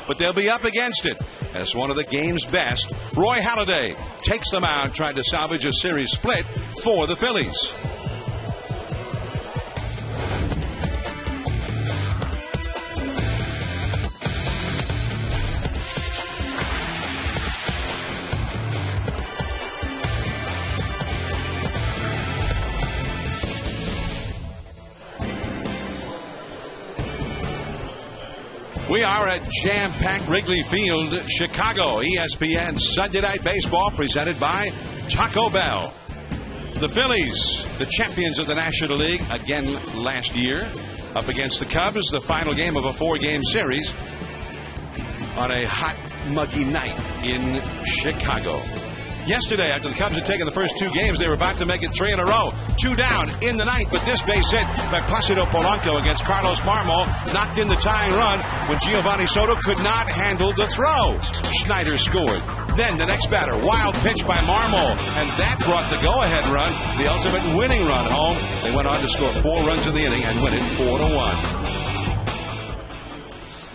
but they'll be up against it as one of the game's best. Roy Halladay takes them out, trying to salvage a series split for the Phillies. We are at jam-packed Wrigley Field, Chicago. ESPN Sunday Night Baseball presented by Taco Bell. The Phillies, the champions of the National League again last year, up against the Cubs, the final game of a 4-game series on a hot, muggy night in Chicago. Yesterday, after the Cubs had taken the first 2 games, they were about to make it 3 in a row. 2 down in the ninth, but this base hit by Placido Polanco against Carlos Marmol knocked in the tying run when Giovanni Soto could not handle the throw. Schneider scored. Then the next batter, wild pitch by Marmol, and that brought the go-ahead run, the ultimate winning run home. They went on to score 4 runs in the inning and win it 4-1.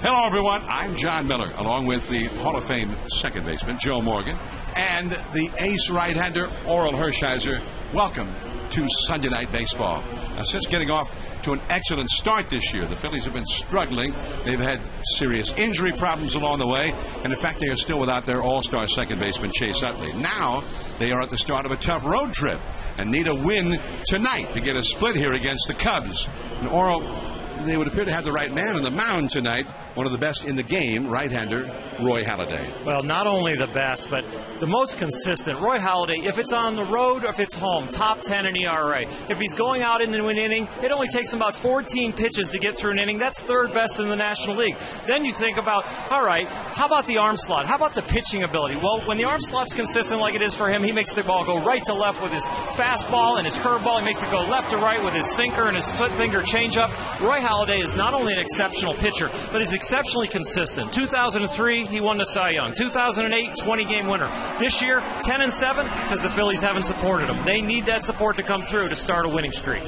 Hello, everyone. I'm John Miller, along with the Hall of Fame second baseman, Joe Morgan, and the ace right-hander, Orel Hershiser. Welcome to Sunday Night Baseball. Now, since getting off to an excellent start this year, the Phillies have been struggling. They've had serious injury problems along the way, and in fact, they are still without their all-star second baseman, Chase Utley. Now, they are at the start of a tough road trip and need a win tonight to get a split here against the Cubs. And Orel, they would appear to have the right man on the mound tonight. One of the best in the game, right-hander Roy Halladay. Well, not only the best, but the most consistent. Roy Halladay, if it's on the road or if it's home, top 10 in ERA. If he's going out into an inning, it only takes him about 14 pitches to get through an inning. That's third best in the National League. Then you think about, all right, how about the arm slot? How about the pitching ability? Well, when the arm slot's consistent like it is for him, he makes the ball go right to left with his fastball and his curveball. He makes it go left to right with his sinker and his split finger changeup. Roy Halladay is not only an exceptional pitcher, but he's exceptionally consistent. 2003, he won the Cy Young. 2008, 20-game winner. This year, 10-7, because the Phillies haven't supported him. They need that support to come through to start a winning streak.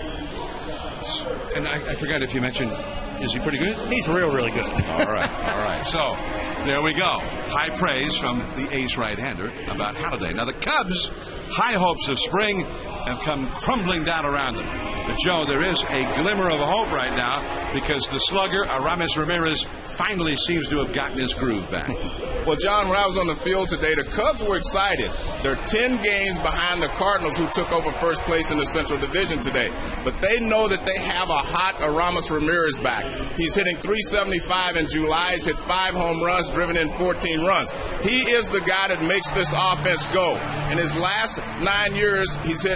And I forgot if you mentioned, is he pretty good? He's really good. All right. So, there we go. High praise from the ace right-hander about Halladay. Now, the Cubs' high hopes of spring have come crumbling down around them. But, Joe, there is a glimmer of hope right now because the slugger, Aramis Ramirez, finally seems to have gotten his groove back. Well, John, when I was on the field today, the Cubs were excited. They're 10 games behind the Cardinals, who took over first place in the Central Division today. But they know that they have a hot Aramis Ramirez back. He's hitting .375 in July. He's hit 5 home runs, driven in 14 runs. He is the guy that makes this offense go. In his last 9 years, he's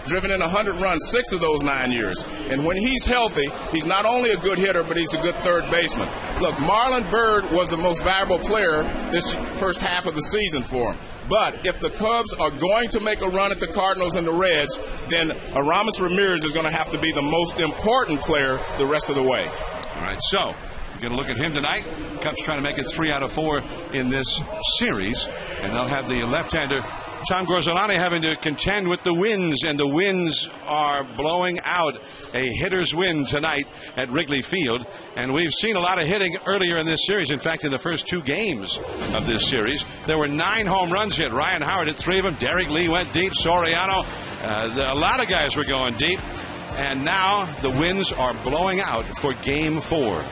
driven in 100 runs 6 of those 9 years. And when he's healthy, he's not only a good hitter, but he's a good third baseman. Look, Marlon Byrd was the most valuable player this first half of the season for him. But if the Cubs are going to make a run at the Cardinals and the Reds, then Aramis Ramirez is going to have to be the most important player the rest of the way. All right, so we're going to look at him tonight. Cubs trying to make it 3 out of 4 in this series. And they'll have the left-hander Tom Gorzelani having to contend with the winds, and the winds are blowing out. A hitter's win tonight at Wrigley Field, and we've seen a lot of hitting earlier in this series. In fact, in the first 2 games of this series, there were 9 home runs hit. Ryan Howard hit 3 of them. Derek Lee went deep. Soriano, a lot of guys were going deep, and now the winds are blowing out for Game 4.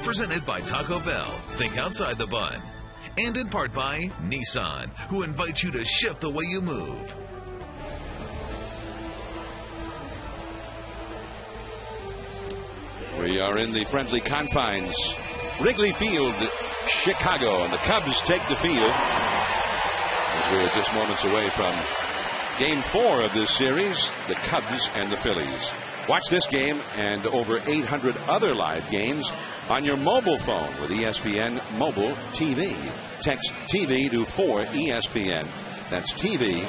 Presented by Taco Bell. Think outside the bun. And in part by Nissan, who invites you to shift the way you move. We are in the friendly confines. Wrigley Field, Chicago, and the Cubs take the field as we are just moments away from Game 4 of this series, the Cubs and the Phillies. Watch this game and over 800 other live games on your mobile phone with ESPN Mobile TV. Text TV to 4ESPN. That's TV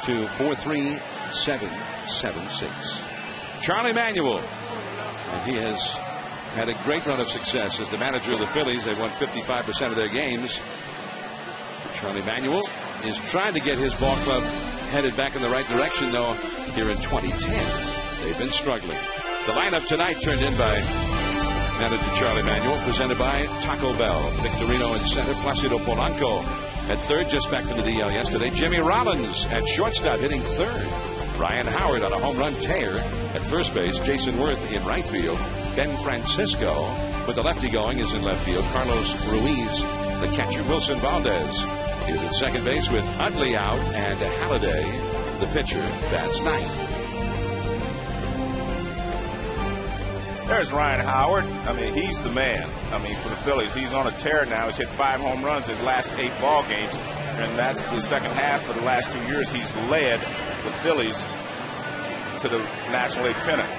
to 43776. Charlie Manuel. And he has had a great run of success as the manager of the Phillies. They've won 55% of their games. Charlie Manuel is trying to get his ball club headed back in the right direction, though, here in 2010. They've been struggling. The lineup tonight turned in by manager Charlie Manuel, presented by Taco Bell. Victorino in center, Placido Polanco at third, just back from the DL yesterday. Jimmy Rollins at shortstop, hitting third. Ryan Howard on a home run tear at first base. Jason Worth in right field. Ben Francisco, with the lefty going, is in left field. Carlos Ruiz, the catcher. Wilson Valdez is at second base with Utley out, and Halladay, the pitcher, bats ninth. There's Ryan Howard. I mean, he's the man. I mean, for the Phillies, he's on a tear now. He's hit 5 home runs in his last 8 ball games, and that's the second half of the last 2 years. He's led the Phillies to the National League pennant.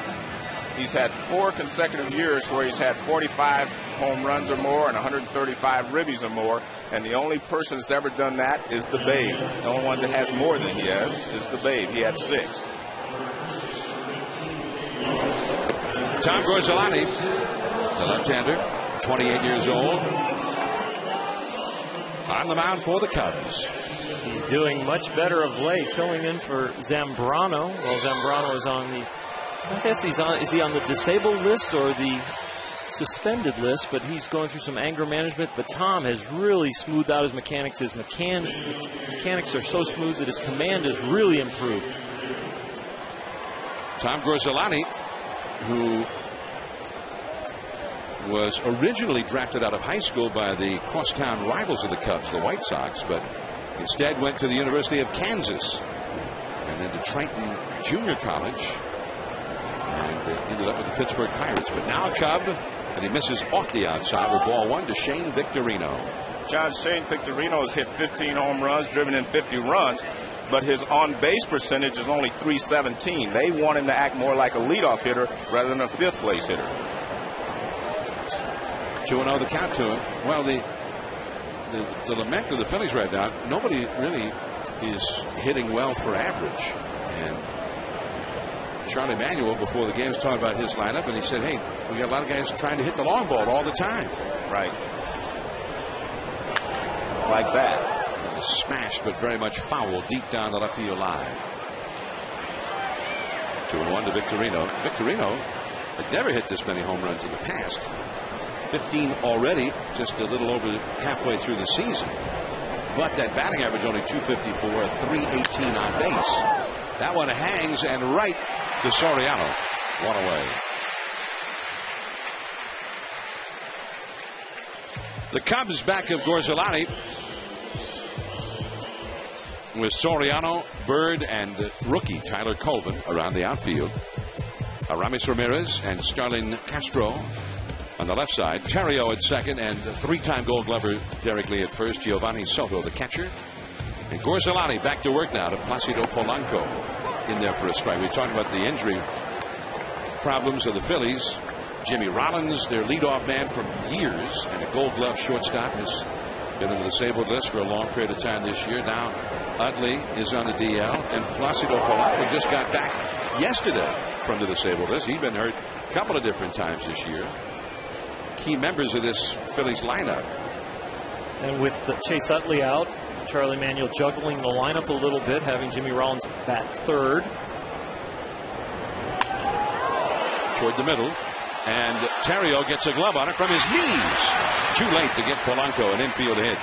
He's had 4 consecutive years where he's had 45 home runs or more and 135 ribbies or more, and the only person that's ever done that is the Babe. The only one that has more than he has is the Babe. He had 6. Tom Gorzelani, the left-hander, 28 years old, on the mound for the Cubs. He's doing much better of late, filling in for Zambrano. Well, Zambrano is on the, I guess is he on the disabled list or the suspended list, but he's going through some anger management. But Tom has really smoothed out his mechanics. His mechanics are so smooth that his command has really improved. Tom Gorzelani, who was originally drafted out of high school by the crosstown rivals of the Cubs, the White Sox, but instead went to the University of Kansas and then to Triton Junior College and ended up with the Pittsburgh Pirates. But now a Cub, and he misses off the outside with ball 1 to Shane Victorino. John, Shane Victorino has hit 15 home runs, driven in 50 runs, but his on-base percentage is only .317. They want him to act more like a leadoff hitter rather than a fifth-place hitter. 2-0 the count to him. Well, the lament of the Phillies right now, nobody really is hitting well for average. And Charlie Manuel, before the game, was talking about his lineup, and he said, hey, we got a lot of guys trying to hit the long ball all the time. Right. Like that. Smashed, but very much foul deep down the left field line. 2-1 to Victorino. Victorino had never hit this many home runs in the past. 15 already, just a little over halfway through the season. But that batting average only .254, .318 on base. That one hangs and right to Soriano. 1 away. The Cubs back of Gorzelani with Soriano, Bird, and rookie Tyler Colvin around the outfield. Aramis Ramirez and Starlin Castro on the left side. Terrio at second, and 3-time Gold Glover Derek Lee at first. Giovanni Soto, the catcher. And Gorzelani back to work now to Placido Polanco in there for a strike. We talked about the injury problems of the Phillies. Jimmy Rollins, their leadoff man for years, and a Gold Glove shortstop, has been on the disabled list for a long period of time this year. Now Utley is on the DL, and Placido Polanco just got back yesterday from the disabled list. He's been hurt a couple of different times this year. Key members of this Phillies lineup. And with Chase Utley out, Charlie Manuel juggling the lineup a little bit, having Jimmy Rollins bat third. Toward the middle, and Terrio gets a glove on it from his knees. Too late to get Polanco an infield hit.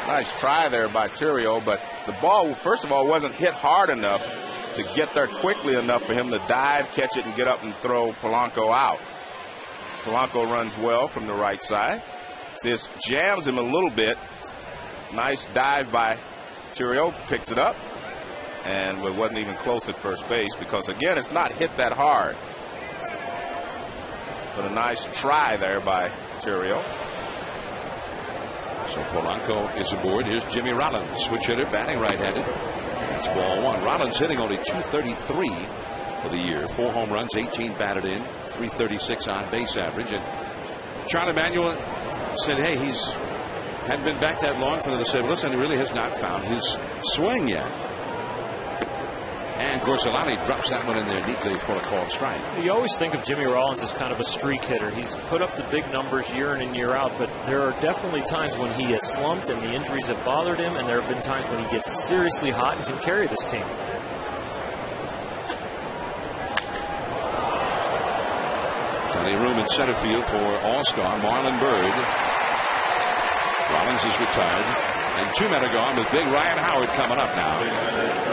Nice try there by Terrio, but the ball, first of all, wasn't hit hard enough to get there quickly enough for him to dive, catch it, and get up and throw Polanco out. Polanco runs well from the right side. This jams him a little bit. Nice dive by Terrio, picks it up, and it wasn't even close at first base because, again, it's not hit that hard. But a nice try there by Terrio. So Polanco is aboard. Here's Jimmy Rollins, switch hitter, batting right-handed. That's ball one. Rollins hitting only .233 for the year. 4 home runs, 18 batted in, .336 on base average. And Charlie Manuel said, hey, hadn't been back that long for the Phillies, and he really has not found his swing yet. And Gorsalani drops that one in there neatly for a called strike. You always think of Jimmy Rollins as kind of a streak hitter. He's put up the big numbers year in and year out, but there are definitely times when he has slumped and the injuries have bothered him, and there have been times when he gets seriously hot and can carry this team. Plenty of room in center field for All-Star Marlon Byrd. Rollins is retired. And 2 men are gone with big Ryan Howard coming up now.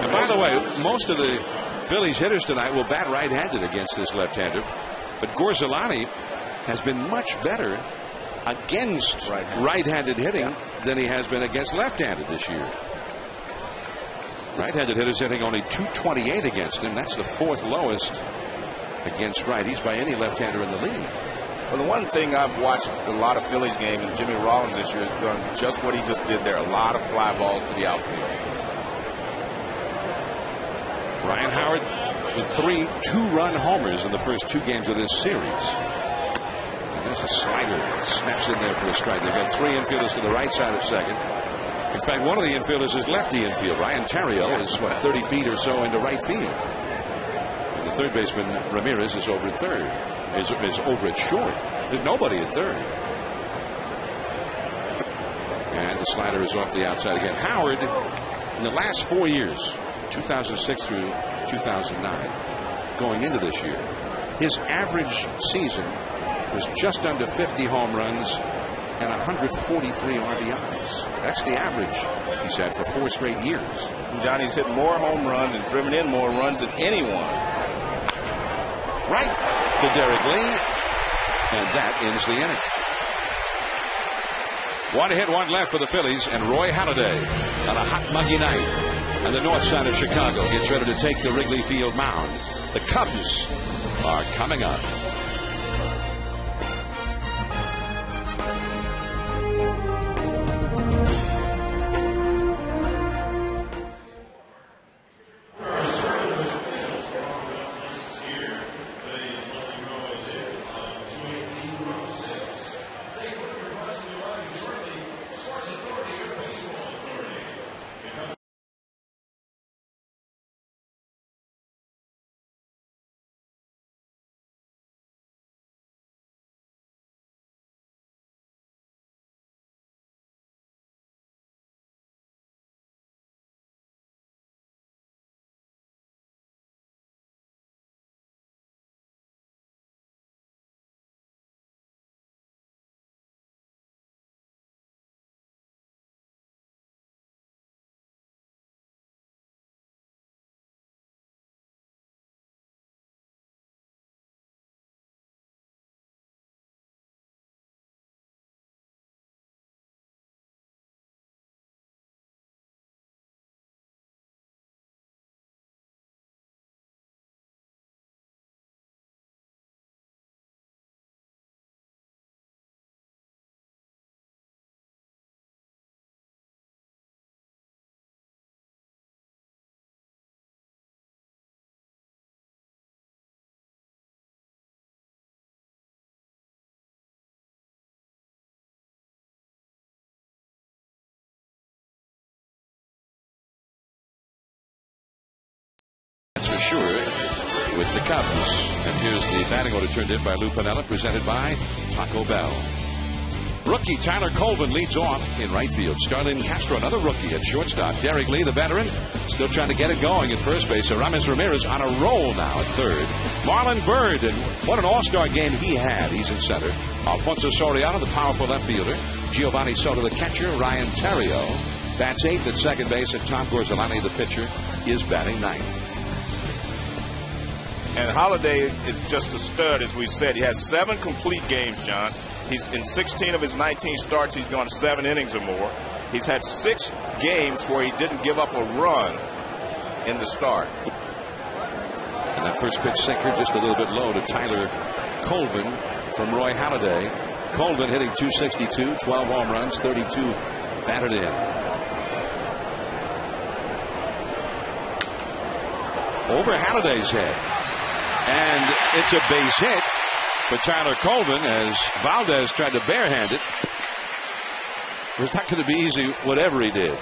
And by the way, most of the Phillies hitters tonight will bat right-handed against this left-hander. But Gorsalani has been much better against right-handed hitting than he has been against left-handed this year. Right-handed hitters hitting only .228 against him. That's the 4th lowest against righties by any left-hander in the league. Well, the one thing I've watched a lot of Phillies games, and Jimmy Rollins this year has done just what he just did there. A lot of fly balls to the outfield. Ryan Howard with 3 2-run homers in the first 2 games of this series. And there's a slider that snaps in there for a strike. They've got 3 infielders to the right side of second. In fact, one of the infielders is lefty infield. Ryan Terrio is 30 feet or so into right field. And the third baseman Ramirez is over at third. Is over at short. There's nobody at third. And the slider is off the outside again. Howard, in the last 4 years, 2006 through 2009, going into this year, his average season was just under 50 home runs and 143 RBIs. That's the average he's had for 4 straight years. Johnny's hit more home runs and driven in more runs than anyone. Right to Derek Lee, and that ends the inning. 1 hit, 1 left for the Phillies, and Roy Halladay on a hot, muggy night on the north side of Chicago gets ready to take the Wrigley Field mound. The Cubs are coming up. For sure with the Cubs. And here's the batting order turned in by Lou Piniella, presented by Taco Bell. Rookie Tyler Colvin leads off in right field. Starlin Castro, another rookie at shortstop. Derek Lee, the veteran, still trying to get it going at first base. Aramis Ramirez on a roll now at third. Marlon Byrd, and what an all-star game he had. He's in center. Alfonso Soriano, the powerful left fielder. Giovanni Soto, the catcher. Ryan Terrio bats 8th at second base, and Tom Gorsalani, the pitcher, is batting 9th. And Holiday is just a stud, as we said. He has 7 complete games, John. He's in 16 of his 19 starts. He's gone 7 innings or more. He's had 6 games where he didn't give up a run in the start. And that first pitch sinker just a little bit low to Tyler Colvin from Roy Halladay. Colvin hitting .262, 12 home runs, 32 batted in. Over Halladay's head. And it's a base hit for Tyler Colvin as Valdez tried to barehand it. It was not going to be easy, whatever he did.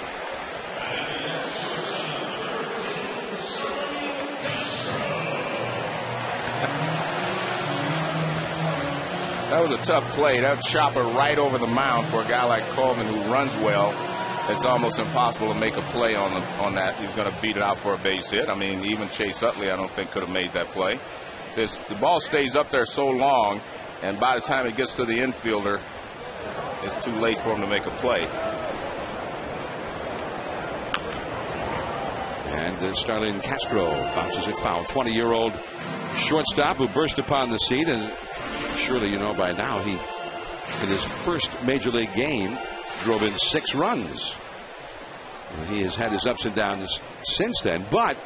That was a tough play. That chopper right over the mound for a guy like Colvin who runs well. It's almost impossible to make a play on that. He's going to beat it out for a base hit. I mean, even Chase Utley, I don't think, could have made that play. The ball stays up there so long, and by the time it gets to the infielder, it's too late for him to make a play. And Starlin Castro bounces it foul. 20-year-old shortstop who burst upon the scene, and surely you know by now he, in his first major league game, drove in 6 runs. He has had his ups and downs since then, but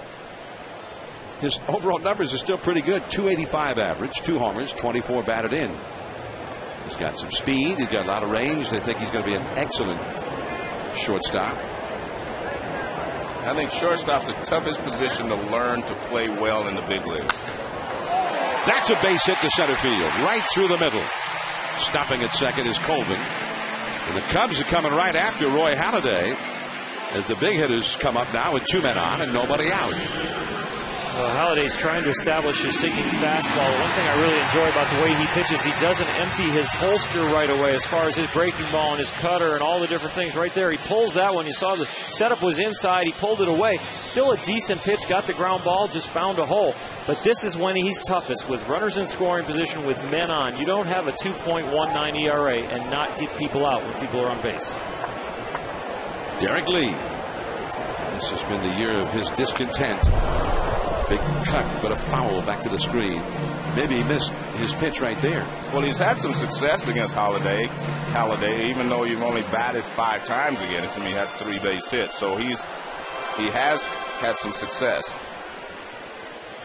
his overall numbers are still pretty good. .285 average, 2 homers, 24 batted in. He's got some speed. He's got a lot of range. They think he's going to be an excellent shortstop. I think shortstop's the toughest position to learn to play well in the big leagues. That's a base hit to center field, right through the middle. Stopping at second is Colvin. And the Cubs are coming right after Roy Halladay as the big hitters come up now with 2 men on and nobody out. Well, Halladay's trying to establish his sinking fastball. One thing I really enjoy about the way he pitches, he doesn't empty his holster right away as far as his breaking ball and his cutter and all the different things right there. He pulls that one. You saw the setup was inside. He pulled it away. Still a decent pitch. Got the ground ball. Just found a hole. But this is when he's toughest, with runners in scoring position with men on. You don't have a 2.19 ERA and not get people out when people are on base. Derek Lee. This has been the year of his discontent. Big cut, but a foul back to the screen. Maybe he missed his pitch right there. Well, he's had some success against Halladay, even though you've only batted 5 times against him. He had 3 base hits, so he has had some success.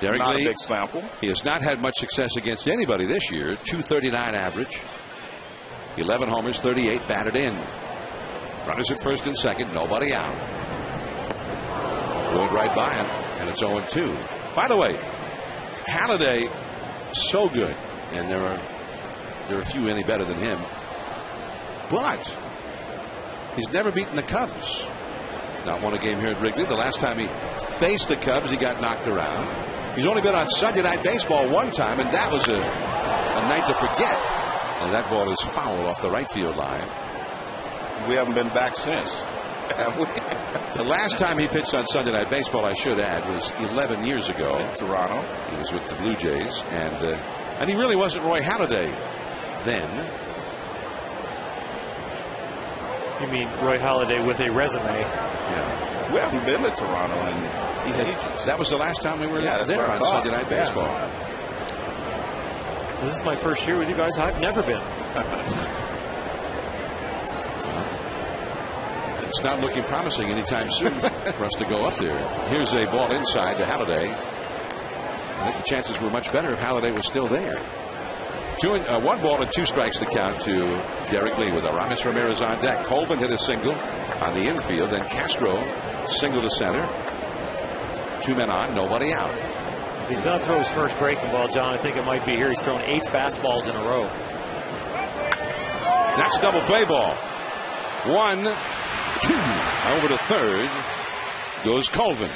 Derek Not Lee, a big sample. He has not had much success against anybody this year. .239 average, 11 homers, 38 batted in. Runners at first and second, nobody out. Rolled right by him, and it's 0-2. By the way, Halladay, so good, and there are few any better than him. But he's never beaten the Cubs. Not won a game here at Wrigley. The last time he faced the Cubs, he got knocked around. He's only been on Sunday Night Baseball 1 time, and that was a night to forget. And that ball is foul off the right field line. We haven't been back since. The last time he pitched on Sunday Night Baseball, I should add, was 11 years ago. In Toronto. He was with the Blue Jays, and he really wasn't Roy Halladay then. You mean Roy Halladay with a resume? Yeah. We haven't been to Toronto in ages. That was the last time we were there on Sunday Night Baseball. Well, this is my first year with you guys. I've never been. It's not looking promising anytime soon for us to go up there. Here's a ball inside to Halladay. I think the chances were much better if Halladay was still there. 1 ball and 2 strikes to count to Derek Lee with Aramis Ramirez on deck. Colvin hit a single on the infield. Then Castro single to center. 2 men on, nobody out. If he's going to throw his first breaking ball, John, I think it might be here. He's thrown 8 fastballs in a row. That's a double play ball. 1, 2. Over to third goes Colvin.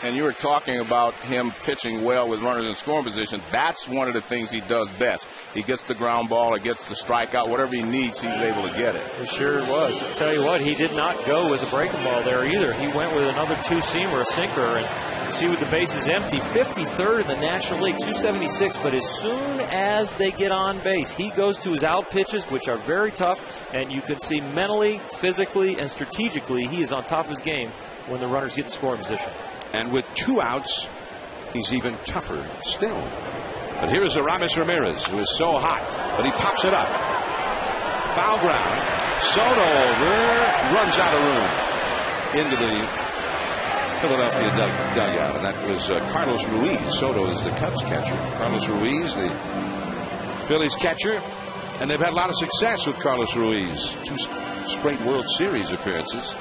And you were talking about him pitching well with runners in scoring position. That's one of the things he does best. He gets the ground ball or gets the strikeout. Whatever he needs, he's able to get it. It sure was. I'll tell you what, he did not go with a breaking ball there either. He went with another 2-seamer, a sinker, and you see with the bases empty, 53rd in the National League, 276. But as soon as they get on base, he goes to his out pitches, which are very tough, and you can see mentally, physically, and strategically, he is on top of his game when the runners get in scoring position. And with 2 outs, he's even tougher still. But here is Aramis Ramirez, who is so hot, but he pops it up. Foul ground. Soto over, runs out of room into the Philadelphia dugout, and that was Carlos Ruiz. Soto is the Cubs catcher. Carlos Ruiz, the Phillies catcher, and they've had a lot of success with Carlos Ruiz. 2 straight World Series appearances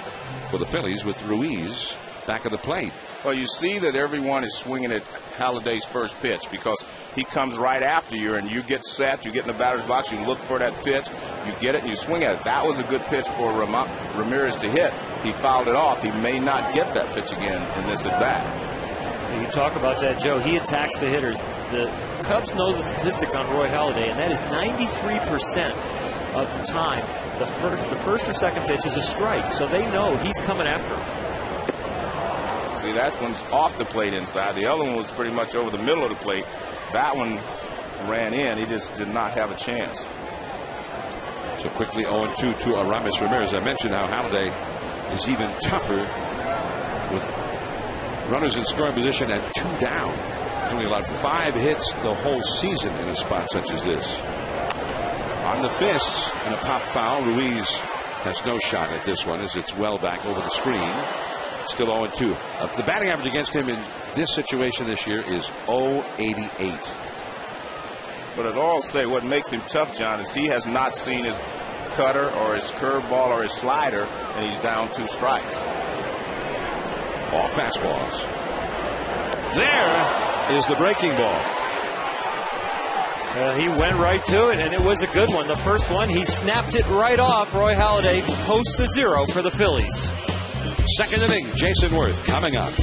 for the Phillies with Ruiz back at the plate. Well, you see that everyone is swinging at Halliday's first pitch because he comes right after you, and you get set, you get in the batter's box, you look for that pitch, you get it, and you swing at it. That was a good pitch for Ramirez to hit. He fouled it off. He may not get that pitch again in this at-bat. You talk about that, Joe. He attacks the hitters. The Cubs know the statistic on Roy Halladay, and that is 93% of the time the first or second pitch is a strike. So they know he's coming after him. See, that one's off the plate inside. The other one was pretty much over the middle of the plate. That one ran in. He just did not have a chance. So quickly 0-2 to Aramis Ramirez. I mentioned how Halladay is even tougher with runners in scoring position at 2 down. He's only allowed 5 hits the whole season in a spot such as this. On the fists and a pop foul. Ruiz has no shot at this one as it's well back over the screen. Still 0-2. The batting average against him in this situation this year is .088. But it all say what makes him tough, John, is he has not seen his cutter or his curveball or his slider, and he's down 2 strikes. All fastballs. There is the breaking ball. He went right to it, and it was a good one. The first one, he snapped it right off. Roy Halladay posts a 0 for the Phillies. Second inning, Jason Worth coming up.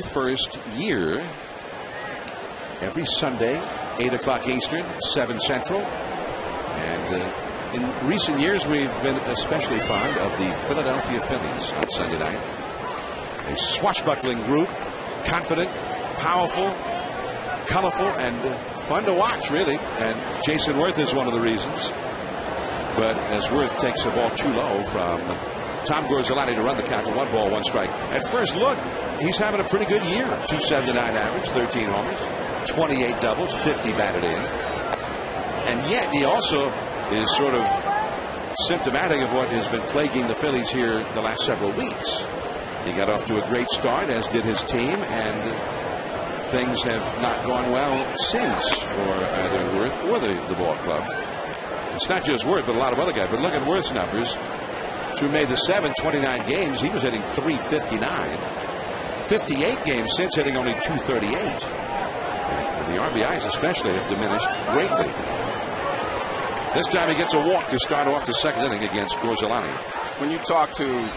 First year every Sunday, 8 o'clock Eastern, 7 Central. And in recent years, we've been especially fond of the Philadelphia Phillies on Sunday night. A swashbuckling group, confident, powerful, colorful, and fun to watch, really. And Jason Worth is one of the reasons. But as Worth takes the ball too low from Tom Gorzolati to run the count to 1 ball, 1 strike. At first look, he's having a pretty good year. 279 average, 13 homers, 28 doubles, 50 batted in. And yet he also is sort of symptomatic of what has been plaguing the Phillies here the last several weeks. He got off to a great start, as did his team, and things have not gone well since for either Worth or the ball club. It's not just Worth, but a lot of other guys. But look at Worth's numbers. Through May the 7th, 29 games, he was hitting .359. 58 games since, hitting only .238. And the RBIs especially have diminished greatly. This time he gets a walk to start off the second inning against Gorzelani. When you talk to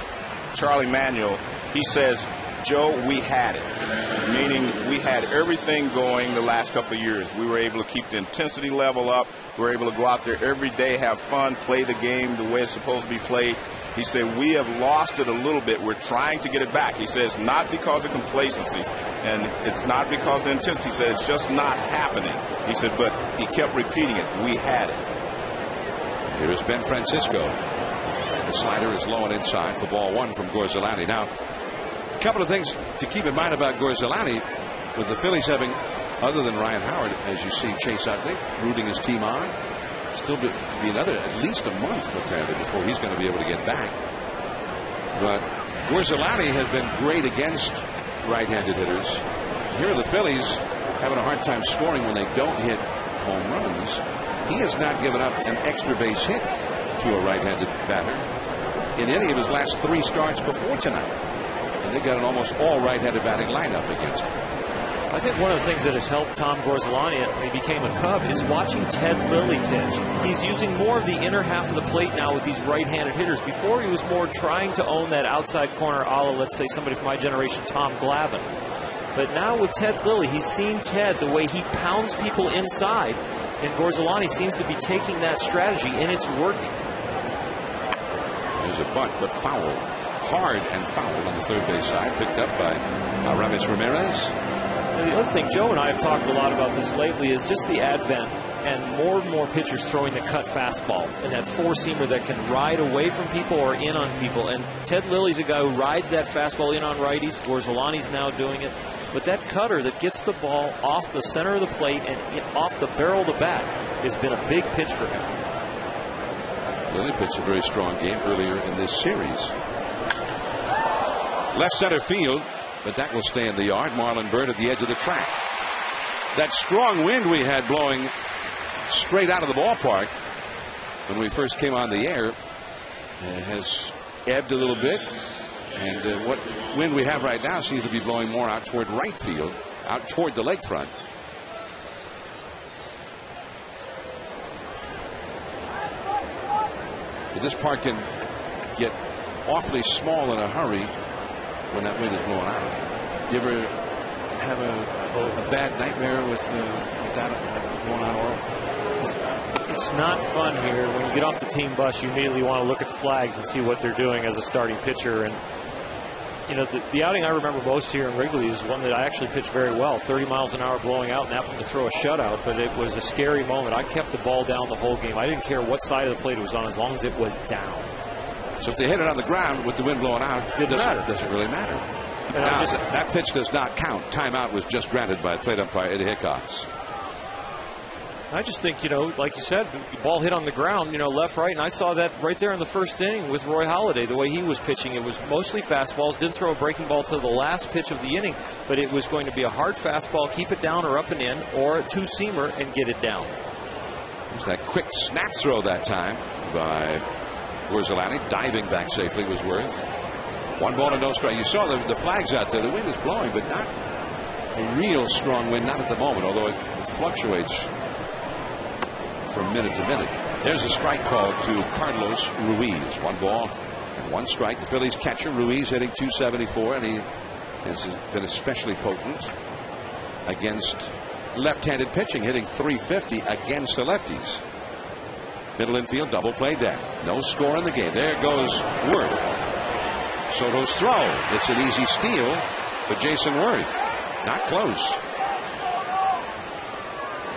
Charlie Manuel, he says, Joe, we had it. Meaning we had everything going the last couple of years. We were able to keep the intensity level up. We were able to go out there every day, have fun, play the game the way it's supposed to be played. He said, we have lost it a little bit. We're trying to get it back. He says, not because of complacency, and it's not because of intensity. He said, it's just not happening. He said, but he kept repeating it. We had it. Here's Ben Francisco. And the slider is low and inside for ball one from Gorzelani. Now, a couple of things to keep in mind about Gorzelani, with the Phillies having, other than Ryan Howard, as you see Chase Utley rooting his team on, still be another at least a month apparently before he's going to be able to get back. But Gorzelani has been great against right-handed hitters. Here are the Phillies having a hard time scoring when they don't hit home runs. He has not given up an extra base hit to a right-handed batter in any of his last 3 starts before tonight. And they've got an almost all right-handed batting lineup against him. I think one of the things that has helped Tom Gorzelani when he became a Cub is watching Ted Lilly pitch. He's using more of the inner half of the plate now with these right-handed hitters. Before, he was more trying to own that outside corner a la, let's say, somebody from my generation, Tom Glavine. But now with Ted Lilly, he's seen Ted, the way he pounds people inside, and Gorzelani seems to be taking that strategy, and it's working. There's a bunt, but foul. Hard and foul on the third base side, picked up by Aramis Ramirez. And the other thing, Joe and I have talked a lot about this lately, is just the advent and more pitchers throwing the cut fastball and that four-seamer that can ride away from people or in on people. And Ted Lilly's a guy who rides that fastball in on righties. Gorzelani's now doing it. But that cutter that gets the ball off the center of the plate and off the barrel of the bat has been a big pitch for him. Lilly pitched a very strong game earlier in this series. Left center field, but that will stay in the yard. Marlon Byrd at the edge of the track. That strong wind we had blowing straight out of the ballpark when we first came on the air has ebbed a little bit. And what wind we have right now seems to be blowing more out toward right field, out toward the lakefront. But this park can get awfully small in a hurry when that wind is blowing out. You ever have a bad nightmare with that going on, Oral? It's not fun here. When you get off the team bus, you immediately want to look at the flags and see what they're doing as a starting pitcher. And you know, the outing I remember most here in Wrigley is one that I actually pitched very well. 30 miles an hour blowing out and happened to throw a shutout, but it was a scary moment. I kept the ball down the whole game. I didn't care what side of the plate it was on as long as it was down. So if they hit it on the ground with the wind blowing out, it doesn't really matter. Now, that pitch does not count. Timeout was just granted by plate umpire Eddie Hickox. I just think, you know, like you said, the ball hit on the ground, you know, left, right, and I saw that right there in the first inning with Roy Halladay, the way he was pitching. It was mostly fastballs, didn't throw a breaking ball to the last pitch of the inning, but it was going to be a hard fastball, keep it down or up and in, or a two-seamer and get it down. There's that quick snap throw that time by Gorzelani. Diving back safely was Worth. 1 ball and no strike. You saw the flags out there. The wind is blowing, but not a real strong wind, not at the moment, although it fluctuates from minute to minute. There's a strike called to Carlos Ruiz. 1 ball and 1 strike. The Phillies catcher Ruiz hitting .274, and he has been especially potent against left-handed pitching, hitting .350 against the lefties. Middle infield, double play death. No score in the game. There goes Worth. Soto's throw. It's an easy steal for Jason Worth. Not close.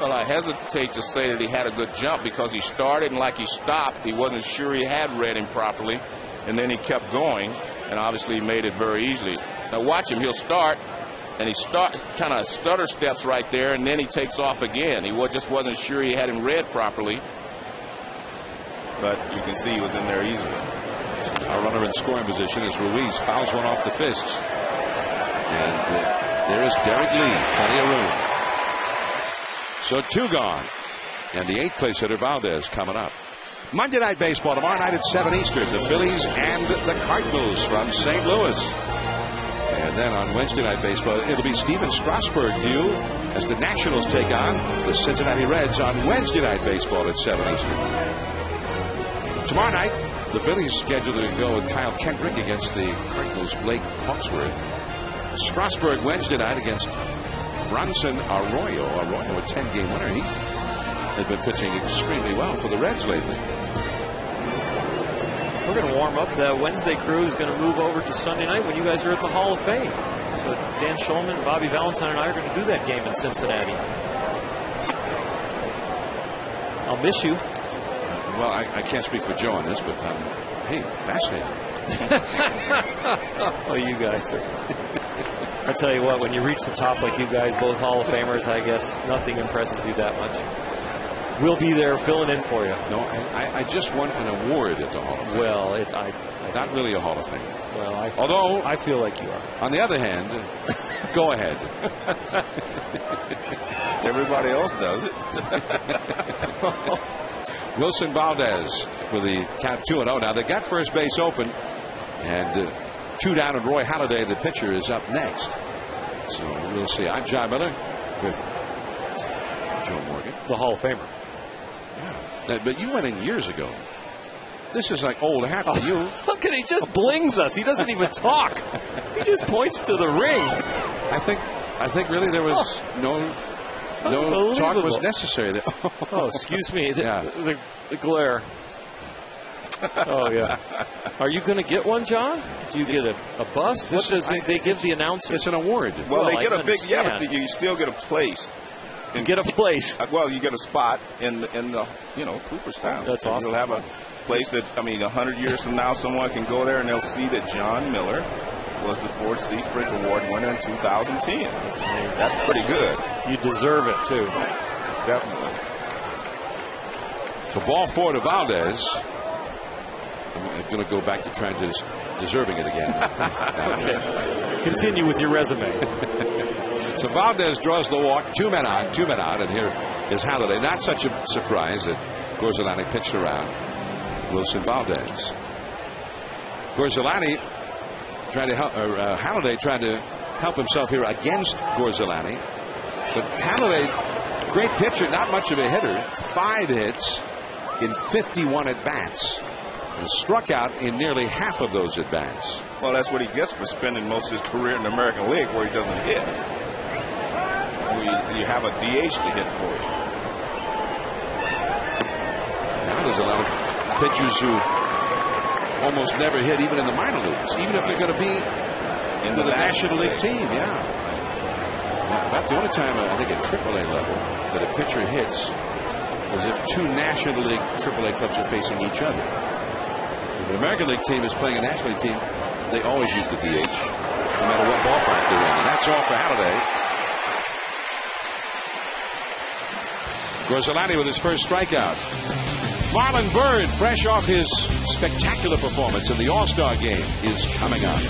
Well, I hesitate to say that he had a good jump because he started and like he stopped, he wasn't sure he had read him properly, and then he kept going, and obviously he made it very easily. Now watch him. He'll start, and he kind of stutter steps right there, and then he takes off again. He just wasn't sure he had him read properly. but you can see he was in there easily. Our runner in scoring position is Ruiz. Fouls one off the fists. And there is Derek Lee. Plenty of room. So 2 gone. And the 8th place hitter Valdez coming up. Monday Night Baseball tomorrow night at 7 Eastern. The Phillies and the Cardinals from St. Louis. And then on Wednesday Night Baseball, it'll be Steven Strasburg due as the Nationals take on the Cincinnati Reds on Wednesday Night Baseball at 7 Eastern. Tomorrow night, the Phillies scheduled to go with Kyle Kendrick against the Cardinals' Blake Hawksworth. Strasburg Wednesday night against Bronson Arroyo. Arroyo, a 10-game winner. He has been pitching extremely well for the Reds lately. We're going to warm up. The Wednesday crew is going to move over to Sunday night when you guys are at the Hall of Fame. So Dan Shulman, Bobby Valentine, and I are going to do that game in Cincinnati. I'll miss you. Well, I can't speak for Joe on this, but hey, fascinating. Oh, you guys are. I tell you what, when you reach the top like you guys, both Hall of Famers, I guess nothing impresses you that much. We'll be there filling in for you. No, I just won an award at the Hall of Fame. Well, not really a Hall of Fame. Well, although I feel like you are. On the other hand, go ahead. Everybody else does it. Wilson Valdez with the count 2-0. Now they got first base open, and 2 down, and Roy Halladay, the pitcher, is up next. So we'll see. I'm John Miller with Joe Morgan, the Hall of Famer. Yeah, but you went in years ago. This is like old hat for you. Look at, he just blings us. He doesn't even talk. He just points to the ring. I think really there was no talk was necessary there. Oh, excuse me. The glare. Oh, yeah. Are you going to get one, John? Do you get a bust? What does they give the announcer? It's an award. Well, they get a big, but you still get a place. You get a place. Well, you get a spot in the Cooperstown. That's awesome. You'll have a place that, 100 years from now, someone can go there and they'll see that John Miller was the Ford C. Frick Award winner in 2010. That's amazing. That's pretty good. You deserve it, too. Definitely. So ball 4 to Valdez. I'm going to go back to trying to deserving it again. Okay. Continue with your resume. So Valdez draws the walk. 2 men on, 2 men out, and here is Halladay. Not such a surprise that Gorzelani pitched around Wilson Valdez. Gorzelani trying to help, Halladay trying to help himself here against Gorzelani. But Halladay, great pitcher, not much of a hitter. 5 hits in 51 at bats. And struck out in nearly half of those at bats. Well, that's what he gets for spending most of his career in the American League, where he doesn't hit. You have a DH to hit for you. Now there's a lot of pitchers who almost never hit, even in the minor leagues, even if they're going to be in the National League team. Yeah. About the only time I think at AAA level that a pitcher hits is if 2 National League AAA clubs are facing each other. If an American League team is playing a National League team, they always use the DH, no matter what ballpark they're in. And that's all for Halladay. Gorzelani with his first strikeout. Marlon Byrd, fresh off his spectacular performance in the All-Star game, is coming up.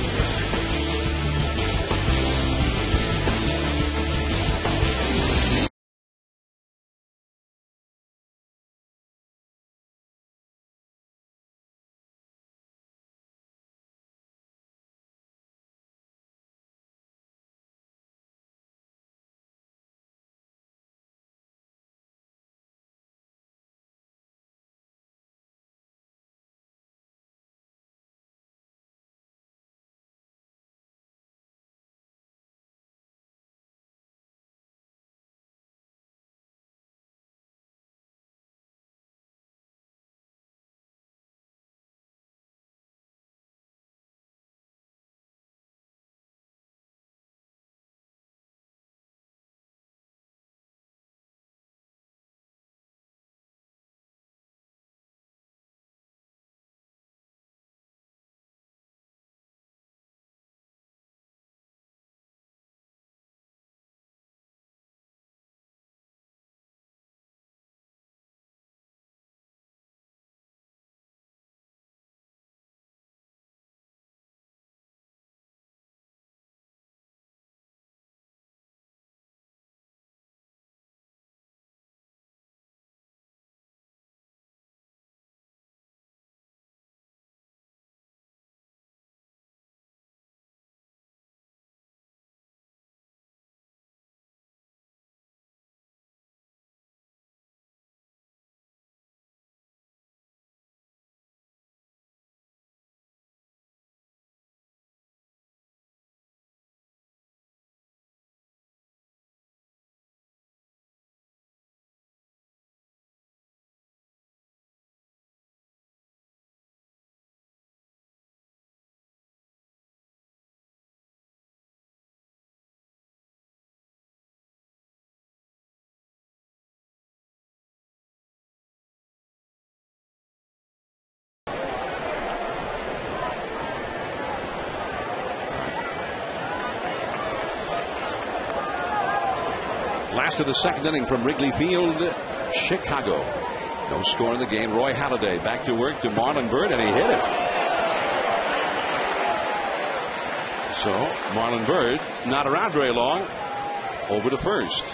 to the second inning from Wrigley Field, Chicago. No score in the game. Roy Halladay back to work to Marlon Byrd, and he hit it. So Marlon Byrd not around very long. Over to first.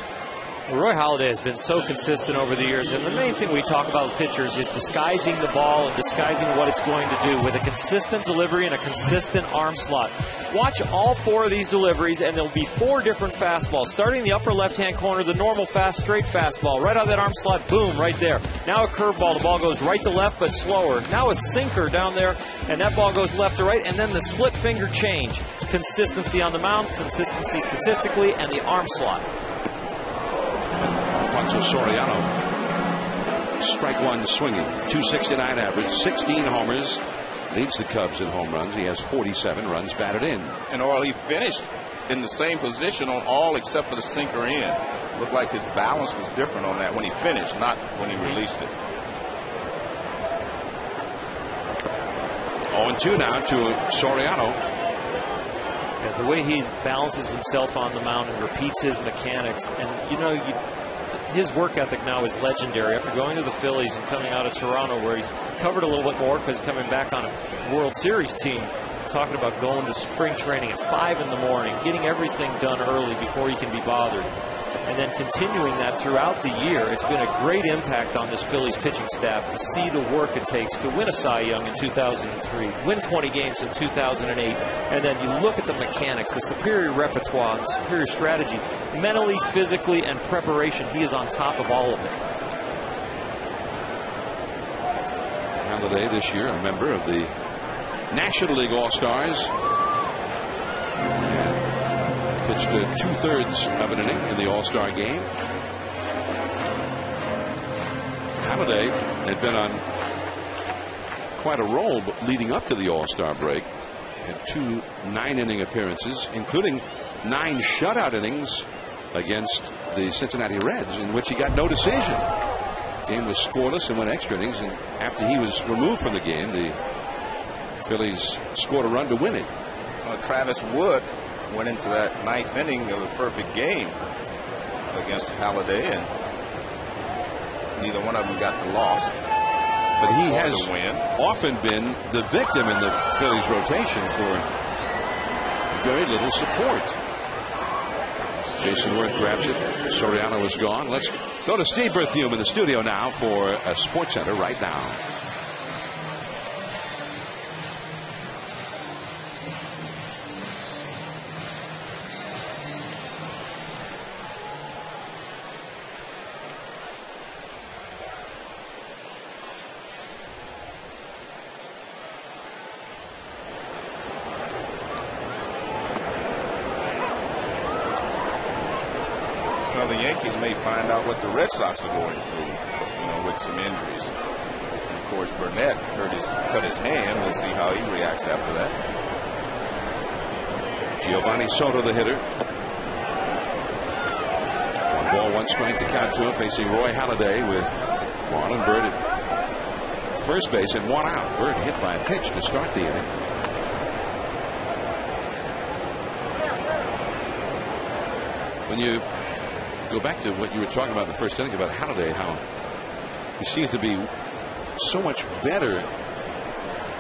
Roy Halladay has been so consistent over the years, and the main thing we talk about with pitchers is disguising the ball and disguising what it's going to do with a consistent delivery and a consistent arm slot. Watch all 4 of these deliveries, and there'll be 4 different fastballs. Starting in the upper left-hand corner, the normal fast, straight fastball. Right out of that arm slot, boom, right there. Now a curveball, the ball goes right to left, but slower. Now a sinker down there, and that ball goes left to right, and then the split finger change. Consistency on the mound, consistency statistically, and the arm slot. Alfonso Soriano, strike one swinging, 269 average, 16 homers, leads the Cubs in home runs. He has 47 runs batted in. And Earl, he finished in the same position on all except for the sinker in. Looked like his balance was different on that when he finished, not when he released it. 0-2 now to Soriano. Yeah, the way he balances himself on the mound and repeats his mechanics, and his work ethic now is legendary. After going to the Phillies and coming out of Toronto, where he's covered a little bit more because coming back on a World Series team, talking about going to spring training at 5 in the morning, getting everything done early before he can be bothered, and then continuing that throughout the year. It's been a great impact on this Phillies pitching staff to see the work it takes to win a Cy Young in 2003, win 20 games in 2008, and then you look at the mechanics, the superior repertoire, the superior strategy, mentally, physically, and preparation. He is on top of all of it. Halladay this year, a member of the National League All-Stars. Pitched 2/3 of an inning in the All-Star game. Halladay had been on quite a roll leading up to the All-Star break. Had 2 9-inning appearances, including 9 shutout innings against the Cincinnati Reds, in which he got no decision. The game was scoreless and went extra innings, and after he was removed from the game, the Phillies scored a run to win it. Travis Wood went into that 9th inning of a perfect game against Halladay, and neither one of them got the loss. But he has often been the victim in the Phillies rotation for very little support. Jason Worth grabs it. Soriano is gone. Let's go to Steve Berthiaume in the studio now for a Sports Center right now. The Yankees may find out what the Red Sox are going through, with some injuries. And of course, Burnett cut his hand. We'll see how he reacts after that. Giovanni Soto, the hitter. 1 ball, 1 strike to count to him, facing Roy Halladay with Marlon Byrd at first base and 1 out. Byrd hit by a pitch to start the inning. When you go back to what you were talking about in the first inning about Halladay, how he seems to be so much better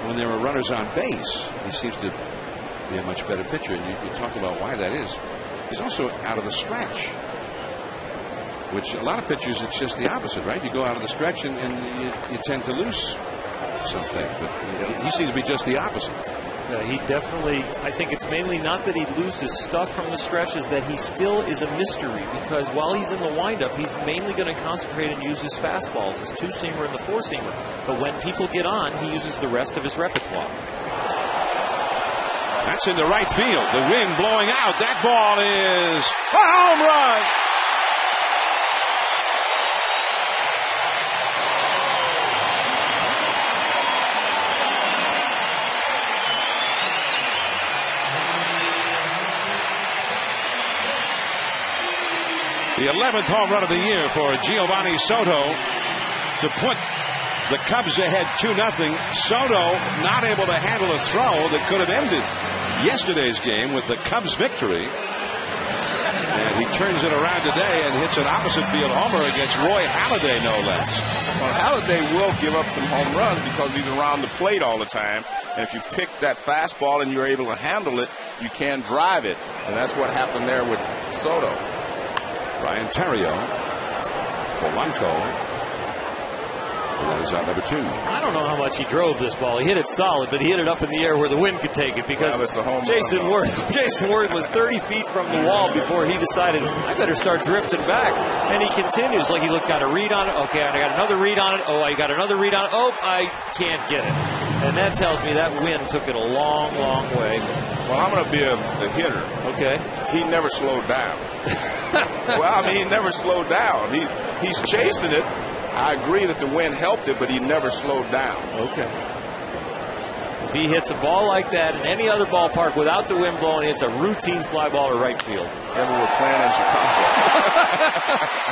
when there are runners on base. He seems to be a much better pitcher, and you talk about why that is. He's also out of the stretch, which a lot of pitchers, it's just the opposite, right? You go out of the stretch and you tend to lose something, but he seems to be just the opposite. He definitely, I think it's mainly not that he loses stuff from the stretch, is that he still is a mystery, because while he's in the windup, he's mainly going to concentrate and use his fastballs, his 2-seamer and the 4-seamer. But when people get on, he uses the rest of his repertoire. That's into right field. The wind blowing out. That ball is a home run. The 11th home run of the year for Giovanni Soto to put the Cubs ahead 2-0. Soto not able to handle a throw that could have ended yesterday's game with the Cubs victory. And he turns it around today and hits an opposite field homer against Roy Halladay, no less. Well, Halladay will give up some home runs because he's around the plate all the time. And if you pick that fastball and you're able to handle it, you can drive it. And that's what happened there with Soto. Ryan Terrio, Polanco. And that is out number 2. I don't know how much he drove this ball. He hit it solid, but he hit it up in the air where the wind could take it because Jason Worth was 30 feet from the wall before he decided, I better start drifting back. And he continues like he got a read on it. Okay, I got another read on it. Oh, I got another read on it. Oh, I can't get it. And that tells me that wind took it a long, long way. Well, I'm going to be a hitter. Okay. He never slowed down. Well, I mean, he never slowed down. He's chasing it. I agree that the wind helped it, but he never slowed down. Okay. If he hits a ball like that in any other ballpark without the wind blowing, it's a routine fly ball to right field. Ever were playing in Chicago.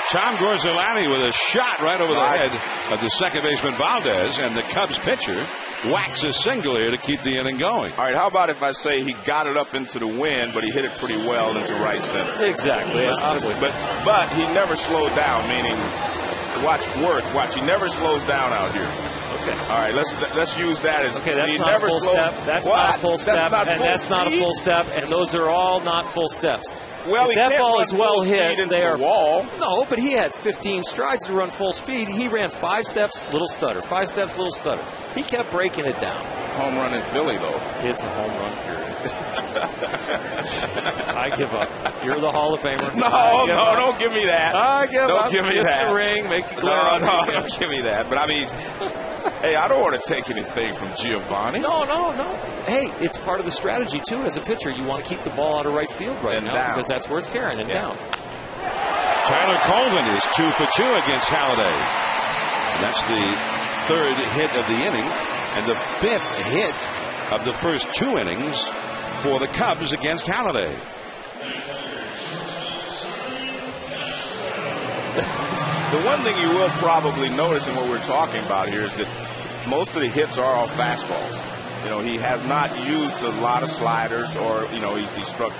Tom Gorzolani with a shot right over the head of the second baseman Valdez, and the Cubs pitcher whacks a single here to keep the inning going. All right, how about if I say he got it up into the wind, but he hit it pretty well into right center? Exactly. But he never slowed down, meaning watch, he never slows down out here. Okay. All right, let's use that as that's not a full step. That's not a full step, and that's not a full step, and those are all not full steps. Well, if that ball is well hit, they are wall. No, but he had 15 strides to run full speed. He ran 5 steps, little stutter. 5 steps, little stutter. He kept breaking it down. Home run in Philly, though. It's a home run, period. I give up. You're the Hall of Famer. No, don't give me that. I give up. Don't give me that. The ring, make it glare. No, don't give me that. But I mean, hey, I don't want to take anything from Giovanni. No. Hey, it's part of the strategy, too, as a pitcher. You want to keep the ball out of right field right now because that's where it's carrying it down. Tyler Colvin is 2 for 2 against Halladay. And that's the 3rd hit of the inning and the 5th hit of the first 2 innings for the Cubs against Halladay. The one thing you will probably notice in what we're talking about here is that most of the hits are all fastballs. You know, he has not used a lot of sliders, or, you know, he struck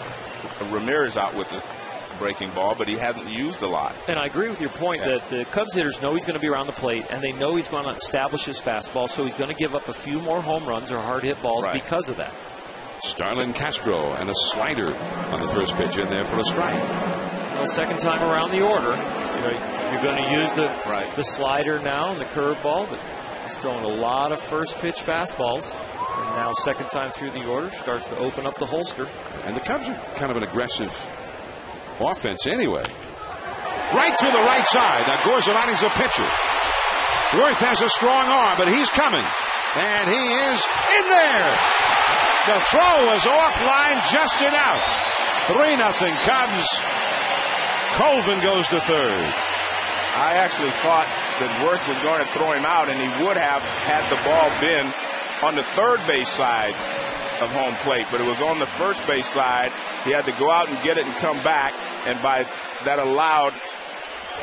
Ramirez out with the breaking ball, but he hasn't used a lot. And I agree with your point that the Cubs hitters know he's going to be around the plate, and they know he's going to establish his fastball, so he's going to give up a few more home runs or hard hit balls because of that. Starlin Castro and a slider on the first pitch in there for a strike. Well, second time around the order. You're going to use the slider now and the curveball, but he's throwing a lot of first pitch fastballs. And now second time through the order starts to open up the holster. And the Cubs are kind of an aggressive offense anyway. Right to the right side. Now Gorzolani's a pitcher. Worth has a strong arm, but he's coming. And he is in there. The throw was offline, just enough. 3-0 Cubs. Colvin goes to third. I actually thought that Worth was going to throw him out, and he would have had the ball been on the third base side of home plate, but it was on the first base side. He had to go out and get it and come back, and by that allowed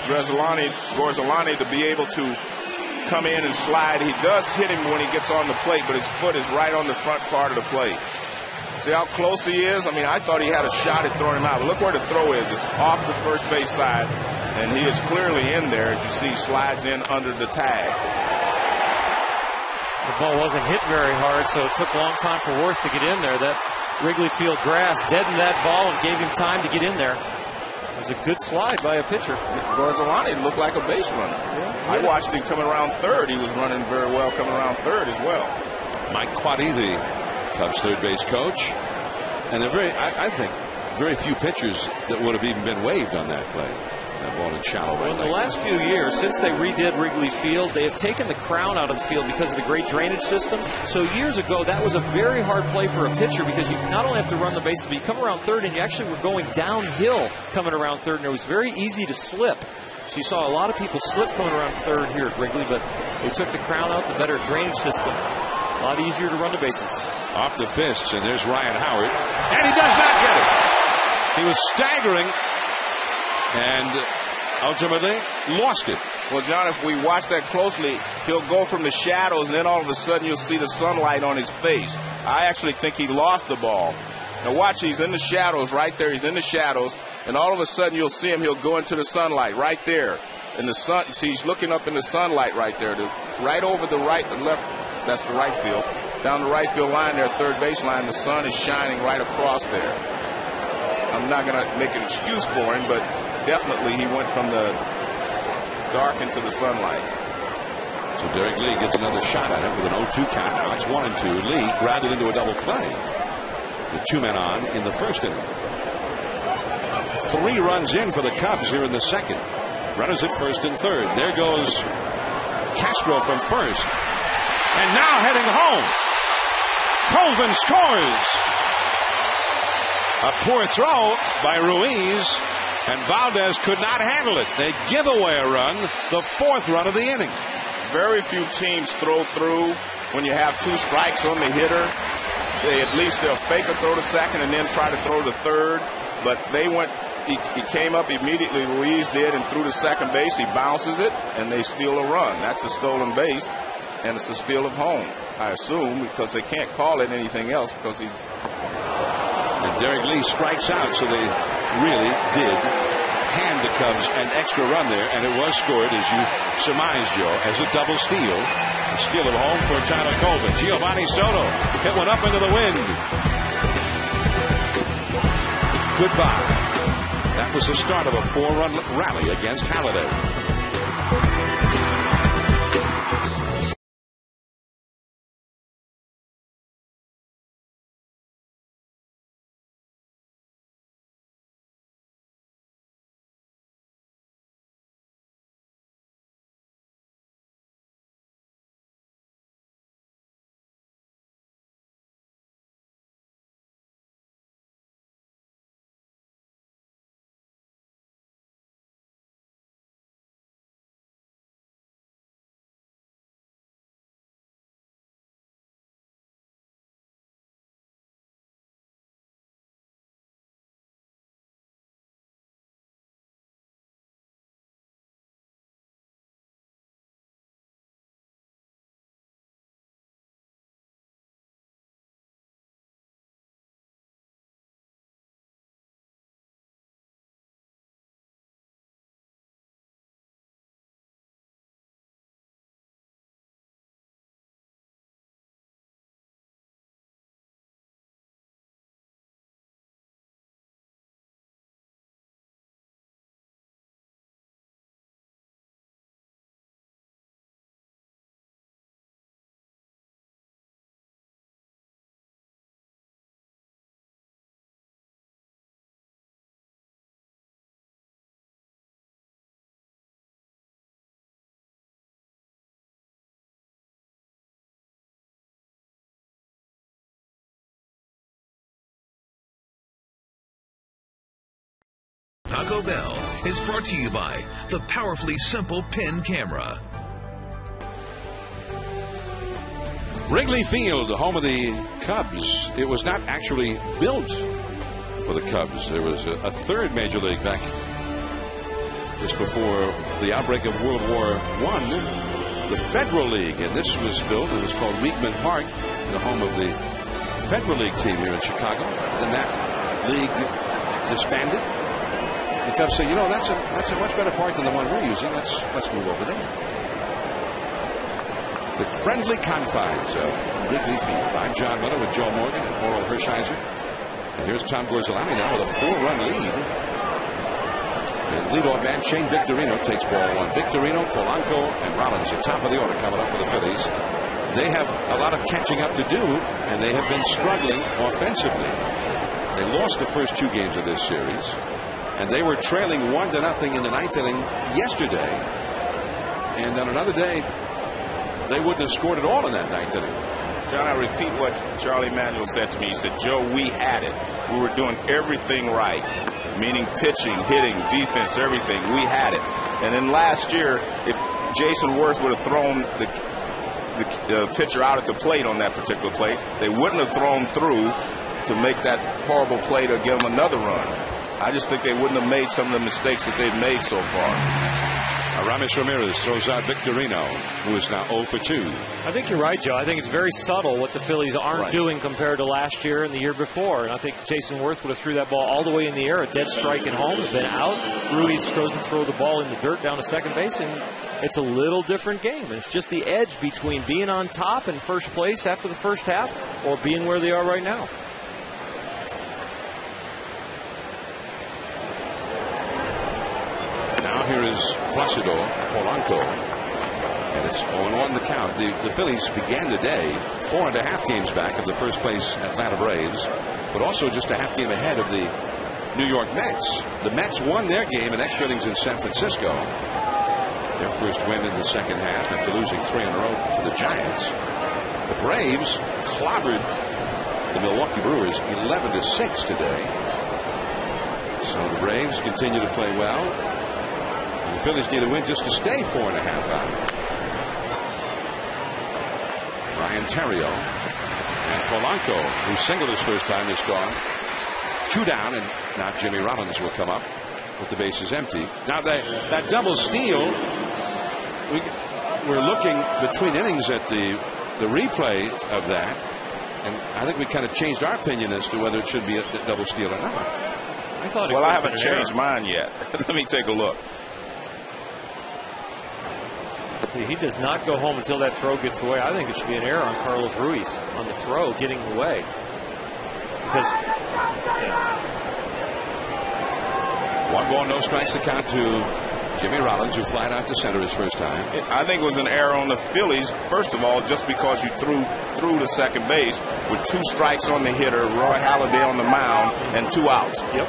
Gorzolani to be able to come in and slide. He does hit him when he gets on the plate, but his foot is right on the front part of the plate. See how close he is? I mean, I thought he had a shot at throwing him out. But look where the throw is. It's off the first base side, and he is clearly in there. As you see, slides in under the tag. The ball wasn't hit very hard, so it took a long time for Worth to get in there. That Wrigley Field grass deadened that ball and gave him time to get in there. It was a good slide by a pitcher. Gorzolani looked like a base runner. Yeah, I watched him coming around third. He was running very well coming around third as well. Mike Quaddy, the Cubs third base coach. And I think very few pitchers that would have even been waived on that play. That ball in shallow right. In the last few years, since they redid Wrigley Field, they have taken the crown out of the field because of the great drainage system. So years ago, that was a very hard play for a pitcher because you not only have to run the bases, but you come around third and you actually were going downhill coming around third, and it was very easy to slip. So you saw a lot of people slip coming around third here at Wrigley, but they took the crown out, the better drainage system. A lot easier to run the bases. Off the fists, and there's Ryan Howard. And he does not get it. He was staggering and ultimately lost it. Well, John, if we watch that closely, he'll go from the shadows, and then all of a sudden you'll see the sunlight on his face. I actually think he lost the ball. Now watch, he's in the shadows right there. He's in the shadows, and all of a sudden you'll see him. He'll go into the sunlight right there. In the sun, see, he's looking up in the sunlight right there. Right over the right and left, that's the right field. Down the right field line there, third base line, the sun is shining right across there. I'm not going to make an excuse for him, but definitely he went from the dark into the sunlight. So Derek Lee gets another shot at it with an 0-2 count. Now it's 1-2. Lee grounded into a double play with 2 men on in the first inning. 3 runs in for the Cubs here in the second. Runners at first and third. There goes Castro from first. And now heading home. Colvin scores. A poor throw by Ruiz, and Valdez could not handle it. They give away a run, the 4th run of the inning. Very few teams throw through when you have 2 strikes on the hitter. They'll fake a throw to second and then try to throw to third. But they went, he came up immediately, Ruiz did, and threw to second base. He bounces it, and they steal a run. That's a stolen base, and it's a steal of home, I assume, because they can't call it anything else because he... And Derek Lee strikes out, so they really did hand the Cubs an extra run there, and it was scored, as you surmised, Joe, as a double steal. A steal of home for Tyler Colvin. Giovanni Soto hit one up into the wind. Goodbye. That was the start of a 4-run rally against Halladay. Taco Bell is brought to you by the powerfully simple PIN camera. Wrigley Field, the home of the Cubs. It was not actually built for the Cubs. There was a third major league back just before the outbreak of World War I, the Federal League, and this was built. It was called Weekman Park, the home of the Federal League team here in Chicago. Then that league disbanded. The Cubs say, you know, that's a much better park than the one we're using. Let's move over there. The friendly confines of Wrigley Field. I'm John Miller with Joe Morgan and Oral Hershiser. And here's Tom Gorzolani now with a 4-run lead. And leadoff man Shane Victorino takes ball 1. Victorino, Polanco, and Rollins are top of the order coming up for the Phillies. They have a lot of catching up to do, and they have been struggling offensively. They lost the first 2 games of this series, and they were trailing 1-0 in the 9th inning yesterday. And on another day, they wouldn't have scored at all in that 9th inning. John, I repeat what Charlie Manuel said to me. He said, Joe, we had it. We were doing everything right, meaning pitching, hitting, defense, everything. We had it. And then last year, if Jason Worth would have thrown the pitcher out at the plate on that particular play, they wouldn't have thrown through to make that horrible play to give them another run. I just think they wouldn't have made some of the mistakes that they've made so far. Aramis Ramirez throws out Victorino, who is now 0 for 2. I think you're right, Joe. I think it's very subtle what the Phillies aren't doing compared to last year and the year before. And I think Jason Worth would have threw that ball all the way in the air, a dead strike at home, been out. Ruiz doesn't throw the ball in the dirt down to second base, and it's a little different game. And it's just the edge between being on top in first place after the first half or being where they are right now. Now here is Placido Polanco, and it's 0-1 the count. The Phillies began the day 4.5 games back of the first place Atlanta Braves, but also just a half game ahead of the New York Mets. The Mets won their game in extra innings in San Francisco. Their first win in the second half after losing 3 in a row to the Giants. The Braves clobbered the Milwaukee Brewers 11-6 today. So the Braves continue to play well. The Phillies need a win just to stay 4.5 out. Ryan Terrio and Polanco, who singled his first time, is gone. 2 down, and now Jimmy Rollins will come up with the bases empty. Now that double steal, we're looking between innings at the replay of that, and I think we kind of changed our opinion as to whether it should be a double steal or not. I thought. Well, I haven't changed mine yet. Let me take a look. He does not go home until that throw gets away. I think it should be an error on Carlos Ruiz on the throw getting away. Because 1 ball, no strikes to count to Jimmy Rollins, who flied out to center his first time. I think it was an error on the Phillies, first of all, just because you threw to second base with 2 strikes on the hitter, Roy Halladay on the mound, and 2 outs. Yep.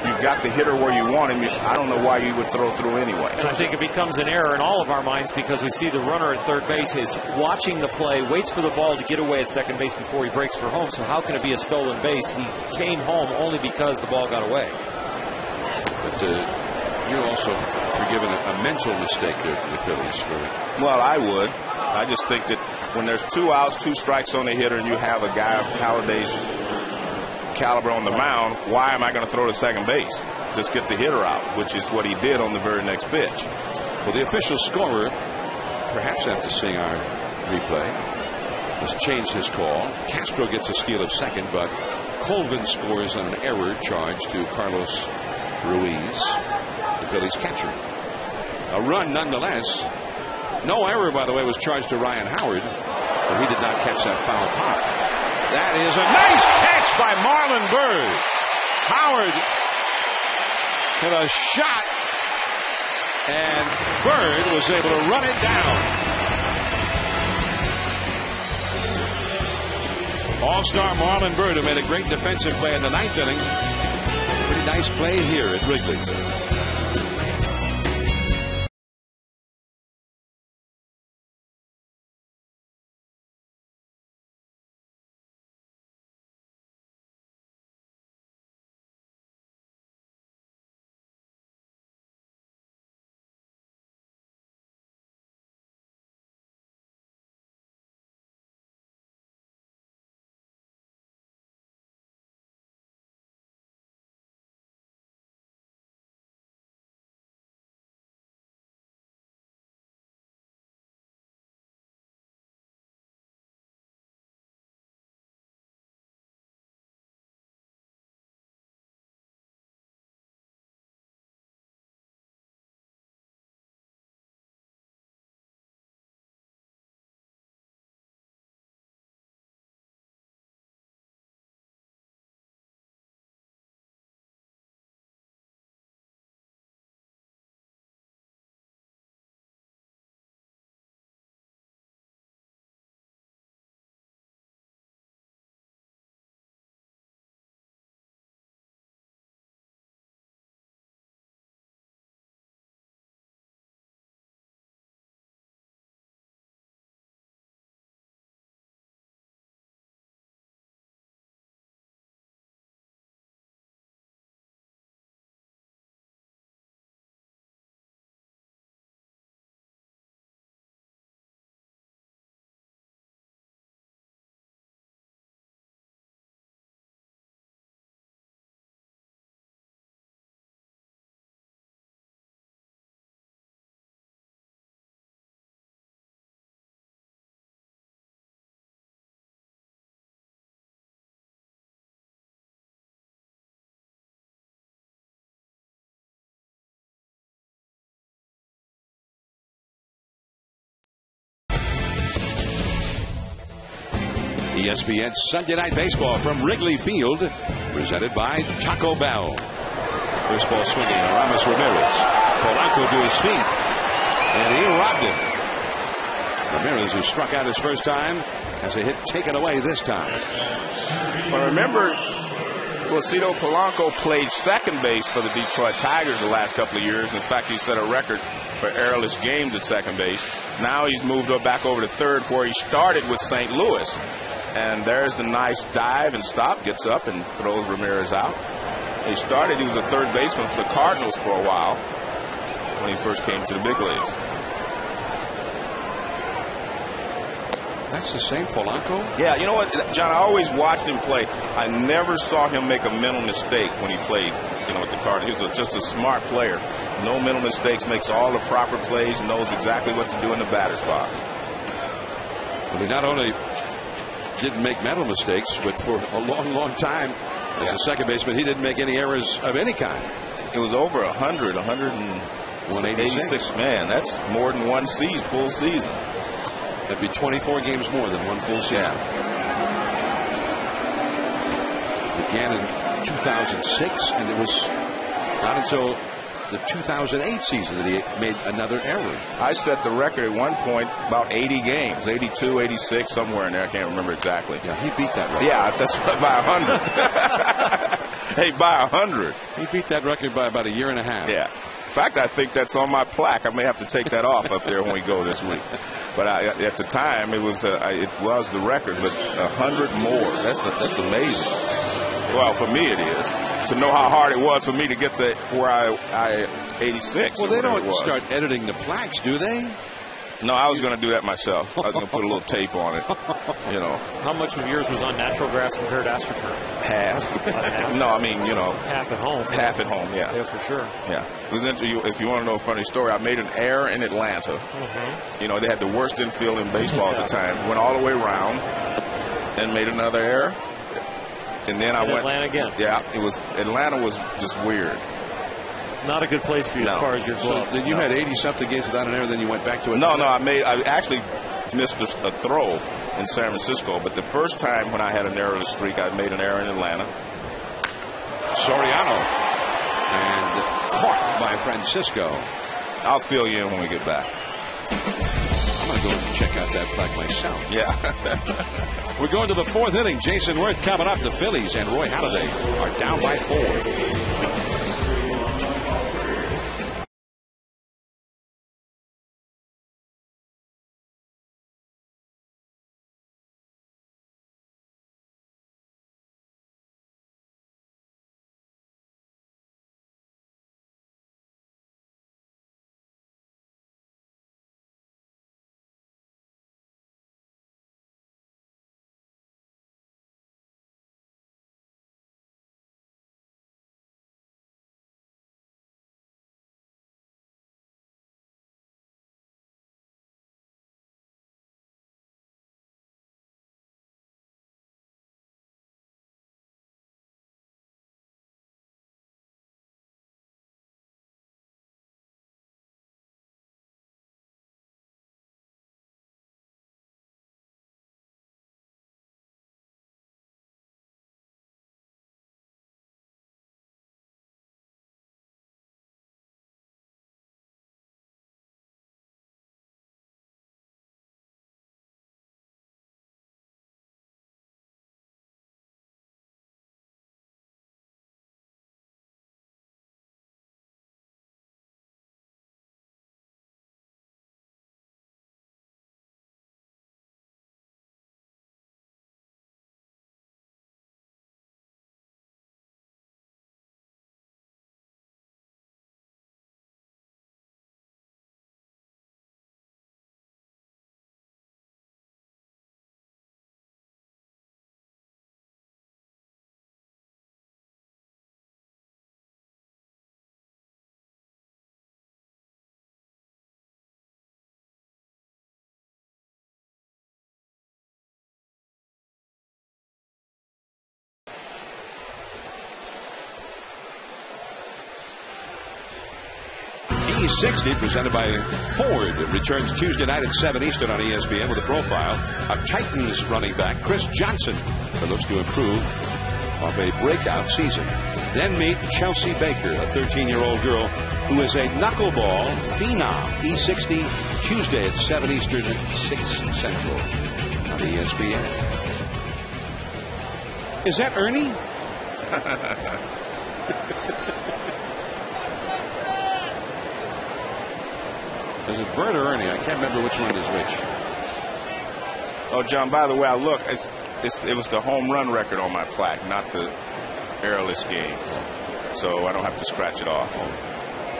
You've got the hitter where you want him. I don't know why you would throw through anyway. And I think it becomes an error in all of our minds because we see the runner at third base is watching the play, waits for the ball to get away at second base before he breaks for home. So how can it be a stolen base? He came home only because the ball got away. But you're also forgiven a mental mistake there to the Phillies. Well, I would. I just think that when there's 2 outs, 2 strikes on the hitter, and you have a guy of Halladay's caliber on the mound, why am I going to throw to second base? Just get the hitter out, which is what he did on the very next pitch. Well, the official scorer, perhaps after seeing our replay, has changed his call. Castro gets a steal of second, but Colvin scores on an error charge to Carlos Ruiz, the Phillies catcher. A run nonetheless. No error, by the way, was charged to Ryan Howard, but he did not catch that foul pop. That is a nice catch by Marlon Byrd. Howard hit a shot, and Byrd was able to run it down. All-star Marlon Byrd, who made a great defensive play in the 9th inning. Pretty nice play here at Wrigley. ESPN Sunday Night Baseball from Wrigley Field, presented by Taco Bell. First ball swinging, Ramos Ramirez. Polanco to his feet, and he robbed him. Ramirez, who struck out his first time, has a hit taken away this time. But remember, Placido Polanco played second base for the Detroit Tigers the last couple of years. In fact, he set a record for errorless games at second base. Now he's moved back over to third, where he started with St. Louis. And there's the nice dive and stop, gets up and throws Ramirez out. He was a third baseman for the Cardinals for a while when he first came to the big leagues. That's the same Polanco? Yeah, you know what, John, I always watched him play. I never saw him make a mental mistake when he played, with the Cardinals. He was just a smart player. No mental mistakes, makes all the proper plays, knows exactly what to do in the batter's box. Well, he not only didn't make mental mistakes, but for a long, long time as a second baseman, he didn't make any errors of any kind. It was over 186. Man, that's more than one season, full season. That'd be 24 games more than one full season. Yeah. Began in 2006, and it was not until the 2008 season that he made another error. I set the record at one point, about 80 games, 82, 86, somewhere in there. I can't remember exactly. Yeah, he beat that record. Yeah, that's by 100. Hey, by 100. He beat that record by about a year and a half. Yeah. In fact, I think that's on my plaque. I may have to take that off up there when we go this week. But at the time, it was the record, but 100 more. That's amazing. Well, for me it is. To know how hard it was for me to get where I 86. Well, they don't start editing the plaques, do they? No, I was going to do that myself. I was going to put a little tape on it. How much of yours was on natural grass compared to AstroTurf? Half. Half? No, I mean, half at home. Half at home, yeah. Yeah, for sure. Yeah. It was if you want to know a funny story, I made an error in Atlanta. Mm-hmm. They had the worst infield in baseball at the time. Went all the way around and made another error. And then I went Atlanta again. Yeah, Atlanta was just weird. Not a good place for you as far as your glove. So then you had 80-something games without an error, then you went back to it? No, I actually missed a throw in San Francisco, but the first time when I had an errorless streak, I made an error in Atlanta. Soriano. And caught by Francisco. I'll fill you in when we get back. I'm going to go and check out that plaque myself. Yeah. We're going to the fourth inning. Jason Worth coming up. The Phillies and Roy Halladay are down by 4. E60, presented by Ford, returns Tuesday night at 7 Eastern on ESPN with a profile of Titans running back Chris Johnson, who looks to improve off a breakout season. Then meet Chelsea Baker, a 13-year-old girl who is a knuckleball phenom. E60, Tuesday at 7 Eastern, 6 Central on ESPN. Is that Ernie? Is it Bert or Ernie? I can't remember which one is which. Oh, John, by the way, I look, it was the home run record on my plaque, not the errorless games. So I don't have to scratch it off.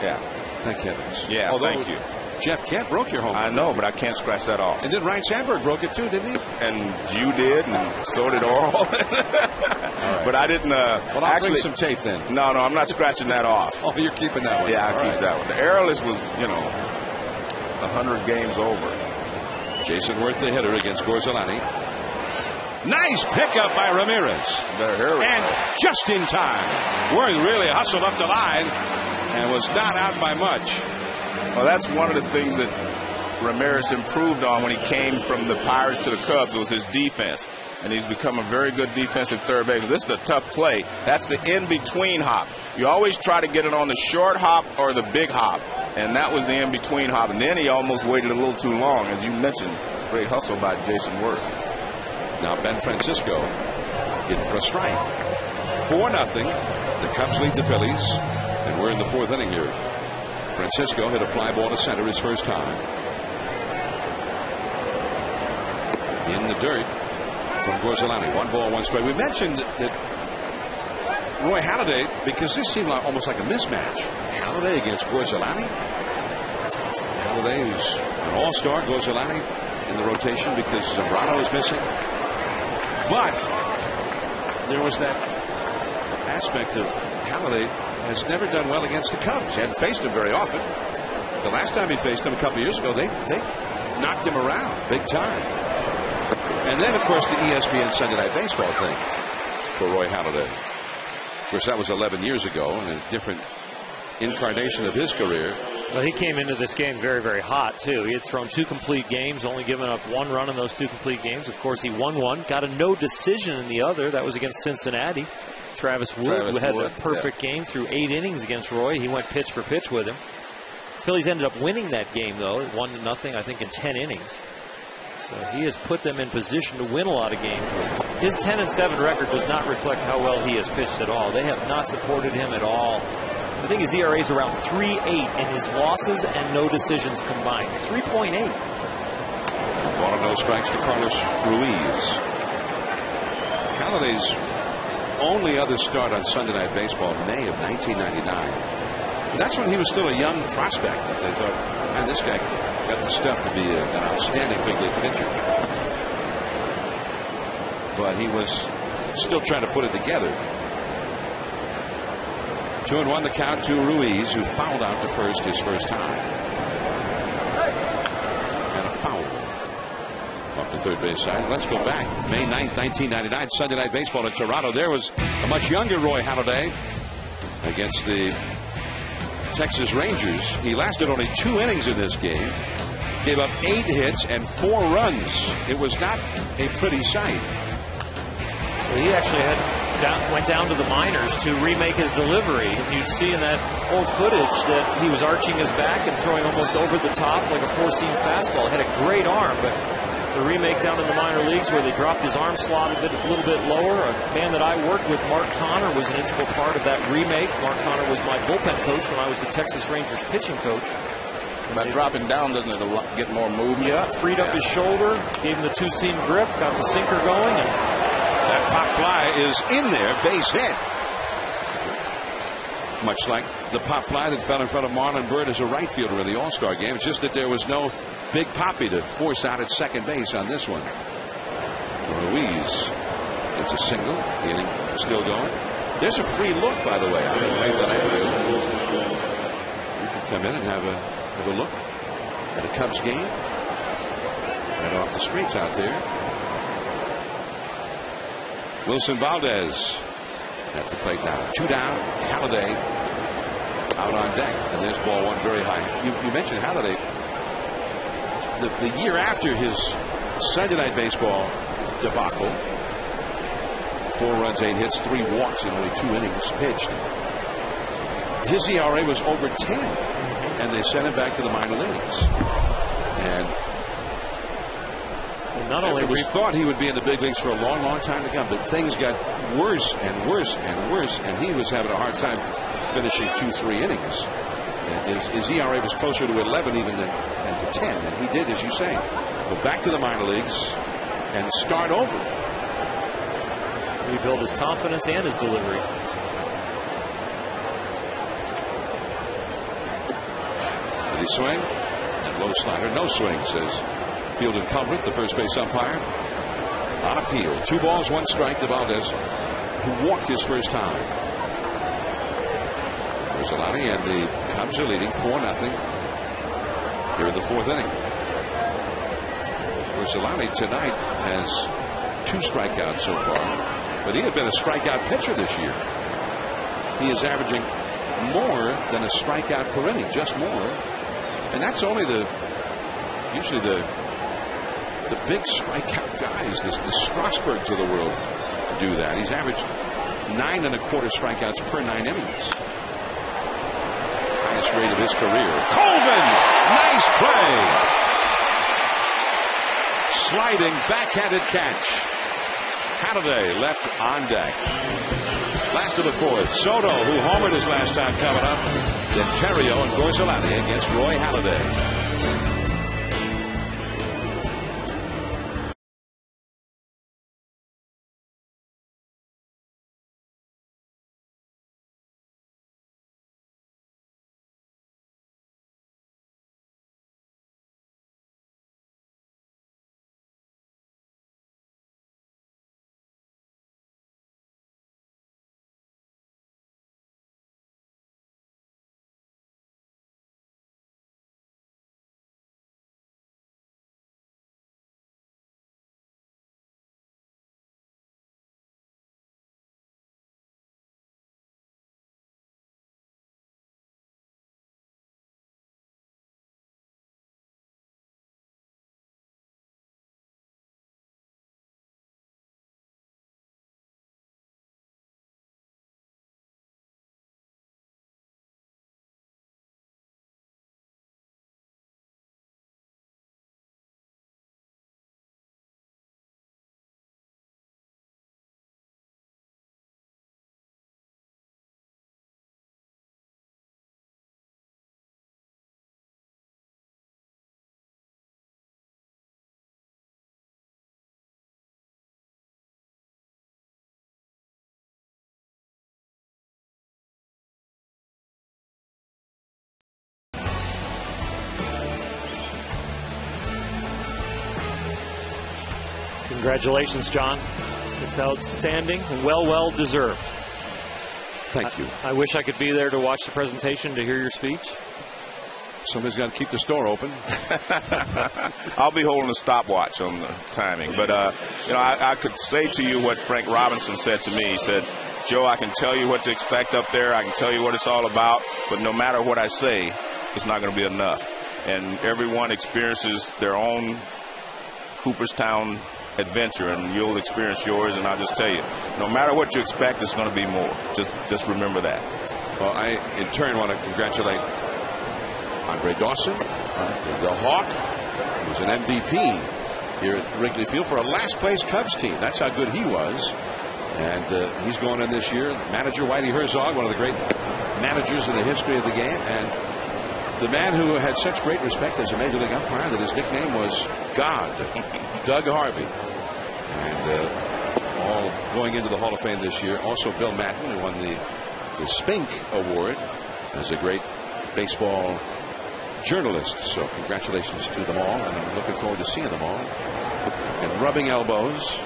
Yeah. Thank heavens. Yeah, although thank you. Jeff Kent broke your home run. I know, but I can't scratch that off. And then Ryan Sandberg broke it too, didn't he? And you did, and so did Oral. Right. But I didn't. Well, I'll actually bring some tape then. No, I'm not scratching that off. Oh, you're keeping that one. Yeah, I keep right. that one. The errorless was, 100 games over. Jason Worth, the hitter, against Gorzolani. Nice pickup by Ramirez. And just in time. Worth really hustled up the line and was not out by much. Well, that's one of the things that Ramirez improved on when he came from the Pirates to the Cubs was his defense. And he's become a very good defensive third baseman. This is a tough play. That's the in-between hop. You always try to get it on the short hop or the big hop. And that was the in-between hop. And then he almost waited a little too long. As you mentioned, great hustle by Jason Worth. Now Ben Francisco in for a strike. 4-0. The Cubs lead the Phillies. And we're in the fourth inning here. Francisco hit a fly ball to center his first time. In the dirt from Gorzolani. 1 ball, 1 strike. We mentioned that Roy Halladay, because this seemed almost like a mismatch. Halladay against Gorzolani. Halladay, who's an all-star. Gorzolani in the rotation because Zambrano is missing. But there was that aspect of Halladay has never done well against the Cubs. He hadn't faced him very often. The last time he faced him a couple years ago, they knocked him around big time. And then, of course, the ESPN Sunday Night Baseball thing for Roy Halladay. Of course, that was 11 years ago and a different incarnation of his career. Well, he came into this game very, very hot, too. He had thrown 2 complete games, only given up 1 run in those 2 complete games. Of course, he won 1, got a no decision in the other. That was against Cincinnati. Travis Wood, who had a perfect game through 8 innings against Roy. He went pitch for pitch with him. Phillies ended up winning that game, though, 1-0, I think, in 10 innings. So he has put them in position to win a lot of games. His 10-7 record does not reflect how well he has pitched at all. They have not supported him at all. I think his ERA is around 3.8 in his losses and no decisions combined. 3.8. 1 no strikes to Carlos Ruiz. Halladay's only other start on Sunday Night Baseball, May of 1999. And that's when he was still a young prospect. But they thought, man, this guy got the stuff to be an outstanding big league pitcher. But he was still trying to put it together. 2-1 the count to Ruiz, who fouled out to first his first time. And a foul off the third base side. Let's go back. May 9th, 1999, Sunday Night Baseball in Toronto. There was a much younger Roy Halladay against the Texas Rangers. He lasted only 2 innings in this game. Gave up 8 hits and 4 runs. It was not a pretty sight. Well, he actually went down to the minors to remake his delivery. You'd see in that old footage that he was arching his back and throwing almost over the top like a 4-seam fastball. Had a great arm, but the remake down in the minor leagues where they dropped his arm slot a little bit lower. A man that I worked with, Mark Connor, was an integral part of that remake. Mark Connor was my bullpen coach when I was the Texas Rangers pitching coach. By dropping down, doesn't it get more movement? Yeah, freed up his shoulder, gave him the 2-seam grip, got the sinker going, and that pop fly is in there, base hit. Much like the pop fly that fell in front of Marlon Byrd as a right fielder in the All-Star game. It's just that there was no Big Papi to force out at second base on this one. Ruiz, it's a single. The inning still going. There's a free look, by the way. I don't know what I do. You can come in and have a look at a Cubs game. Right off the streets out there. Wilson Valdez at the plate now. 2 down. Halladay out on deck, and there's ball one very high. You mentioned Halladay. The year after his Sunday Night Baseball debacle, 4 runs, 8 hits, 3 walks in only 2 innings pitched. His ERA was over 10, and they sent him back to the minor leagues. And not only it was thought he would be in the big leagues for a long, long time to come, but things got worse and worse and worse, and he was having a hard time finishing 2-3 innings. And his ERA was closer to 11 even than to 10, and he did, as you say, go back to the minor leagues and start over. Rebuild his confidence and his delivery. Did he swing? And low slider, no swing, says field incumbent, the first base umpire. On appeal. 2 balls, 1 strike to Valdez, who walked his first time. Rosalani, and the Cubs are leading 4-0 here in the 4th inning. Rosalani tonight has 2 strikeouts so far, but he had been a strikeout pitcher this year. He is averaging more than a strikeout per inning, just more. And that's only usually the big strikeout guys, the Strasburgs of the world, do that. He's averaged 9 1/4 strikeouts per 9 innings. Highest rate of his career. Colvin! Nice play! Sliding backhanded catch. Halladay left on deck. Last of the 4th. Soto, who homered his last time, coming up. Then Terrio and Gorzelani against Roy Halladay. Congratulations, John. It's outstanding and well deserved. Thank you. I wish I could be there to watch the presentation, to hear your speech. Somebody's got to keep the store open. I'll be holding a stopwatch on the timing. But, I could say to you what Frank Robinson said to me. He said, Joe, I can tell you what to expect up there. I can tell you what it's all about. But no matter what I say, it's not going to be enough. And everyone experiences their own Cooperstown adventure, and you'll experience yours. And I'll just tell you, no matter what you expect, it's going to be more. Just remember that. Well, I, in turn, want to congratulate Andre Dawson, the Hawk, who was an MVP here at Wrigley Field for a last-place Cubs team. That's how good he was. And he's going in this year. Manager Whitey Herzog, one of the great managers in the history of the game, and the man who had such great respect as a Major League umpire that his nickname was God, Doug Harvey. And all going into the Hall of Fame this year. Also Bill Madden, who won the Spink Award as a great baseball journalist. So congratulations to them all, and I'm looking forward to seeing them all and rubbing elbows,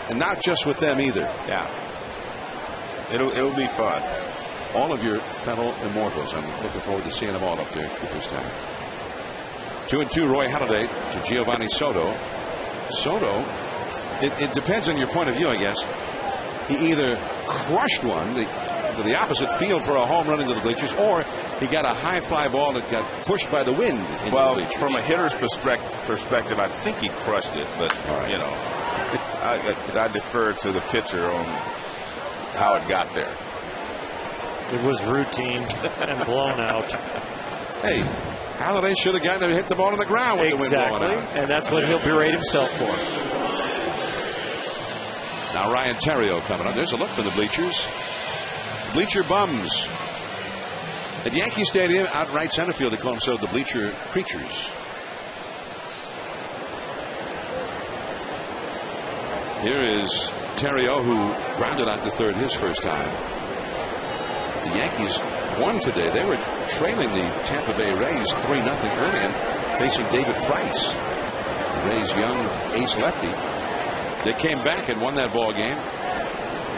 and not just with them either. Yeah, it'll be fun. All of your fellow immortals. I'm looking forward to seeing them all up there in Cooperstown. 2-2, Roy Halladay to Giovanni Soto. Soto, it depends on your point of view, I guess. He either crushed one to the opposite field for a home run into the bleachers, or He got a high fly ball that got pushed by the wind. Well, from a hitter's perspective, I think he crushed it. But, you know, I defer to the pitcher on how it got there. It was routine and blown out. Hey, Halliday should have gotten to hit the ball on the ground with the wind blowing out. And that's what he'll berate himself for. Now Ryan Theriot coming up. There's a look from the bleachers. Bleacher bums. At Yankee Stadium, out right center field, they call themselves the Bleacher Creatures. Here is Theriot, who grounded out to third his first time. The Yankees won today. They were trailing the Tampa Bay Rays 3-0 early and facing David Price, the Rays' young ace lefty. They came back and won that ball game,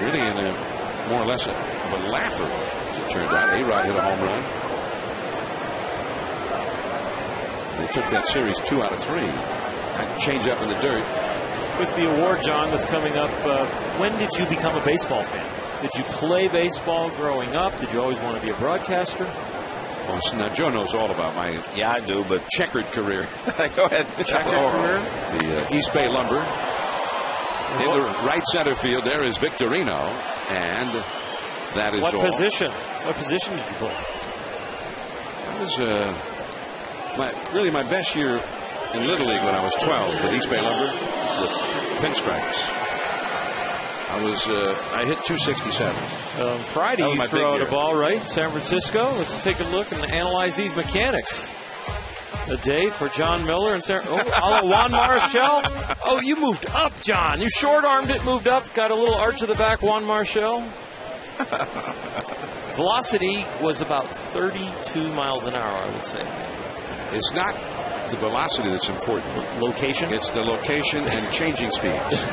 really in a more or less of a laugher, as it turned out. A-Rod hit a home run. They took that series 2 out of 3. That change up in the dirt. With the award, John, that's coming up, when did you become a baseball fan? Did you play baseball growing up? Did you always want to be a broadcaster? Well, now Joe knows all about my I do, but checkered career. Go ahead. Checkered career? The East Bay Lumber. In the right center field, there is Victorino, and that is what all. Position? What position did you play? That was really my best year in Little League when I was 12 with East Bay Lumber, the pinstripes. I hit 267. Friday you throw out a ball, right? San Francisco. Let's take a look and analyze these mechanics. A day for John Miller and Juan Marshall. Oh, you moved up, John. You short-armed it, moved up, got a little arch of the back, Juan Marshall. Velocity was about 32 miles an hour, I would say. It's not the velocity that's important. Location? It's the location and changing speeds.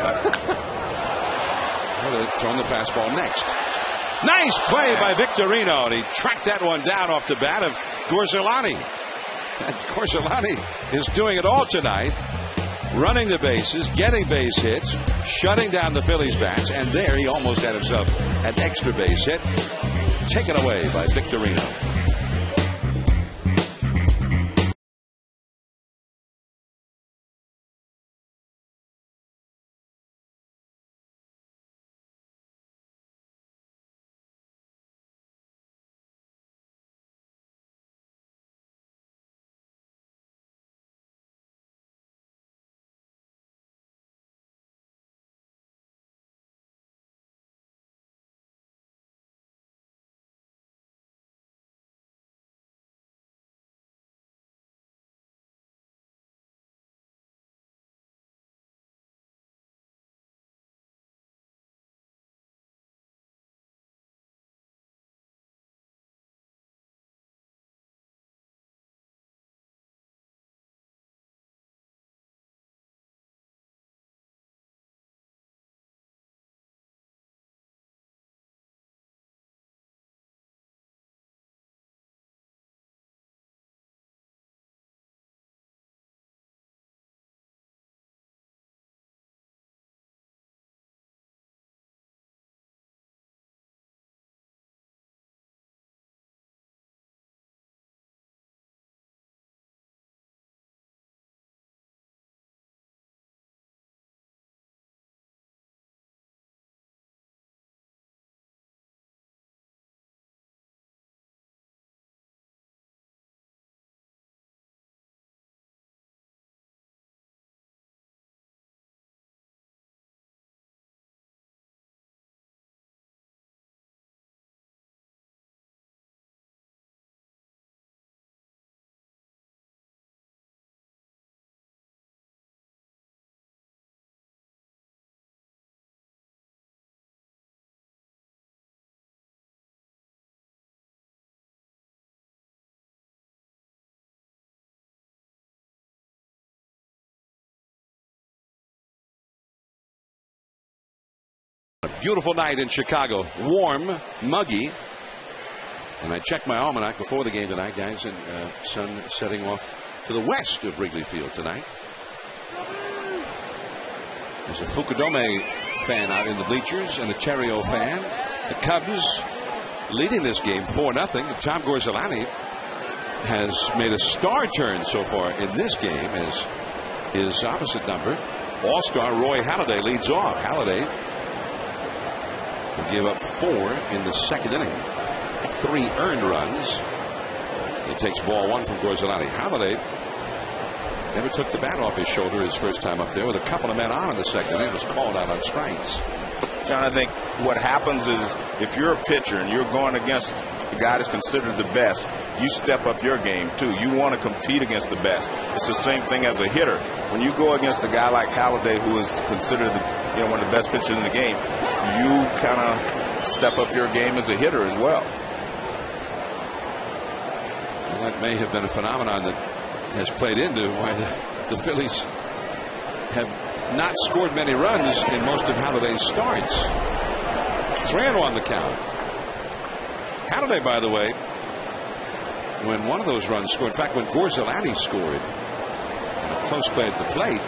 Throwing the fastball next. Nice play by Victorino, and he tracked that one down off the bat of Gorzelani. And Gorzelani is doing it all tonight, running the bases, getting base hits, shutting down the Phillies bats, and there he almost had himself an extra base hit, taken away by Victorino. A beautiful night in Chicago. Warm, muggy. And I checked my almanac before the game tonight, guys, and sun setting off to the west of Wrigley Field tonight. There's a Fukudome fan out in the bleachers and a Theriot fan. The Cubs leading this game 4-0. Tom Gorzelani has made a star turn so far in this game as his opposite number. All-star Roy Halladay leads off. Halladay will give up 4 in the second inning. 3 earned runs. He takes ball 1 from Gorzelani. Halladay never took the bat off his shoulder his first time up there with a couple of men on in the second inning. Was called out on strikes. John, I think what happens is if you're a pitcher and you're going against the guy that's considered the best, you step up your game too. You want to compete against the best. It's the same thing as a hitter. When you go against a guy like Halladay, who is considered one of the best pitchers in the game, you kind of step up your game as a hitter as well. Well, that may have been a phenomenon that has played into why the Phillies have not scored many runs in most of Halladay's starts. 3-1 the count. Halladay, by the way, when one of those runs scored, in fact, when Gorzelani scored in a close play at the plate,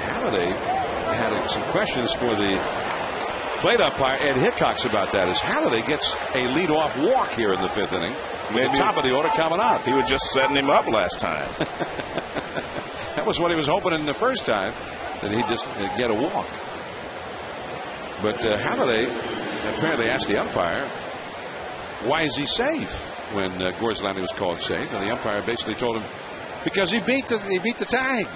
Halladay had some questions for the plate umpire, Ed Hickox, about that, as Halladay gets a leadoff walk here in the 5th inning. Maybe top of the order coming up. He was just setting him up last time. That was what he was hoping in the first time, that he'd just get a walk. But Halladay apparently asked the umpire, why is he safe, when Gorzelani was called safe, and the umpire basically told him because he beat the tag.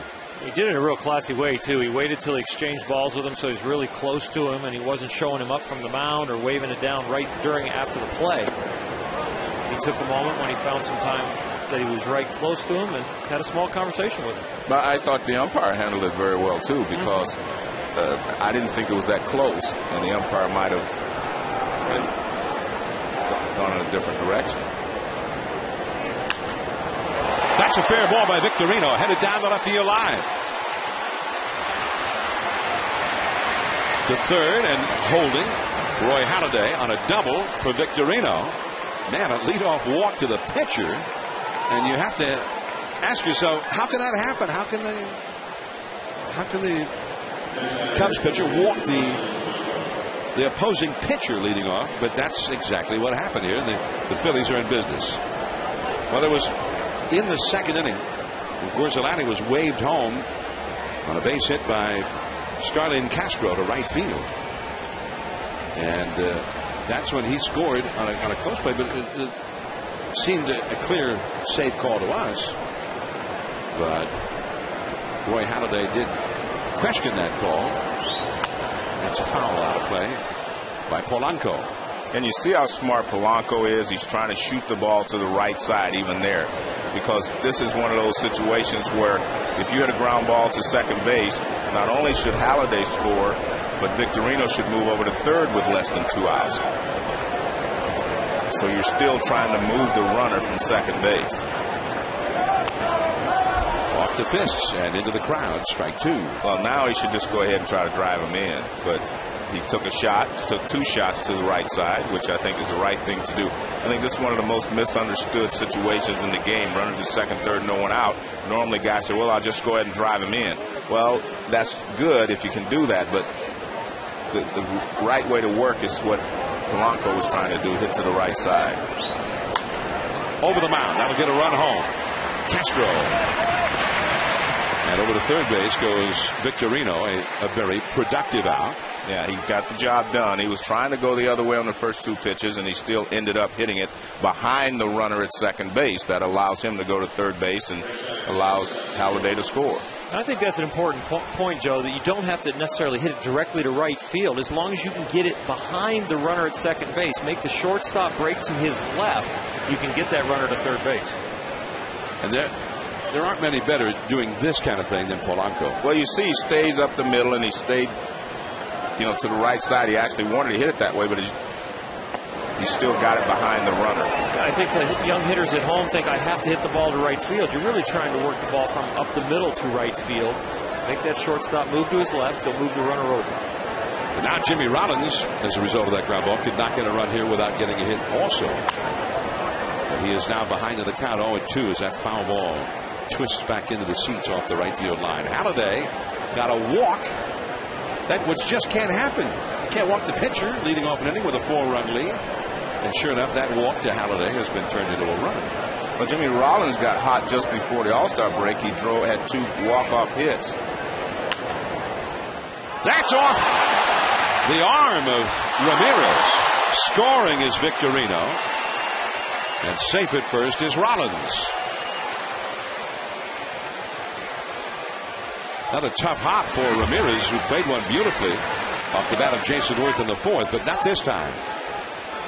He did it in a real classy way too. He waited till he exchanged balls with him, so he's really close to him, and he wasn't showing him up from the mound or waving it down right after the play. He took a moment when he found some time that he was right close to him and had a small conversation with him. But I thought the umpire handled it very well too, because I didn't think it was that close, and the umpire might have gone in a different direction. That's a fair ball by Victorino, headed down the left field line. To third and holding Roy Halladay on a double for Victorino. Man, a leadoff walk to the pitcher, and you have to ask yourself, how can that happen? How can the Cubs pitcher walk the opposing pitcher leading off? But that's exactly what happened here. The Phillies are in business. Well, it was in the second inning when Gorzelani was waved home on a base hit by Starlin Castro to right field, and that's when he scored on a close play, but it seemed a clear safe call to us. But Roy Halladay did question that call. That's a foul out of play by Polanco. And you see how smart Polanco is. He's trying to shoot the ball to the right side even there, because this is one of those situations where if you hit a ground ball to second base, not only should Halladay score, but Victorino should move over to third with less than 2 outs. So you're still trying to move the runner from second base. Off the fists and into the crowd. Strike 2. Well, now he should just go ahead and try to drive him in. But he took a shot, took 2 shots to the right side, which I think is the right thing to do. I think this is one of the most misunderstood situations in the game. Runners at second, third, no one out. Normally guys say, well, I'll just go ahead and drive him in. Well, that's good if you can do that, but the right way to work is what Polanco was trying to do, hit to the right side. Over the mound. That'll get a run home. Castro. And over to third base goes Victorino, a very productive out. Yeah, he got the job done. He was trying to go the other way on the first 2 pitches, and he still ended up hitting it behind the runner at second base. That allows him to go to third base and allows Halladay to score. I think that's an important point, Joe, that you don't have to necessarily hit it directly to right field. As long as you can get it behind the runner at second base, make the shortstop break to his left, you can get that runner to third base. And there aren't many better at doing this kind of thing than Polanco. Well, you see he stays up the middle, and he stayed, to the right side. He actually wanted to hit it that way, but he still got it behind the runner. I think the young hitters at home think I have to hit the ball to right field. You're really trying to work the ball from up the middle to right field. Make that shortstop move to his left. He'll move the runner over. But now Jimmy Rollins, as a result of that ground ball, could not get a run here without getting a hit also. But he is now behind in the count 0-2 as that foul ball twists back into the seats off the right field line. Halladay got a walk. That which just can't happen. can't walk the pitcher, leading off an inning with a 4-run lead. And sure enough, that walk to Halladay has been turned into a run. Well, Jimmy Rollins got hot just before the All-Star break. He had 2 walk-off hits. That's off the arm of Ramirez. Scoring is Victorino. And safe at first is Rollins. Another tough hop for Ramirez, who played one beautifully off the bat of Jason Worth in the 4th, but not this time.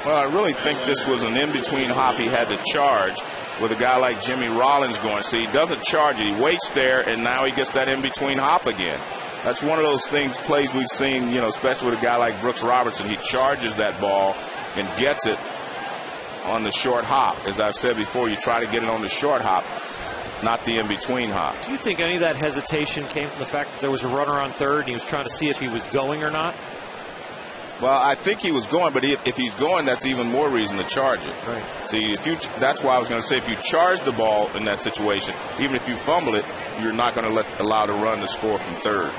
Well, I really think this was an in-between hop he had to charge with a guy like Jimmy Rollins going. See, he doesn't charge it. He waits there, and now he gets that in-between hop again. That's one of those plays we've seen, especially with a guy like Brooks Robertson. He charges that ball and gets it on the short hop. As I've said before, you try to get it on the short hop, not the in-between hop. Do you think any of that hesitation came from the fact that there was a runner on third and he was trying to see if he was going or not? Well, I think he was going, but if he's going, that's even more reason to charge it. Right. See, that's why I was going to say, if you charge the ball in that situation, even if you fumble it, you're not going to allow the run to score from third.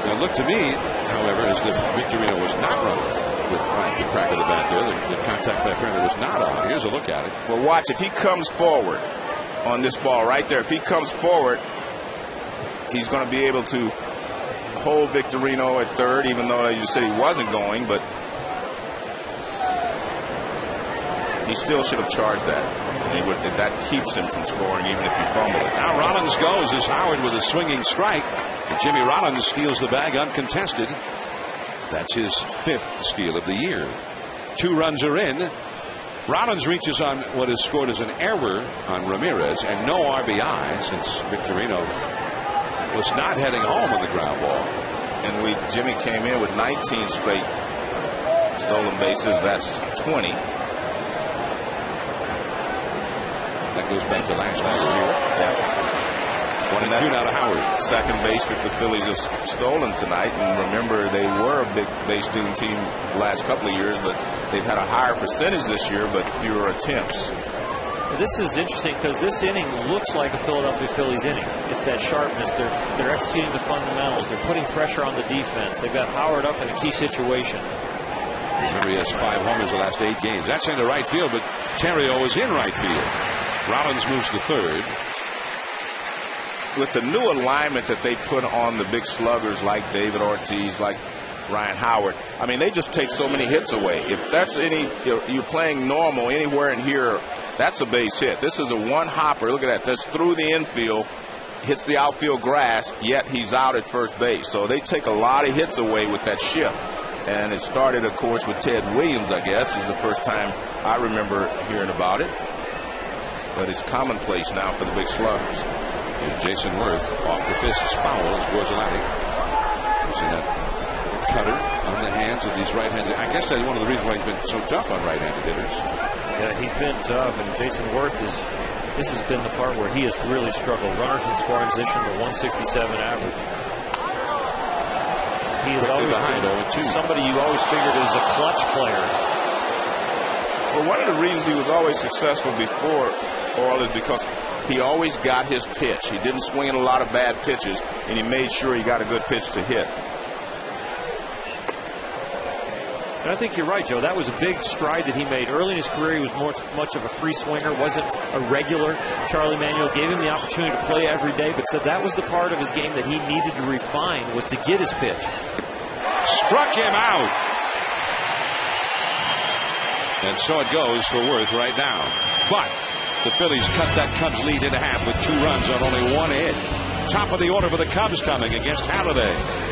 Now, it looked to me, however, as if Victorino was not running with the crack of the bat there. The contact that apparently was not on. Here's a look at it. Well, watch, if he comes forward on this ball right there, if he comes forward, he's going to be able to hold Victorino at third, even though, as you said, he wasn't going, but he still should have charged that. That keeps him from scoring, even if he fumbled it. Now Rollins goes as Howard with a swinging strike. And Jimmy Rollins steals the bag uncontested. That's his 5th steal of the year. 2 runs are in. Rollins reaches on what is scored as an error on Ramirez, and no RBI since Victorino was not heading home on the ground ball. And Jimmy came in with 19 straight stolen bases. That's 20. That goes back to last year. Yeah. 1 and 2 now to Howard. Second base that the Phillies have stolen tonight. And remember, they were a big base stealing team the last couple of years, but they've had a higher percentage this year, but fewer attempts. This is interesting because this inning looks like a Philadelphia Phillies inning. It's that sharpness. They're executing the fundamentals. They're putting pressure on the defense. They've got Howard up in a key situation. Remember, he has 5 homers the last 8 games. That's into right field, but Terrio is in right field. Rollins moves to third. With the new alignment that they put on the big sluggers like David Ortiz, like Ryan Howard, I mean, they just take so many hits away. If that's you're playing normal anywhere in here, that's a base hit. This is a one-hopper. Look at that. That's through the infield, hits the outfield grass, yet he's out at first base. So they take a lot of hits away with that shift. And it started, of course, with Ted Williams, I guess. This is the first time I remember hearing about it. But it's commonplace now for the big sluggers. Here's Jason Worth off the fist. It's foul as Borzolati. Using that cutter on the hands of these right-handed. I guess that's one of the reasons why he's been so tough on right-handed hitters. Yeah, he's been tough, and Jason Worth this has been the part where he has really struggled. Runners in scoring position to 167 average. He is always been somebody you always figured is a clutch player. Well, one of the reasons he was always successful before Oral is because he always got his pitch. He didn't swing in a lot of bad pitches, and he made sure he got a good pitch to hit. And I think you're right, Joe. That was a big stride that he made. Early in his career, he was much of a free swinger, wasn't a regular. Charlie Manuel gave him the opportunity to play every day, but said that was the part of his game that he needed to refine, was to get his pitch. Struck him out. And so it goes for Worth right now. But the Phillies cut that Cubs lead in half with 2 runs on only 1 hit. Top of the order for the Cubs coming against Halladay.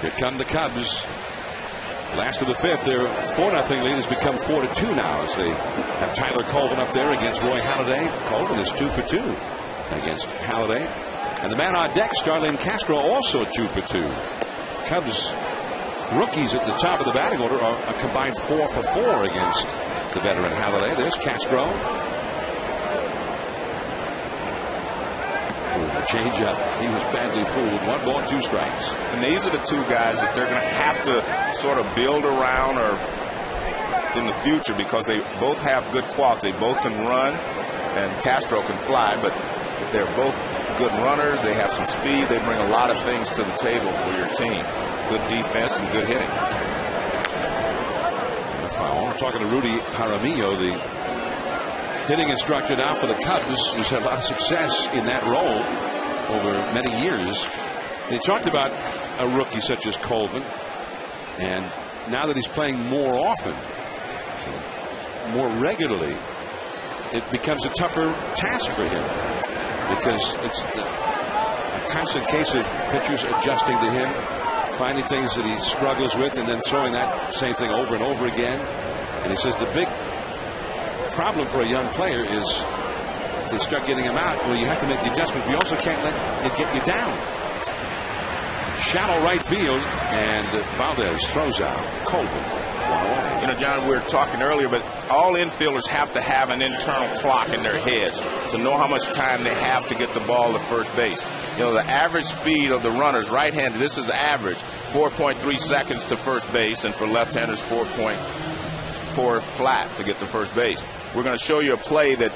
Here come the Cubs. Last of the fifth, their 4-0 lead has become 4-2 now as they have Tyler Colvin up there against Roy Halladay. Colvin is 2 for 2 against Halladay. And the man on deck, Starlin Castro, also 2 for 2. Cubs rookies at the top of the batting order are a combined 4 for 4 against the veteran Halladay. There's Castro. Change up. He was badly fooled. 1 ball, 2 strikes. And these are the two guys that they're going to have to sort of build around or in the future because they both have good quality. They both can run, and Castro can fly, but they're both good runners. They have some speed. They bring a lot of things to the table for your team. Good defense and good hitting. And a foul. I'm talking to Rudy Jaramillo, the hitting instructor now for the Cubs, who's had a lot of success in that role over many years. And he talked about a rookie such as Colvin, and now that he's playing more often, more regularly, it becomes a tougher task for him because it's a constant case of pitchers adjusting to him, finding things that he struggles with, and then throwing that same thing over and over again. And he says the big problem for a young player is if they start getting him out, well, you have to make the adjustment, but you also can't let it get you down. Shallow right field, and Valdez throws out. Colvin, 1 away. You know, John, we were talking earlier, but all infielders have to have an internal clock in their heads to know how much time they have to get the ball to first base. You know, the average speed of the runners, right-handed, this is average, 4.3 seconds to first base, and for left-handers, 4.4 flat to get to first base. We're going to show you a play that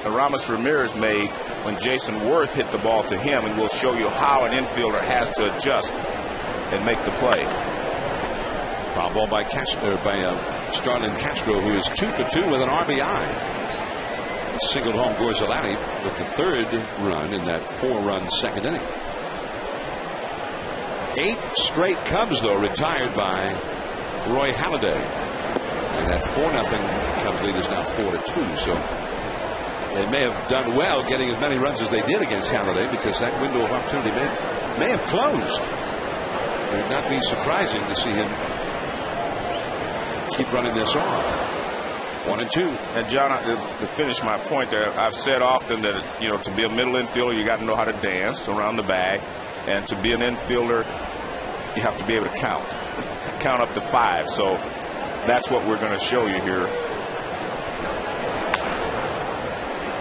Ramos Ramirez made when Jason Worth hit the ball to him, and we'll show you how an infielder has to adjust and make the play. Foul ball by Starlin Castro, who is 2 for 2 with an RBI. Singled home Gorzalani with the 3rd run in that 4-run second inning. 8 straight Cubs, though, retired by Roy Halladay. And that 4-0 Cubs lead is now 4-2. So they may have done well getting as many runs as they did against Halladay because that window of opportunity may have closed. It would not be surprising to see him keep running this off. 1-2. And John, to finish my point there, I've said often that, you know, to be a middle infielder, you got to know how to dance around the bag, and to be an infielder, you have to be able to count up to 5. So that's what we're going to show you here.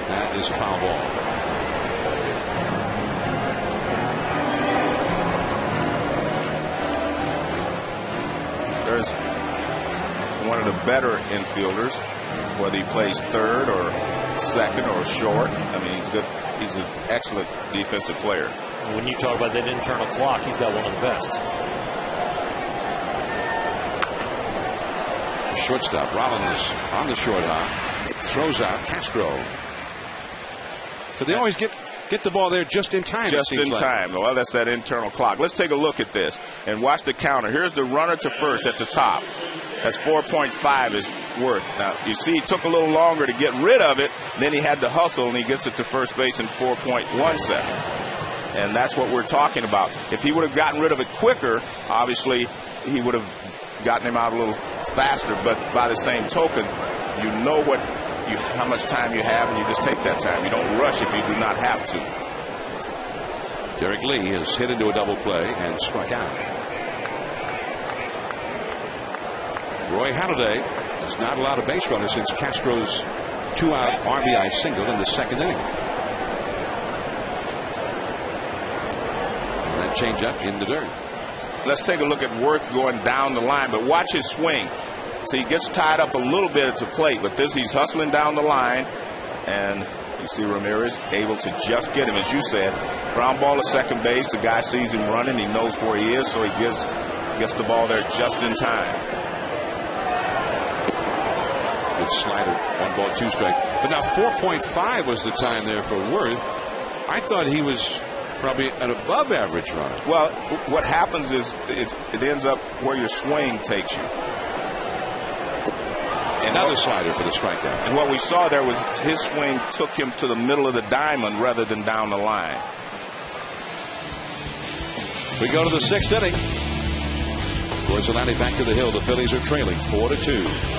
That is a foul ball. There's one of the better infielders, whether he plays third or second or short. I mean, he's good. He's an excellent defensive player. When you talk about that internal clock, he's got one of the best. Shortstop Rollins on the short hop, throws out Castro. So they always get the ball there just in time. Just in time. Well, that's that internal clock. Let's take a look at this and watch the counter. Here's the runner to first at the top. That's 4.5 is Worth. Now, you see he took a little longer to get rid of it. Then he had to hustle, and he gets it to first base in 4.1 seconds. And that's what we're talking about. If he would have gotten rid of it quicker, obviously he would have gotten him out a little faster. But by the same token, you know how much time you have, and you just take that time. You don't rush if you do not have to. Derek Lee has hit into a double play and struck out. Roy Halladay has not allowed a base runner since Castro's 2-out RBI single in the second inning. And that changeup in the dirt. Let's take a look at Worth going down the line, but watch his swing. So he gets tied up a little bit at the plate, but he's hustling down the line, and you see Ramirez able to just get him, as you said. Ground ball to second base. The guy sees him running. He knows where he is, so he gets the ball there just in time. Good slider. 1 ball, 2 strike. But now 4.5 was the time there for Worth. I thought he was probably an above average runner. Well, what happens is it ends up where your swing takes you. Another slider for the strikeout. And what we saw there was his swing took him to the middle of the diamond rather than down the line. We go to the 6th inning. Gorzelani back to the hill. The Phillies are trailing 4-2.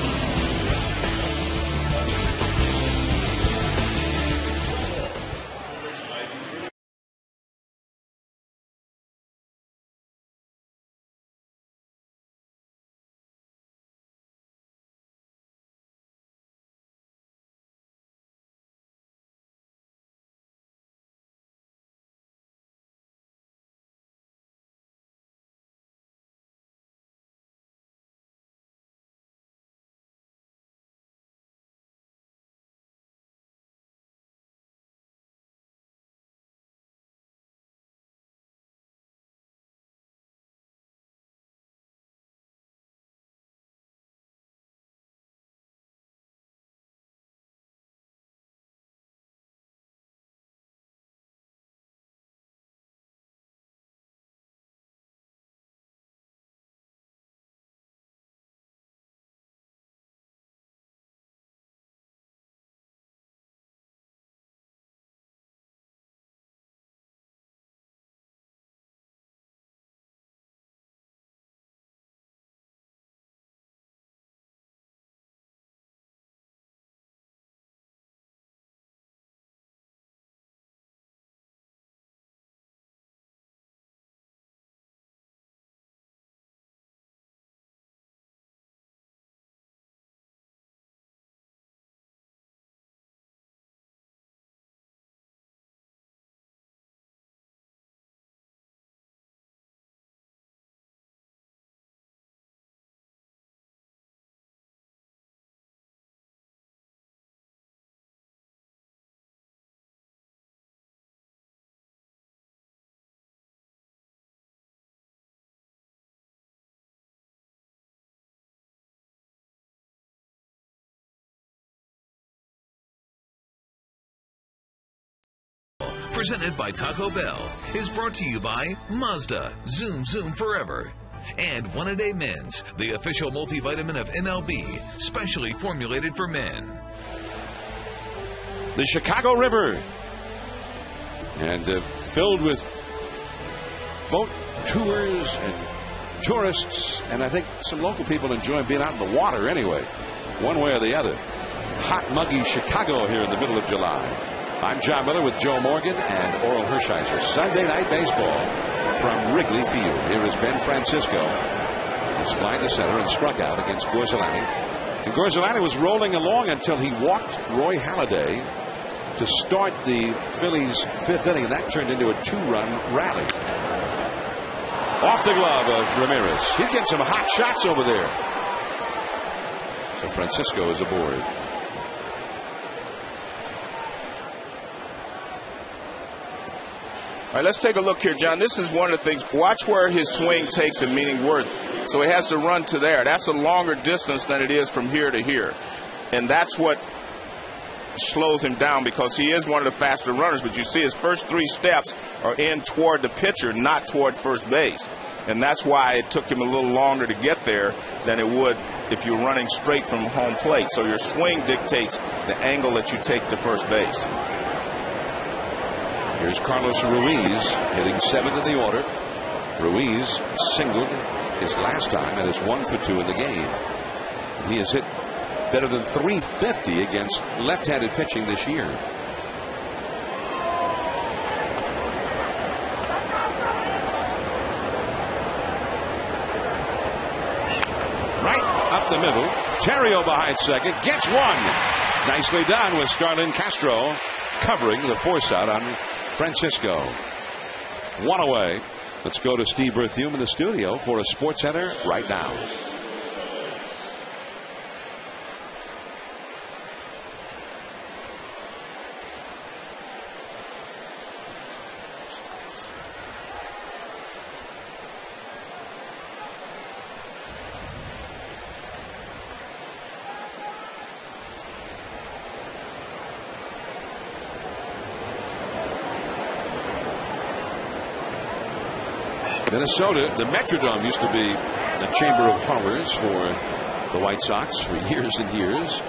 Presented by Taco Bell is brought to you by Mazda, Zoom Zoom Forever, and One A Day Men's, the official multivitamin of MLB, specially formulated for men. The Chicago River, and filled with boat tours and tourists, and I think some local people enjoy being out in the water anyway, one way or the other. Hot, muggy Chicago here in the middle of July. I'm John Miller with Joe Morgan and Oral Hershiser. Sunday Night Baseball from Wrigley Field. Here is Ben Francisco. He's flying to center and struck out against Gorzelani. And Gorzelani was rolling along until he walked Roy Halladay to start the Phillies' fifth inning, and that turned into a two-run rally. Off the glove of Ramirez. He'd get some hot shots over there. So Francisco is aboard. All right, let's take a look here, John. This is one of the things. Watch where his swing takes him, meaning worth. So he has to run to there. That's a longer distance than it is from here to here. And that's what slows him down, because he is one of the faster runners. But you see his first three steps are in toward the pitcher, not toward first base. And that's why it took him a little longer to get there than it would if you're running straight from home plate. So your swing dictates the angle that you take to first base. Here's Carlos Ruiz hitting seventh in the order. Ruiz singled his last time and is 1 for 2 in the game. And he has hit better than .350 against left-handed pitching this year. Right up the middle. Terrio behind second. Gets one. Nicely done with Starlin Castro covering the force out on Francisco. One away. Let's go to Steve Berthiaume in the studio for a Sports Center right now. Minnesota, the Metrodome used to be a chamber of horrors for the White Sox for years and years.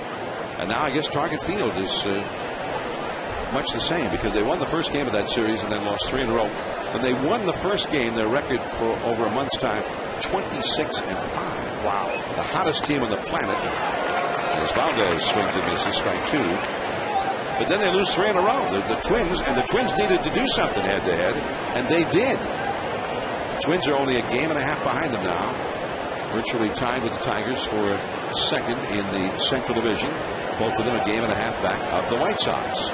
And now I guess Target Field is much the same, because they won the first game of that series and then lost 3 in a row. When they won the first game, their record for over a month's time 26-5. Wow. The hottest team on the planet. As Valdez swings and misses, strike 2. But then they lose 3 in a row. The Twins needed to do something head-to-head, and they did. The Twins are only a game and a half behind them now, virtually tied with the Tigers for second in the Central Division. Both of them a game and a half back of the White Sox.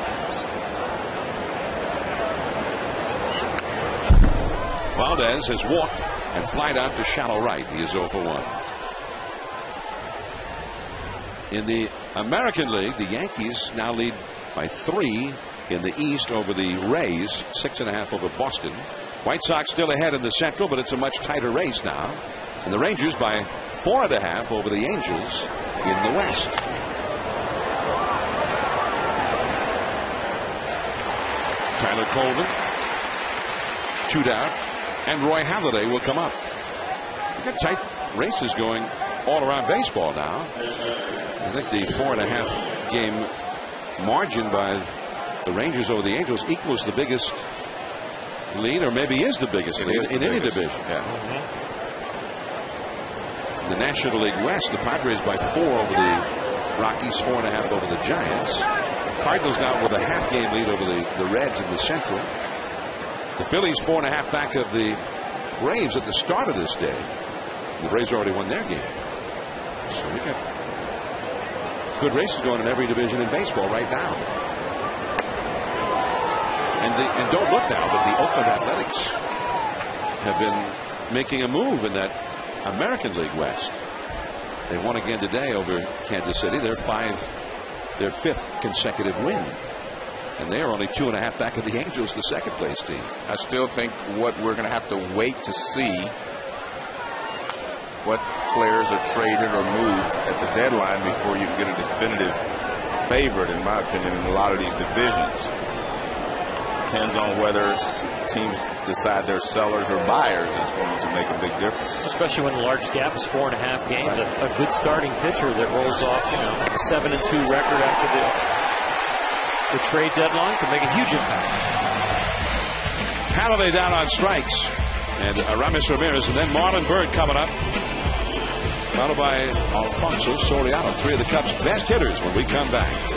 Valdez has walked and flied out to shallow right. He is 0 for 1. In the American League, the Yankees now lead by 3 in the East over the Rays, 6.5 over Boston. White Sox still ahead in the Central, but it's a much tighter race now. And the Rangers by 4.5 over the Angels in the West. Tyler Colvin, 2 down, and Roy Halladay will come up. We've got tight races going all around baseball now. I think the 4.5 game margin by the Rangers over the Angels equals the biggest lead, or maybe is the biggest lead in any division. Yeah. In the National League West, the Padres by 4 over the Rockies, 4.5 over the Giants. Cardinals now with a half game lead over the Reds in the Central. The Phillies 4.5 back of the Braves at the start of this day. The Braves already won their game. So we got good races going in every division in baseball right now. And don't look now, but the Oakland Athletics have been making a move in that American League West. They won again today over Kansas City. Their 5th consecutive win. And they are only 2.5 back of the Angels, the second place team. I still think what we're going to have to wait to see what players are traded or moved at the deadline before you can get a definitive favorite, in my opinion, in a lot of these divisions. Depends on whether teams decide they're sellers or buyers is going to make a big difference. Especially when the large gap is 4.5 games. Right. A good starting pitcher that rolls off, a 7-2 record after the trade deadline can make a huge impact. Halladay down on strikes, and Aramis Ramirez, and then Marlon Byrd coming up, followed by Alfonso Soriano, 3 of the Cubs' best hitters when we come back.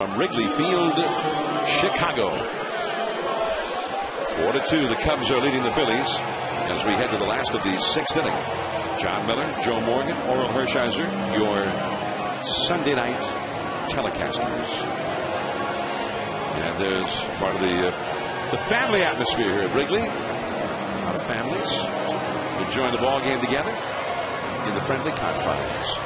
From Wrigley Field, Chicago. 4-2, the Cubs are leading the Phillies as we head to the last of the 6th inning. John Miller, Joe Morgan, Oral Hershiser, your Sunday night telecasters. And there's part of the family atmosphere here at Wrigley. A lot of families enjoying the ball game together in the friendly confines.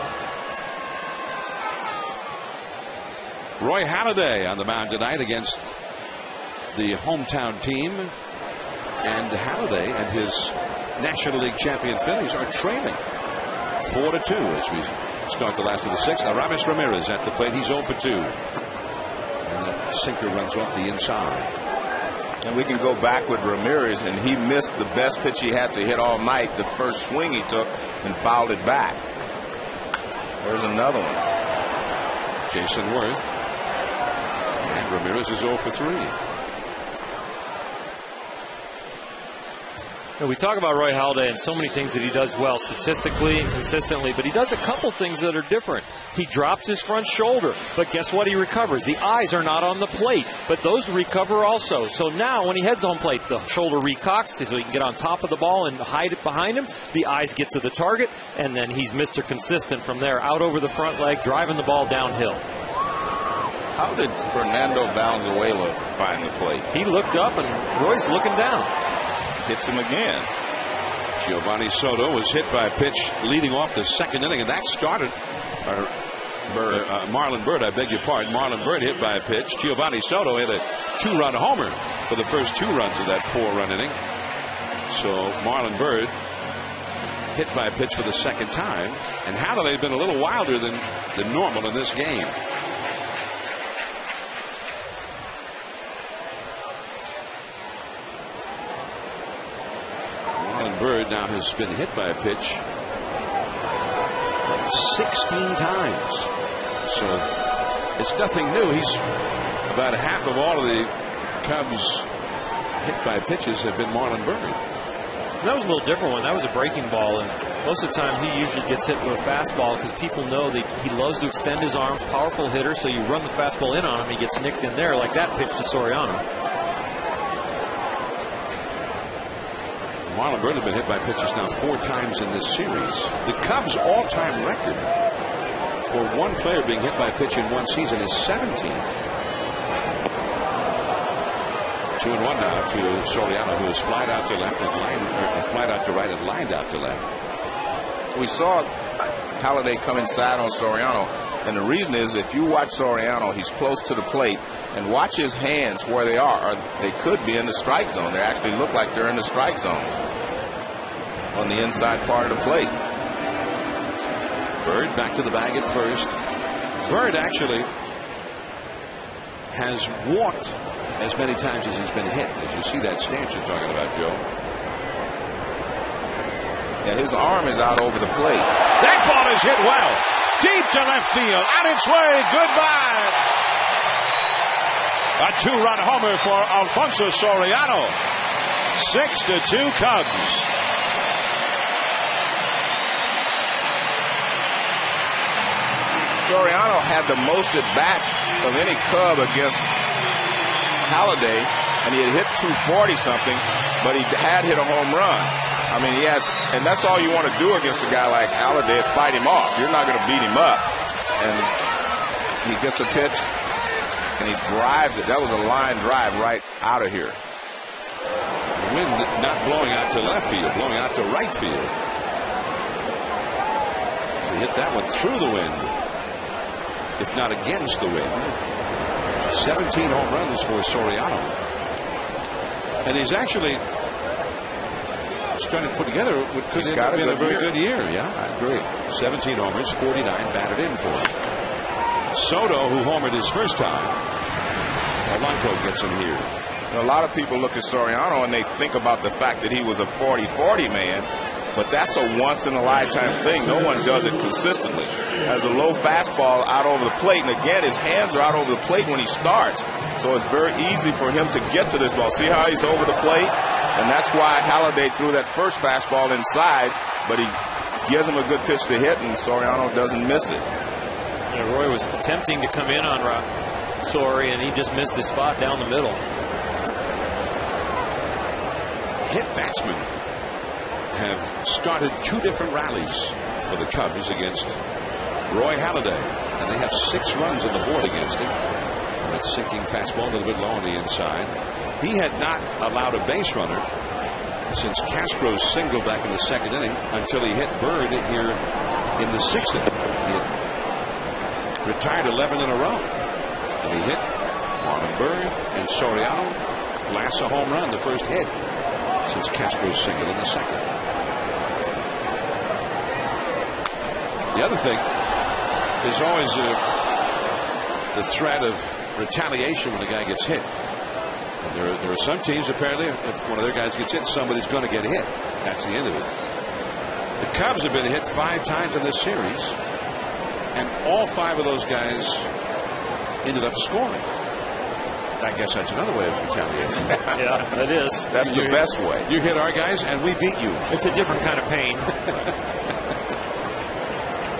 Roy Halladay on the mound tonight against the hometown team, and Halladay and his National League champion Phillies are trailing 4-2 as we start the last of the sixth. Aramis Ramirez at the plate. He's 0 for 2. And that sinker runs off the inside. And we can go back with Ramirez, and he missed the best pitch he had to hit all night, the first swing he took, and fouled it back. There's another one. Jason Worth. And Ramirez is 0 for 3. We talk about Roy Halladay and so many things that he does well statistically and consistently, but he does a couple things that are different. He drops his front shoulder, but guess what? He recovers. The eyes are not on the plate, but those recover also. So now when he heads on plate, the shoulder recocks so he can get on top of the ball and hide it behind him. The eyes get to the target, and then he's Mr. Consistent from there, out over the front leg, driving the ball downhill. How did Fernando Valenzuela find the plate? He looked up, and Roy's looking down. Hits him again. Giovanni Soto was hit by a pitch leading off the second inning, and that started Marlon Byrd, I beg your pardon. Marlon Byrd hit by a pitch. Giovanni Soto hit a 2-run homer for the first 2 runs of that 4-run inning. So Marlon Byrd hit by a pitch for the second time, and Halladay had been a little wilder than normal in this game. Byrd now has been hit by a pitch 16 times. So it's nothing new. He's about half of all of the Cubs hit by pitches have been Marlon Byrd. That was a little different one. That was a breaking ball, and most of the time he usually gets hit with a fastball because people know that he loves to extend his arms, powerful hitter, so you run the fastball in on him, he gets nicked in there like that pitch to Soriano. Marlon Byrd has been hit by pitches now 4 times in this series. The Cubs' all-time record for one player being hit by a pitch in one season is 17. 2-1 now to Soriano, who is flied out to left and flied out to right and lined out to left. We saw Halladay come inside on Soriano, and the reason is if you watch Soriano, he's close to the plate, and watch his hands where they are, or they could be in the strike zone. They actually look like they're in the strike zone on the inside part of the plate. Byrd back to the bag at first. Byrd actually has walked as many times as he's been hit. As you see that stance you're talking about, Joe. Yeah, his arm is out over the plate. That ball is hit well. Deep to left field. On its way. Goodbye. A 2-run homer for Alfonso Soriano. 6-2 Cubs. Soriano had the most at-bats of any Cub against Halladay, and he had hit 240-something, but he had hit a home run. I mean, and that's all you want to do against a guy like Halladay is fight him off. You're not going to beat him up. And he gets a pitch, and he drives it. That was a line drive right out of here. The wind not blowing out to left field, blowing out to right field. So he hit that one through the wind, if not against the wind. 17 home runs for Soriano. And he's actually starting to put together what could have been a very good year. Yeah, I agree. 17 homers, 49 batted in for him. Soto, who homered his first time, Polanco gets him here. A lot of people look at Soriano and they think about the fact that he was a 40-40 man, but that's a once-in-a-lifetime thing. No one does it consistently. Has a low fastball out over the plate, and again, his hands are out over the plate when he starts. So it's very easy for him to get to this ball. See how he's over the plate? And that's why Halladay threw that first fastball inside, but he gives him a good pitch to hit, and Soriano doesn't miss it. Yeah, Roy was attempting to come in on Sori, and he just missed his spot down the middle. Hit batsmen have started 2 different rallies for the Cubs against Roy Halladay, and they have 6 runs on the board against him. That sinking fastball a little bit low on the inside. He had not allowed a base runner since Castro's single back in the second inning until he hit Byrd here in the 6th inning. He had retired 11 in a row, and he hit Marlon Byrd and Soriano blasts a home run, the first hit since Castro's single in the second. The other thing is always the threat of retaliation when a guy gets hit. And there are some teams, apparently, if one of their guys gets hit, somebody's going to get hit. That's the end of it. The Cubs have been hit 5 times in this series, and all 5 of those guys ended up scoring. I guess that's another way of retaliation. Yeah, that is. That's the best way. You hit our guys, and we beat you. It's a different kind of pain.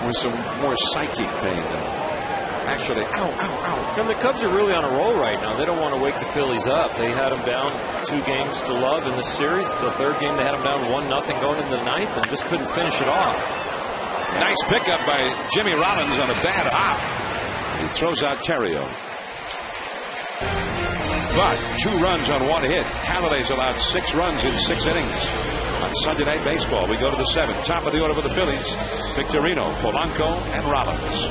With some more psychic pain than actually, ow, ow, ow. And the Cubs are really on a roll right now. They don't want to wake the Phillies up. They had them down 2 games to love in this series. The 3rd game, they had them down 1-0 going into the 9th and just couldn't finish it off. Nice pickup by Jimmy Rollins on a bad hop. He throws out Terrio. But 2 runs on 1 hit. Halliday's allowed 6 runs in 6 innings. On Sunday Night Baseball, we go to the 7th. Top of the order for the Phillies, Victorino, Polanco, and Rollins.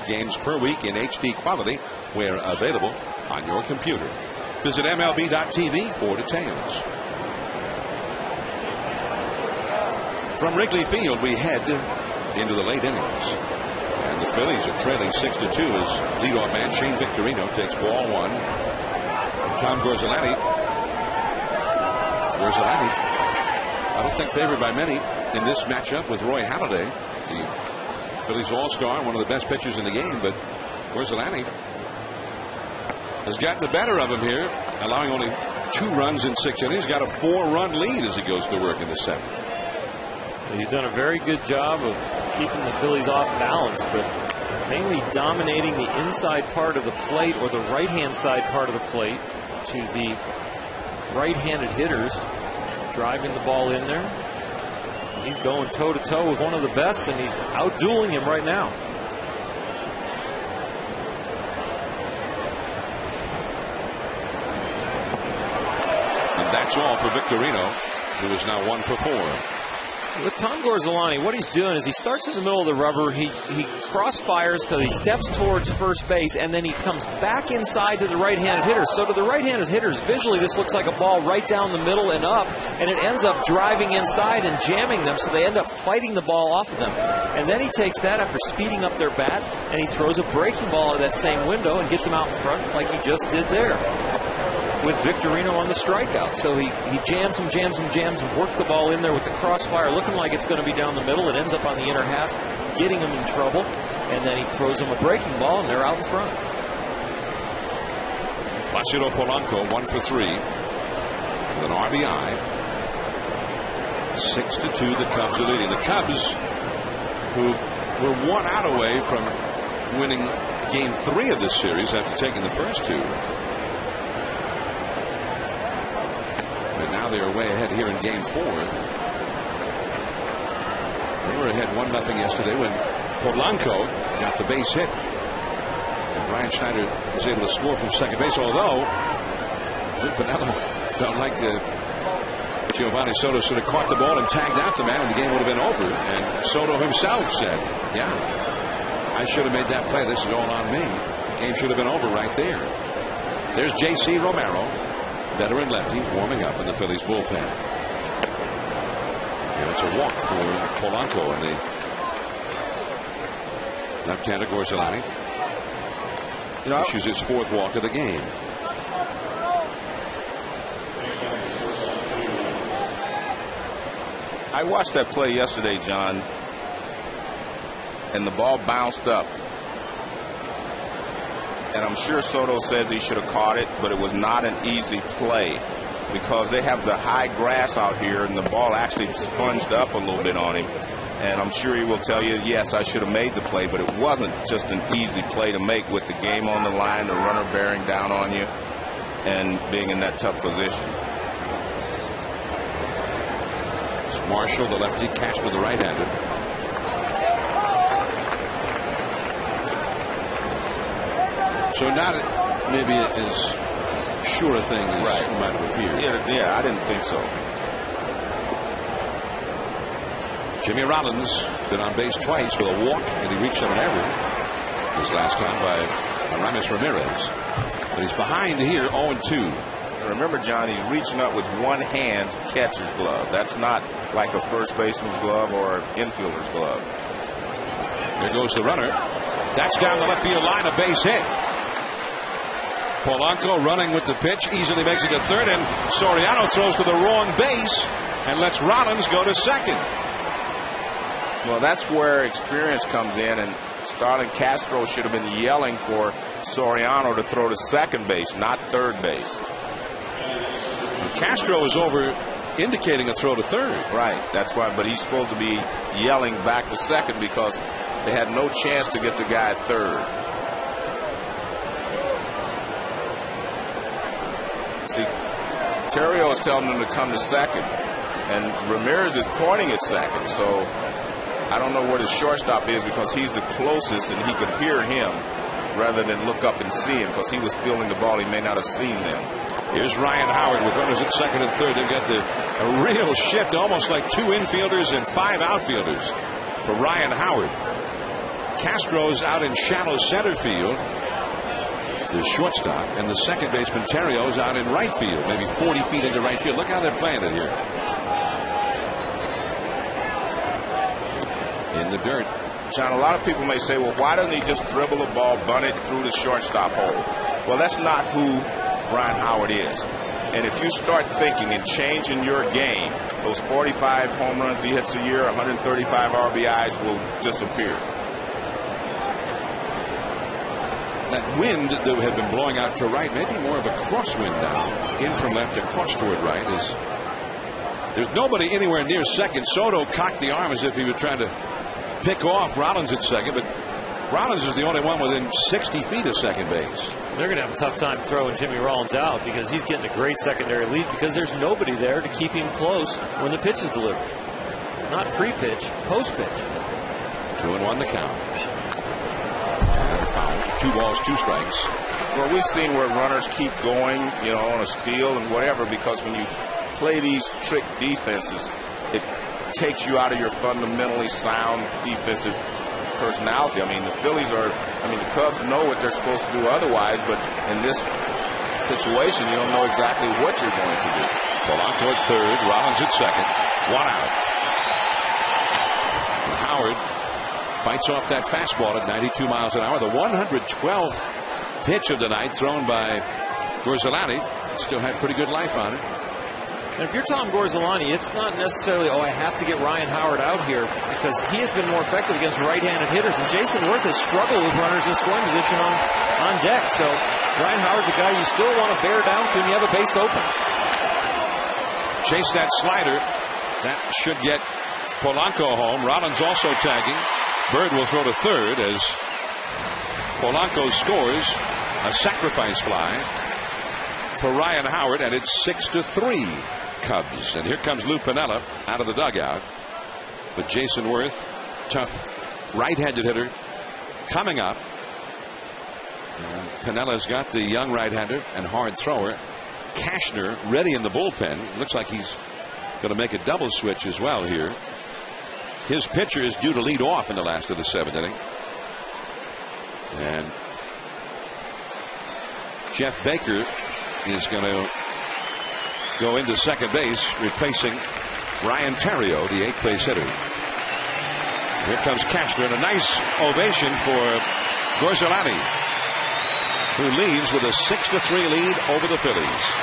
Games per week in HD quality where available on your computer. Visit MLB.tv for details. From Wrigley Field, we head into the late innings. And the Phillies are trailing 6-2 as leadoff man Shane Victorino takes ball 1 from Tom Gorzelati. Gorzelati, I don't think favored by many in this matchup with Roy Halladay, the Phillies all-star, one of the best pitchers in the game, but Gorzelati has gotten the better of him here, allowing only 2 runs in 6 innings. He's got a 4-run lead as he goes to work in the 7th. He's done a very good job of keeping the Phillies off balance, but mainly dominating the inside part of the plate or the right-hand side part of the plate to the right-handed hitters, driving the ball in there. He's going toe-to-toe with one of the best, and he's outdueling him right now. And that's all for Victorino, who is now 1 for 4. With Tom Gorzolani, what he's doing is he starts in the middle of the rubber. He cross-fires because he steps towards first base, and then he comes back inside to the right-handed hitters. So to the right-handed hitters, visually this looks like a ball right down the middle and up, and it ends up driving inside and jamming them, so they end up fighting the ball off of them. And then he takes that after speeding up their bat, and he throws a breaking ball out of that same window and gets them out in front like he just did there with Victorino on the strikeout. So he jams him, worked the ball in there with the crossfire, looking like it's going to be down the middle. It ends up on the inner half, getting him in trouble, and then he throws him a breaking ball, and they're out in front. Placido Polanco, 1 for 3 with an RBI. 6-2, the Cubs are leading. The Cubs, who were 1 out away from winning Game 3 of this series after taking the first 2. Now they are way ahead here in Game 4. They were ahead 1-0 yesterday when Polanco got the base hit. And Brian Schneider was able to score from second base, although Jim Pinella felt like Giovanni Soto should have caught the ball and tagged out the man, and the game would have been over. And Soto himself said, yeah, I should have made that play. This is all on me. The game should have been over right there. There's J.C. Romero, veteran lefty, warming up in the Phillies bullpen. And it's a walk for Polanco and the left-hander Gorzolani. Issues his 4th walk of the game. I watched that play yesterday, John, and the ball bounced up. And I'm sure Soto says he should have caught it, but it was not an easy play because they have the high grass out here, and the ball actually sponged up a little bit on him. And I'm sure he will tell you, yes, I should have made the play, but it wasn't just an easy play to make with the game on the line, the runner bearing down on you, and being in that tough position. It's Marshall, the lefty, catched with the right-hander. So not maybe as sure a thing as it might have appeared. Yeah, I didn't think so. Jimmy Rollins been on base twice with a walk, and he reached an error this last time by Aramis Ramirez. But he's behind here 0-2. Remember, John, he's reaching up with one hand, catcher's glove. That's not like a first baseman's glove or an infielder's glove. There goes the runner. That's down the left field line, a base hit. Polanco running with the pitch, easily makes it to third, and Soriano throws to the wrong base and lets Rollins go to second. Well, that's where experience comes in, and Starlin Castro should have been yelling for Soriano to throw to second base, not third base. Castro is over indicating a throw to third. Right, that's why, but he's supposed to be yelling back to second because they had no chance to get the guy at third. See, Terrio is telling them to come to second, and Ramirez is pointing at second, so I don't know where the shortstop is because he's the closest and he could hear him rather than look up and see him because he was fielding the ball. He may not have seen them. Here's Ryan Howard with runners at second and third. They've got a real shift, almost like 2 infielders and 5 outfielders for Ryan Howard. Castro's out in shallow center field, the shortstop, and the second baseman Terrio's out in right field, maybe 40 feet into right field. Look how they're playing it here. In the dirt. John, a lot of people may say, well, why doesn't he just dribble a ball, bunt it through the shortstop hole? Well, that's not who Ryan Howard is. And if you start thinking and changing your game, those 45 home runs he hits a year, 135 RBIs will disappear. That wind that had been blowing out to right, maybe more of a crosswind now. In from left, across toward right. There's nobody anywhere near second. Soto cocked the arm as if he was trying to pick off Rollins at second, but Rollins is the only one within 60 feet of second base. They're going to have a tough time throwing Jimmy Rollins out because he's getting a great secondary lead because there's nobody there to keep him close when the pitch is delivered. Not pre-pitch, post-pitch. 2-1 the count. And foul. 2 balls, 2 strikes. Well, we've seen where runners keep going, on a steal and whatever, because when you play these trick defenses, it takes you out of your fundamentally sound defensive personality. I mean, the Cubs know what they're supposed to do otherwise, but in this situation, you don't know exactly what you're going to do. Polanco at third, Rollins at second, 1 out. And Howard fights off that fastball at 92 miles an hour. The 112th pitch of the night thrown by Gorzelani. Still had pretty good life on it. And if you're Tom Gorzelani, it's not necessarily, I have to get Ryan Howard out here, because he has been more effective against right-handed hitters. And Jason Worth has struggled with runners in scoring position on deck. So Ryan Howard's a guy you still want to bear down to, and you have a base open. Chase that slider. That should get Polanco home. Rollins also tagging. Bird will throw to third as Polanco scores a sacrifice fly for Ryan Howard, and it's 6-3 Cubs. And here comes Lou Piniella out of the dugout. But Jason Worth, tough right-handed hitter, coming up. And Pinella's got the young right-hander and hard thrower Cashner ready in the bullpen. Looks like he's going to make a double switch as well here. His pitcher is due to lead off in the last of the 7th inning. And Jeff Baker is going to go into second base, replacing Ryan Theriot, the 8th base hitter. Here comes Cashner, and a nice ovation for Gorzelani, who leaves with a 6-3 lead over the Phillies.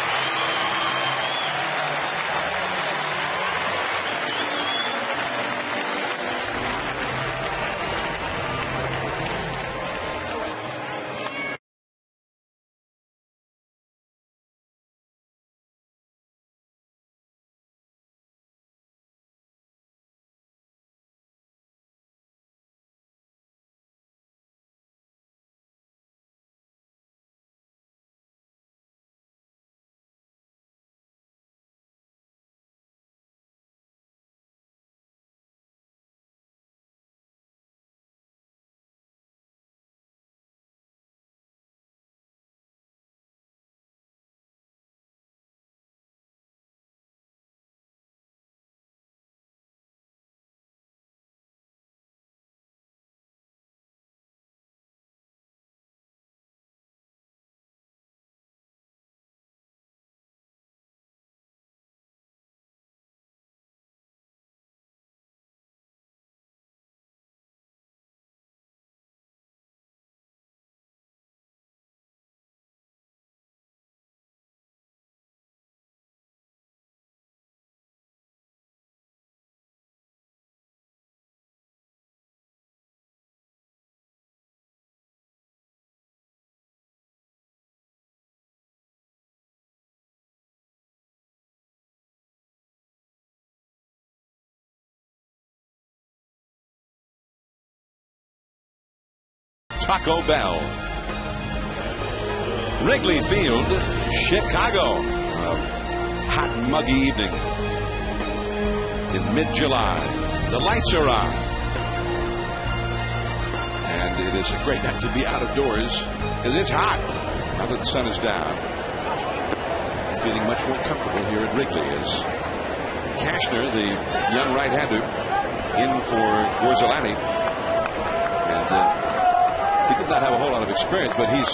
Taco Bell, Wrigley Field, Chicago. A hot, muggy evening in mid-July. The lights are on, and it is a great night to be out of doors, because it's hot now that the sun is down. Feeling much more comfortable here at Wrigley as Cashner, the young right-hander, in for Gorzelani, and he did not have a whole lot of experience, but he's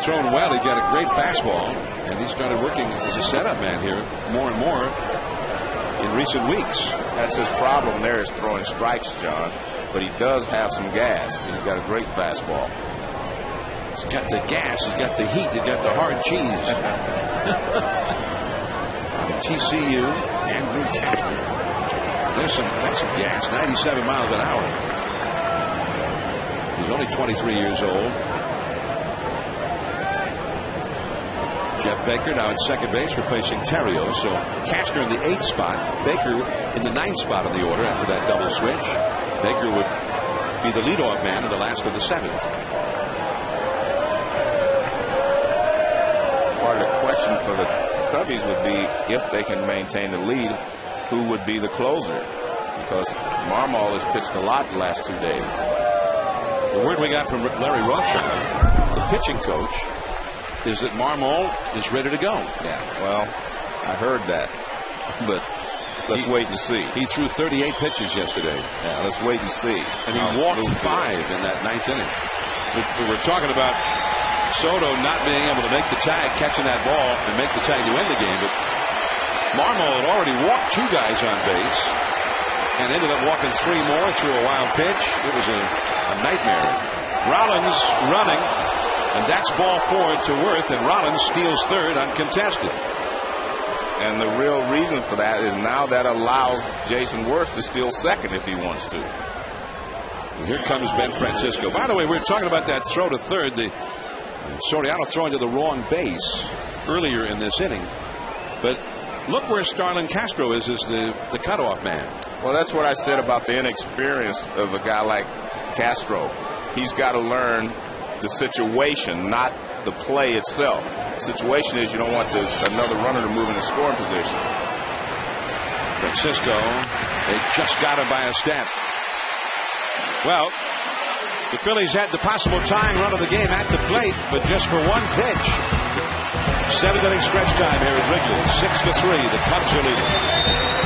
thrown well. He got a great fastball, and he started working as a setup man here more and more in recent weeks. That's his problem there, is throwing strikes, John. But he does have some gas. He's got a great fastball. He's got the gas, he's got the heat, he's got the hard cheese. On TCU, Andrew Cashner. That's some gas, 97 miles an hour. He's only 23 years old. Jeff Baker now at second base, replacing Theriot. So Cashner in the 8th spot, Baker in the 9th spot in the order after that double switch. Baker would be the leadoff man in the last of the 7th. Part of the question for the Cubbies would be, if they can maintain the lead, who would be the closer? Because Marmol has pitched a lot the last 2 days. The word we got from Larry Rothschild, the pitching coach, is that Marmol is ready to go. Yeah, well, I heard that. But Let's wait and see. He threw 38 pitches yesterday. Yeah, let's wait and see. And he walked 5 in that 9th inning. We're talking about Soto not being able to make the tag, catching that ball and make the tag to end the game. But Marmol had already walked 2 guys on base and ended up walking 3 more through a wild pitch. It was a nightmare. Rollins running, and that's ball 4 to Worth, and Rollins steals 3rd uncontested. And the real reason for that is now that allows Jason Worth to steal 2nd if he wants to. And here comes Ben Francisco. By the way, we were talking about that throw to 3rd. The Soriano throwing to the wrong base earlier in this inning. But look where Starlin Castro is the cutoff man. Well, that's what I said about the inexperience of a guy like Castro. He's got to learn the situation, not the play itself. The situation is you don't want another runner to move in a scoring position. Francisco, they just got him by a step. Well, the Phillies had the possible tying run of the game at the plate, but just for 1 pitch. 7th inning stretch time here at Wrigley. 6-3, the Cubs are leading.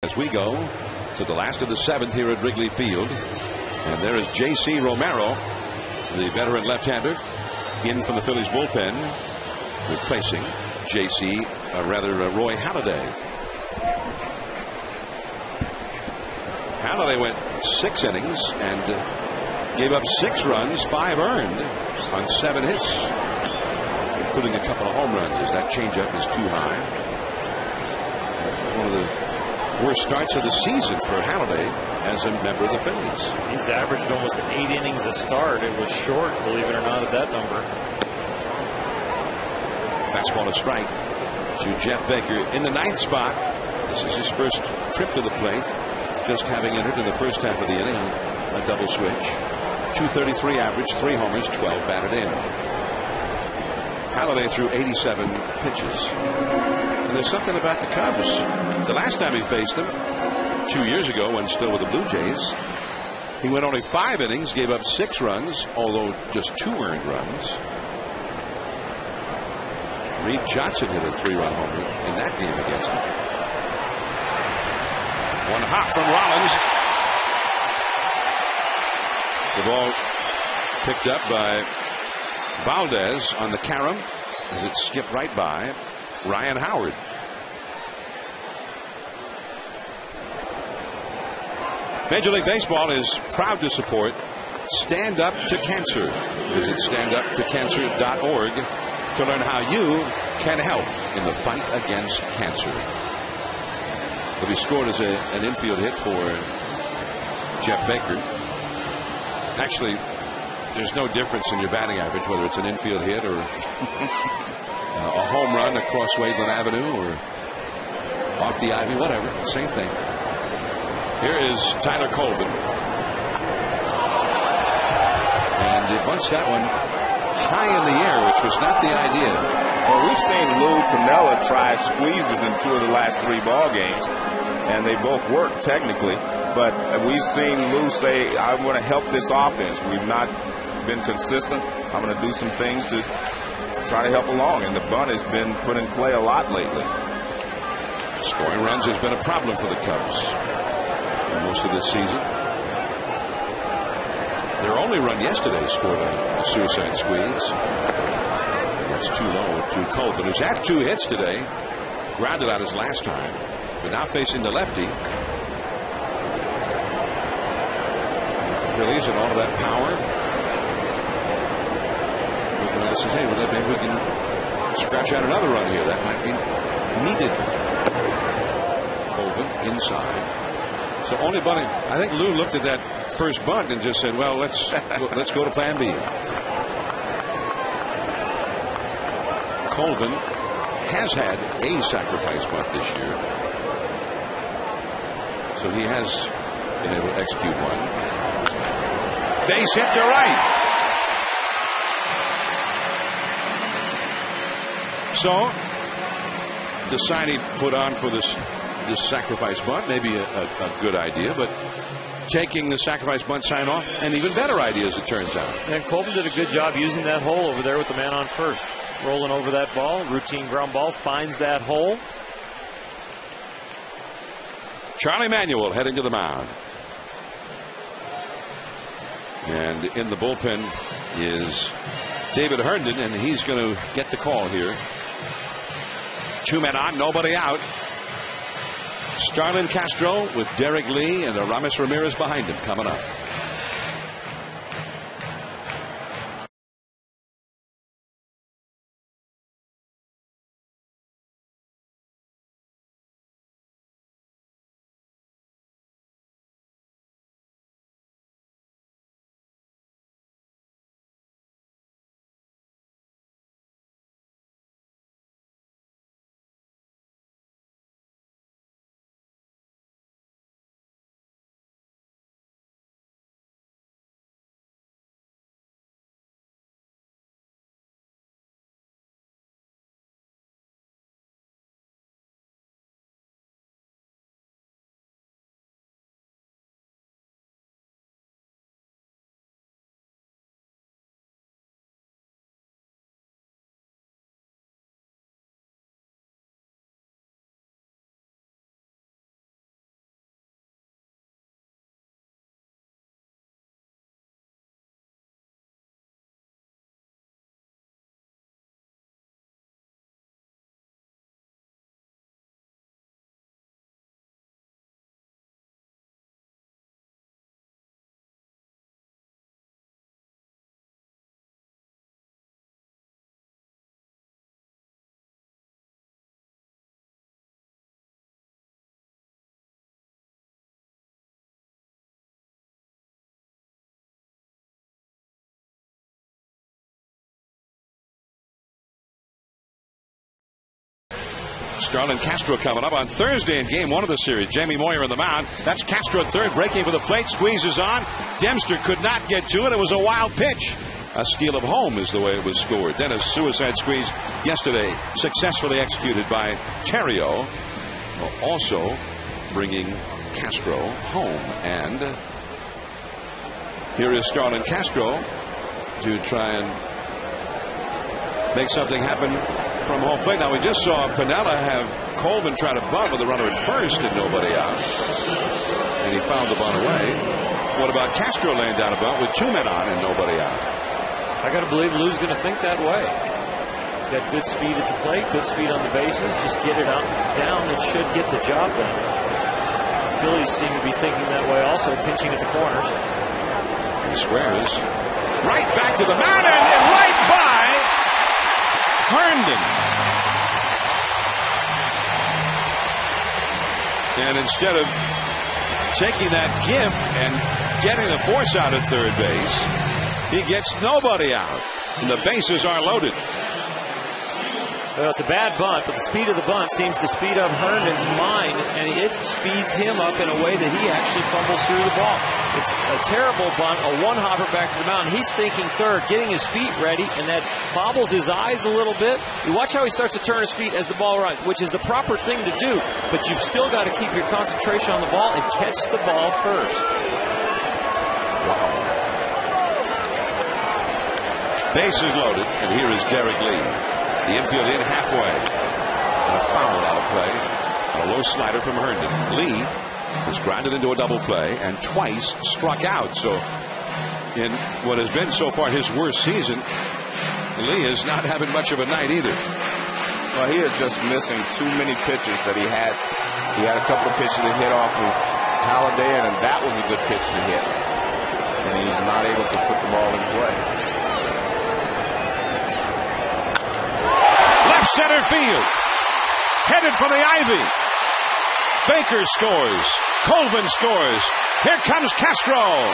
As we go to the last of the 7th here at Wrigley Field. And there is J.C. Romero, the veteran left-hander, in from the Phillies bullpen, replacing Roy Halladay. Halladay went 6 innings and gave up 6 runs, 5 earned on 7 hits, including a couple of home runs as that changeup is too high. One of the worst starts of the season for Halladay as a member of the Phillies. He's averaged almost 8 innings a start. It was short, believe it or not, at that number. Fastball to strike to Jeff Baker in the 9th spot. This is his first trip to the plate, just having entered in the first half of the inning, a double switch. 233 average, 3 homers, 12 batted in. Halladay threw 87 pitches. And there's something about the Cubs. The last time he faced them, 2 years ago when still with the Blue Jays, he went only 5 innings, gave up 6 runs, although just 2 earned runs. Reed Johnson hit a 3-run homer in that game against him. One hop from Rollins. The ball picked up by Valdez on the carom as it skipped right by Ryan Howard. Major League Baseball is proud to support Stand Up to Cancer. Visit standuptocancer.org to learn how you can help in the fight against cancer. But he scored as an infield hit for Jeff Baker. Actually, there's no difference in your batting average, whether it's an infield hit or a home run across Waveland Avenue or off the ivy, whatever. Same thing. Here is Tyler Colvin. And he bunched that one high in the air, which was not the idea. Well, we've seen Lou Piniella try squeezes in 2 of the last 3 ball games, and they both worked technically. But we've seen Lou say, I'm going to help this offense. We've not been consistent. I'm going to do some things to try to help along. And the bunt has been put in play a lot lately. Scoring runs has been a problem for the Cubs for most of this season. Their only run yesterday scored a suicide squeeze. And that's too low to Colvin, who's had 2 hits today. Grounded out his last time. But now facing the lefty. The Phillies and all of that power. Looking at us says, hey, well, maybe we can scratch out another run here. That might be needed. Colvin inside. So only bunting. I think Lou looked at that first bunt and just said, well, let's go to plan B. Colvin has had a sacrifice bunt this year. So he has been able to execute one. Base hit to right. So the sign he put on for this sacrifice bunt may be a good idea, but taking the sacrifice bunt sign off, an even better idea as it turns out. And Colvin did a good job using that hole over there with the man on first. Rolling over that ball, routine ground ball, finds that hole. Charlie Manuel heading to the mound. And in the bullpen is David Herndon, and he's going to get the call here. 2 men on, nobody out. Starlin Castro with Derek Lee and Aramis Ramirez behind him coming up. Starlin Castro coming up on Thursday in game 1 of the series. Jamie Moyer on the mound. That's Castro at third, breaking for the plate, squeezes on. Dempster could not get to it. It was a wild pitch. A steal of home is the way it was scored. Then a suicide squeeze yesterday, successfully executed by Terrio, also bringing Castro home. And here is Starlin Castro to try and make something happen from home plate. Now, we just saw Piniella have Colvin try to bunt with a runner at first and nobody out. And he fouled the bunt away. What about Castro laying down a bunt with 2 men on and nobody out? I got to believe Lou's going to think that way. Got good speed at the plate, good speed on the bases. Just get it out down. It should get the job done. The Phillies seem to be thinking that way also, pinching at the corners. He squares. Right back to the mound and right by Herndon. And instead of taking that gift and getting the force out at third base, he gets nobody out. And the bases are loaded. Well, it's a bad bunt, but the speed of the bunt seems to speed up Herndon's mind, and it speeds him up in a way that he actually fumbles through the ball. It's a terrible bunt, a one-hopper back to the mound. He's thinking third, getting his feet ready, and that bobbles his eyes a little bit. You watch how he starts to turn his feet as the ball runs, which is the proper thing to do, but you've still got to keep your concentration on the ball and catch the ball first. Wow. Bases loaded, and here is Derek Lee. The infield in halfway. And a foul out of play. And a low slider from Herndon. Lee was grounded into a double play and twice struck out. So in what has been so far his worst season, Lee is not having much of a night either. Well, he is just missing too many pitches that he had. He had a couple of pitches that hit off of Halliday, and that was a good pitch to hit. And he's not able to put the ball in play. Center field, headed for the ivy. Baker scores. Colvin scores. Here comes Castro.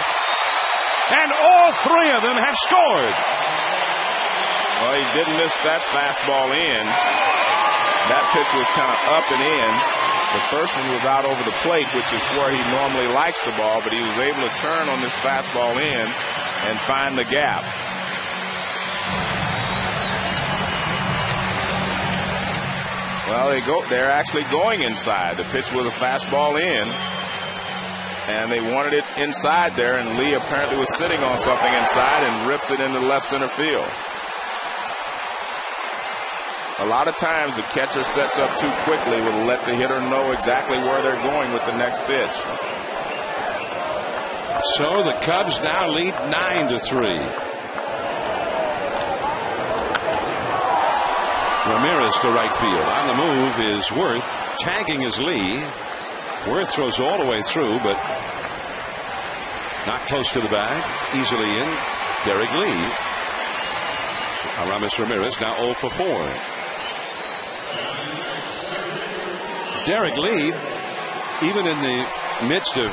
And all three of them have scored. Well, he didn't miss that fastball in. That pitch was kind of up and in. The first one was out over the plate, which is where he normally likes the ball, but he was able to turn on this fastball in and find the gap. Well, they're actually going inside. The pitch was a fastball in, and they wanted it inside there, and Lee apparently was sitting on something inside and rips it into left center field. A lot of times the catcher sets up too quickly, will let the hitter know exactly where they're going with the next pitch. So the Cubs now lead 9-3. Ramirez to right field. On the move is Worth. Tagging is Lee. Worth throws all the way through, but not close to the bag. Easily in. Derek Lee. Aramis Ramirez now 0 for 4. Derek Lee, even in the midst of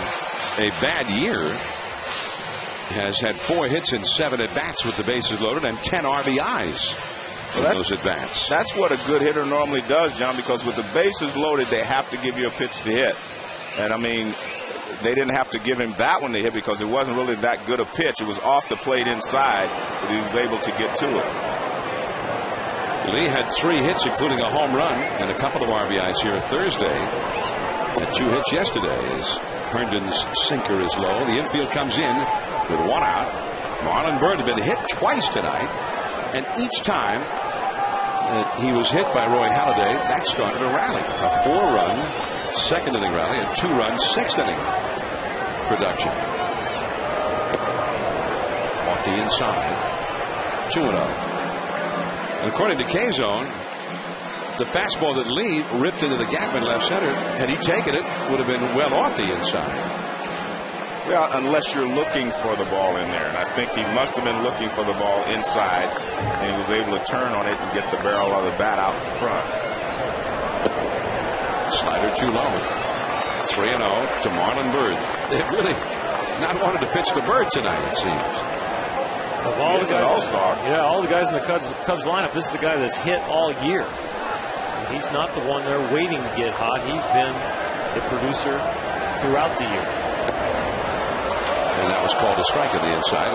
a bad year, has had 4 hits and 7 at-bats with the bases loaded and 10 RBIs. Well, those at-bats. That's what a good hitter normally does, John, because with the bases loaded, they have to give you a pitch to hit. And, I mean, they didn't have to give him that one to hit because it wasn't really that good a pitch. It was off the plate inside, but he was able to get to it. Lee had 3 hits, including a home run and a couple of RBIs here Thursday. Had 2 hits yesterday as Herndon's sinker is low. The infield comes in with 1 out. Marlon Byrd had been hit twice tonight, and each time that he was hit by Roy Halladay, that started a rally. A 4-run second inning rally, a 2-run sixth inning production. Off the inside, 2-0. And according to K-Zone, the fastball that Lee ripped into the gap in left center, had he taken it, would have been well off the inside. Well, unless you're looking for the ball in there. And I think he must have been looking for the ball inside, and he was able to turn on it and get the barrel of the bat out in front. Slider too low. 3-0 to Marlon Byrd. They've really not wanted to pitch the Bird tonight, it seems. Of all the guys, all-star. Yeah, all the guys in the Cubs lineup, this is the guy that's hit all year. And he's not the one they're waiting to get hot. He's been the producer throughout the year. And that was called a strike on the inside.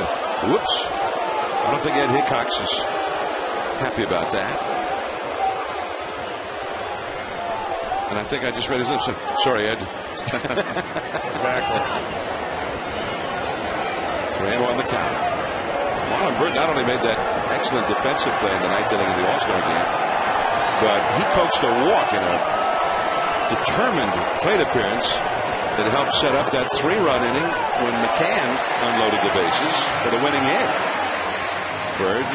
Whoops. I don't think Ed Hickox is happy about that. And I think I just read his lips. Sorry, Ed. Exactly. 3-1 the count. Marlon Byrd not only made that excellent defensive play in the 9th inning of the All-Star game, but he coached a walk in a determined plate appearance that helped set up that 3-run inning when McCann unloaded the bases for the winning hit. Byrd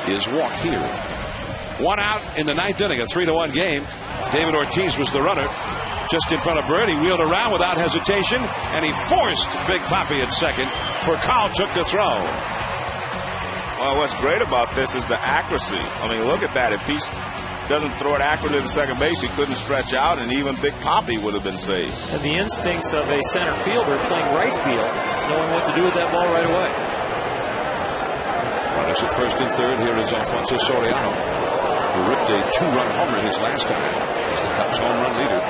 is walked here. 1 out in the 9th inning, a 3-1 game. David Ortiz was the runner. just in front of Bird. He wheeled around without hesitation, and he forced Big Papi at second for Carl took the throw. Well, what's great about this is the accuracy. I mean, look at that. If he doesn't throw it accurately to second base, he couldn't stretch out, and even Big Papi would have been saved. And the instincts of a center fielder playing right field, knowing what to do with that ball right away. Runners at first and third. Here is Alfonso Soriano, who ripped a 2-run homer his last time as the Cubs home run leader.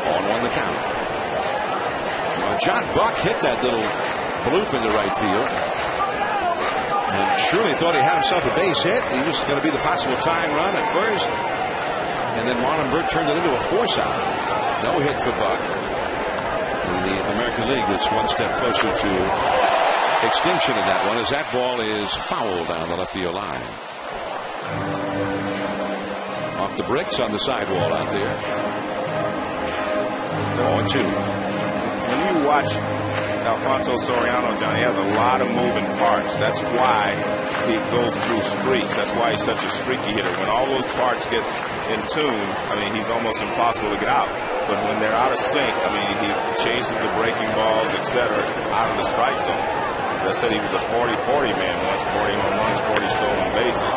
On 1 the count. Now, John Buck hit that little bloop in the right field, and surely thought he had himself a base hit. He was going to be the possible tying run at first, and then Marlon Byrd turned it into a force out. No hit for Buck. And the American League was one step closer to extinction in that one, as that ball is fouled down the left field line. Off the bricks on the sidewall out there. 0-2. When you watch Alfonso Soriano, Johnny, has a lot of moving parts. That's why he goes through streaks. That's why he's such a streaky hitter. When all those parts get in tune, I mean, he's almost impossible to get out. But when they're out of sync, I mean, he chases the breaking balls, etc., out of the strike zone. As I said, he was a 40-40 man once, 40 home runs, 40 stolen bases.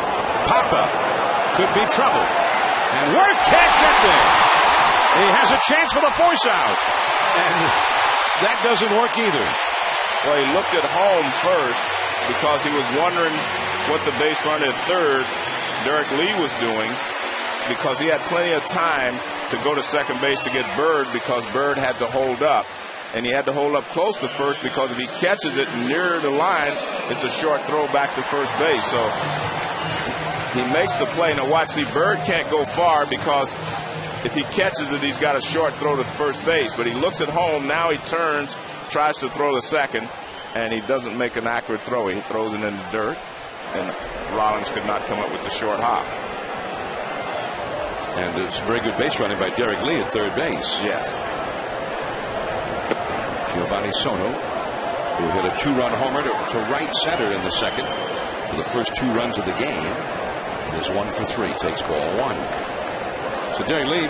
Pop-up could be trouble. And Worth can't get there. He has a chance for the force out. And that doesn't work either. Well, he looked at home first because he was wondering what the base runner at third, Derek Lee, was doing, because he had plenty of time to go to second base to get Bird, because Bird had to hold up. And he had to hold up close to first, because if he catches it near the line, it's a short throw back to first base. So he makes the play. Now watch, see, Bird can't go far, because if he catches it, he's got a short throw to first base. But he looks at home. Now he turns, tries to throw the second, and he doesn't make an accurate throw. He throws it in the dirt, and Rollins could not come up with the short hop. And it's very good base running by Derek Lee at third base. Yes. Giovanni Sono, who hit a 2-run homer to right center in the second for the first 2 runs of the game, and is 1 for 3. Takes ball 1. So Derek Lee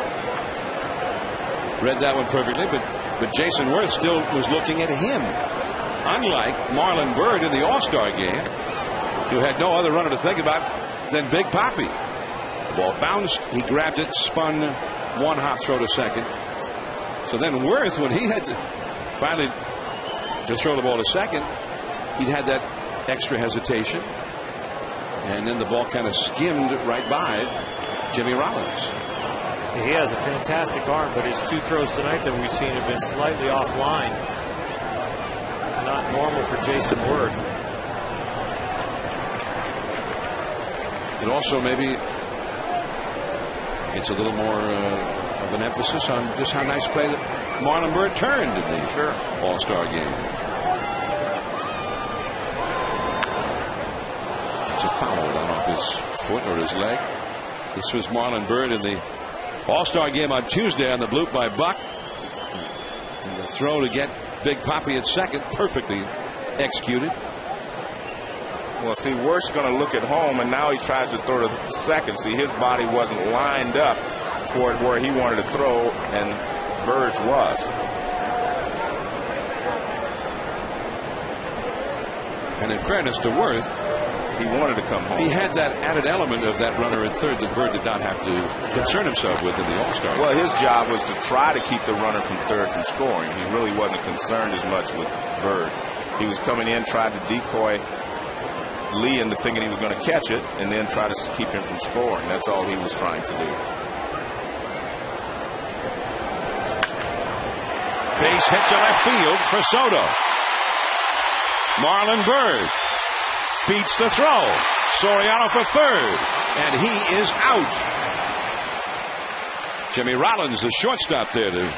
read that one perfectly, but Jason Worth still was looking at him. Unlike Marlon Byrd in the All-Star game, who had no other runner to think about than Big Papi. The ball bounced, he grabbed it, spun, 1 hop throw to second. So then Worth, when he had to finally to throw the ball to second, he'd had that extra hesitation, and then the ball kind of skimmed right by Jimmy Rollins. He has a fantastic arm, but his 2 throws tonight that we've seen have been slightly offline. Not normal for Jason Worth. It also maybe gets a little more of an emphasis on just how nice play that Marlon Byrd turned in the All-Star game. It's a foul down off his foot or his leg. This was Marlon Byrd in the All-Star game on Tuesday on the bloop by Buck. And the throw to get Big Papi at second, perfectly executed. Well, see, Worth's going to look at home, and now he tries to throw to second. See, his body wasn't lined up toward where he wanted to throw, and Bird's was. And in fairness to Worth, he wanted to come home. He had that added element of that runner at third that Bird did not have to concern himself with in the All-Star. Well, his job was to try to keep the runner from third from scoring. He really wasn't concerned as much with Bird. He was coming in, tried to decoy Lee into thinking he was going to catch it, and then try to keep him from scoring. That's all he was trying to do. Base hit to left field for Soto. Marlon Byrd beats the throw. Soriano for third, and he is out. Jimmy Rollins, the shortstop, there to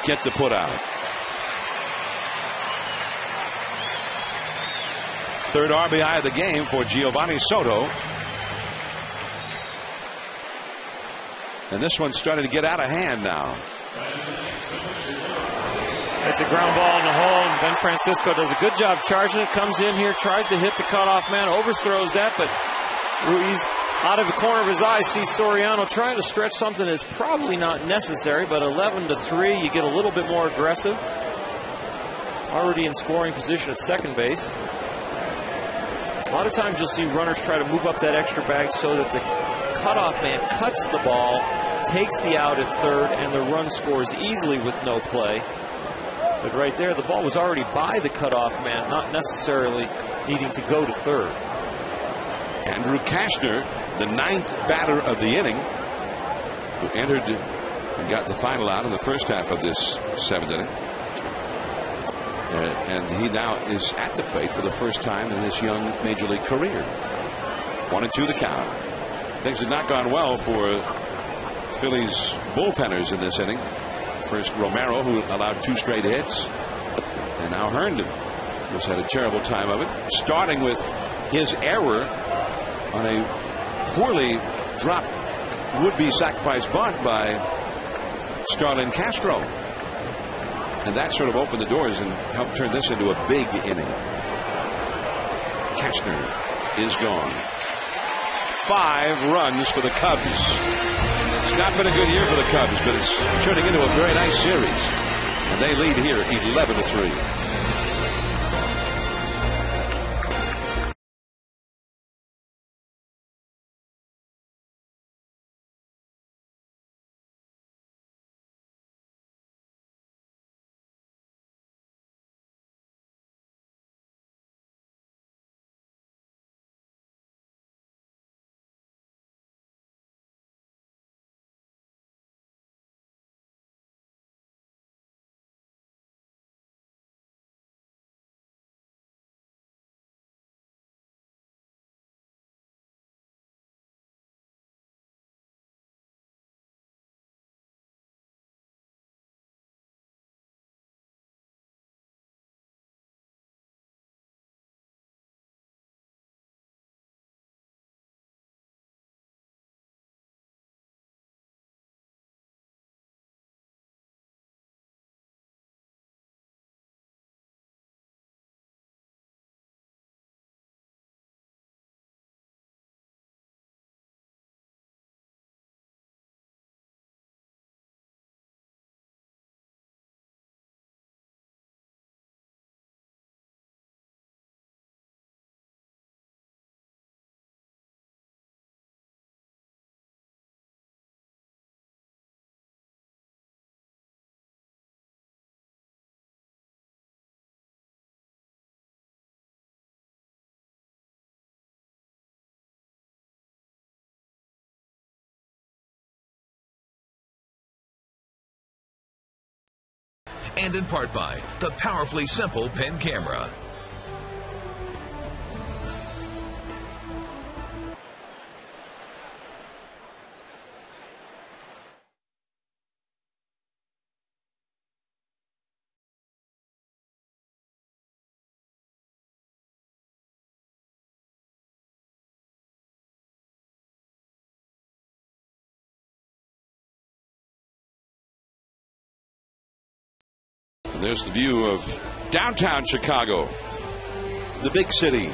get the put out. Third RBI of the game for Giovanni Soto. And this one's starting to get out of hand now. It's a ground ball in the hole, and Ben Francisco does a good job charging it, comes in here, tries to hit the cutoff man, overthrows that, but Ruiz Out of the corner of his eye, sees Soriano trying to stretch something that's probably not necessary, but 11-3, you get a little bit more aggressive. Already in scoring position at second base. A lot of times you'll see runners try to move up that extra bag so that the cutoff man cuts the ball, takes the out at third, and the run scores easily with no play. But right there, the ball was already by the cutoff man, not necessarily needing to go to third. Andrew Kashner, the 9th batter of the inning, who entered and got the final out in the first half of this 7th inning. And he now is at the plate for the first time in his young major league career. 1-2 the count. Things had not gone well for Phillies bullpenners in this inning. First Romero, who allowed 2 straight hits, and now Herndon has had a terrible time of it, starting with his error on a poorly dropped would-be sacrifice bunt by Starlin Castro. And that sort of opened the doors and helped turn this into a big inning. Kashner is gone. 5 runs for the Cubs. It's not been a good year for the Cubs, but it's turning into a very nice series. And they lead here 11-3. And in part by the powerfully simple pen camera. There's the view of downtown Chicago, the big city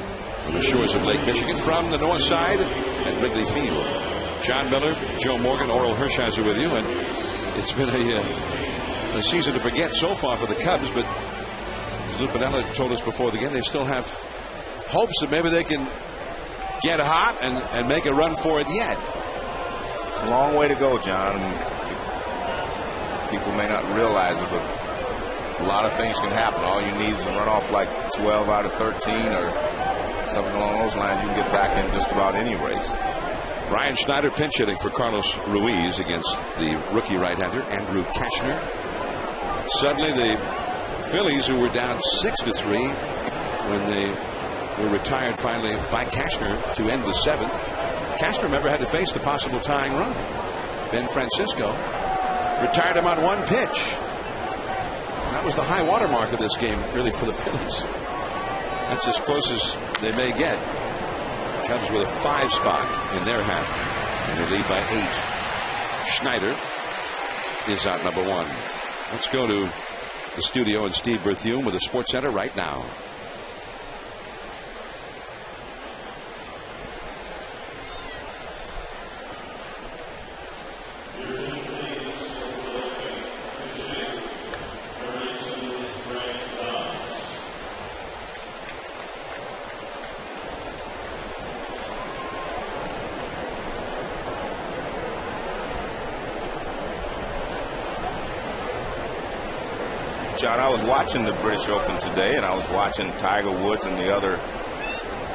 on the shores of Lake Michigan from the north side at Wrigley Field. John Miller, Joe Morgan, Oral Hershiser with you, and it's been a season to forget so far for the Cubs, but as Lou Piniella told us before the game, they still have hopes that maybe they can get hot and make a run for it yet. It's a long way to go, John. People may not realize it, but a lot of things can happen. All you need is to run off like 12 out of 13 or something along those lines. You can get back in just about any race. Brian Schneider pinch hitting for Carlos Ruiz against the rookie right-hander Andrew Kashner. Suddenly the Phillies, who were down 6-3 when they were retired finally by Kashner to end the 7th. Kashner, remember, had to face the possible tying run. Ben Francisco retired him on 1 pitch. That was the high water mark of this game, really, for the Phillies. That's as close as they may get. Cubs with a 5 spot in their half, and they lead by 8. Schneider is out number 1. Let's go to the studio and Steve Berthiaume with the Sports Center right now. John, I was watching the British Open today, and I was watching Tiger Woods and the other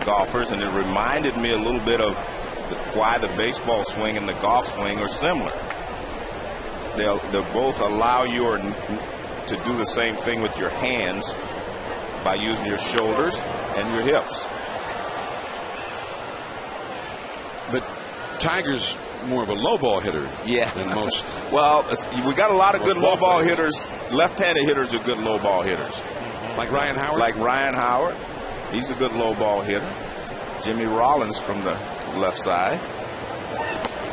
golfers, and it reminded me a little bit of why the baseball swing and the golf swing are similar. They'll both allow you to do the same thing with your hands by using your shoulders and your hips. But Tiger's more of a low ball hitter than most. Well, we got a lot of good low ball hitters. Left-handed hitters are good low ball hitters. Like Ryan Howard? Like Ryan Howard. He's a good low ball hitter. Jimmy Rollins from the left side.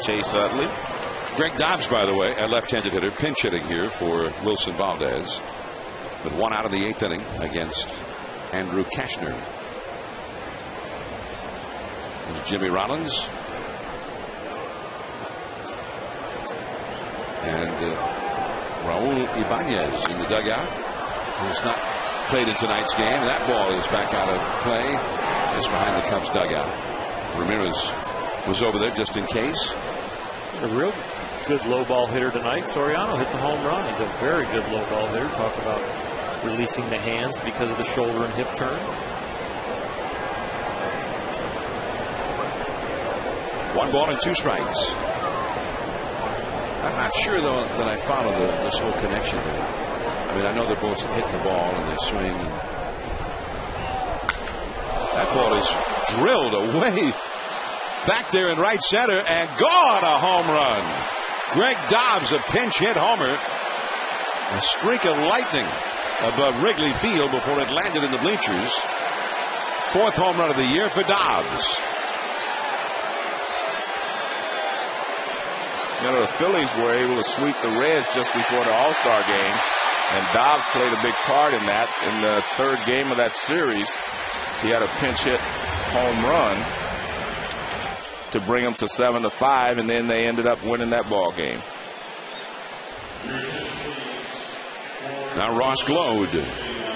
Chase Utley. Greg Dobbs, by the way, a left-handed hitter, pinch hitting here for Wilson Valdez. With 1 out of the 8th inning against Andrew Kashner. There's Jimmy Rollins. And Raul Ibanez in the dugout, who's not played in tonight's game. That ball is back out of play just behind the Cubs dugout. Ramirez was over there just in case. A real good low ball hitter tonight. Soriano hit the home run. He's a very good low ball hitter. Talk about releasing the hands because of the shoulder and hip turn. 1 ball and 2 strikes. I'm not sure, though, that I follow this whole connection. I mean, I know they're both hitting the ball and they swing. And that ball is drilled away back there in right center and gone. A home run. Greg Dobbs, a pinch hit homer. A streak of lightning above Wrigley Field before it landed in the bleachers. 4th home run of the year for Dobbs. You know, the Phillies were able to sweep the Reds just before the All-Star game, and Dobbs played a big part in that. In the 3rd game of that series, he had a pinch hit home run to bring them to 7-5, and then they ended up winning that ball game. Now Ross Glode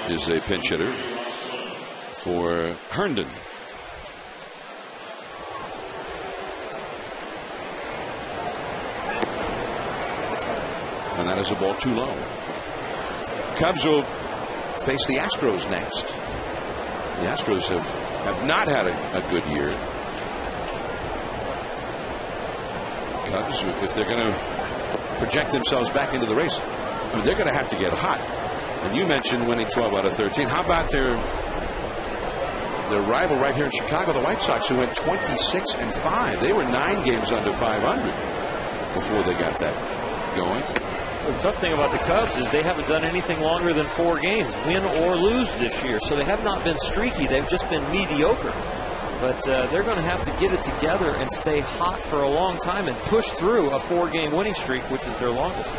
is a pinch hitter for Herndon. And that is a ball too low. Cubs will face the Astros next. The Astros have not had a good year. Cubs, if they're going to project themselves back into the race, I mean, they're going to have to get hot. And you mentioned winning 12 out of 13. How about their rival right here in Chicago, the White Sox, who went 26-5. They were 9 games under 500 before they got that going. The tough thing about the Cubs is they haven't done anything longer than 4 games, win or lose this year. So they have not been streaky. They've just been mediocre. But they're going to have to get it together and stay hot for a long time and push through a 4-game winning streak, which is their longest.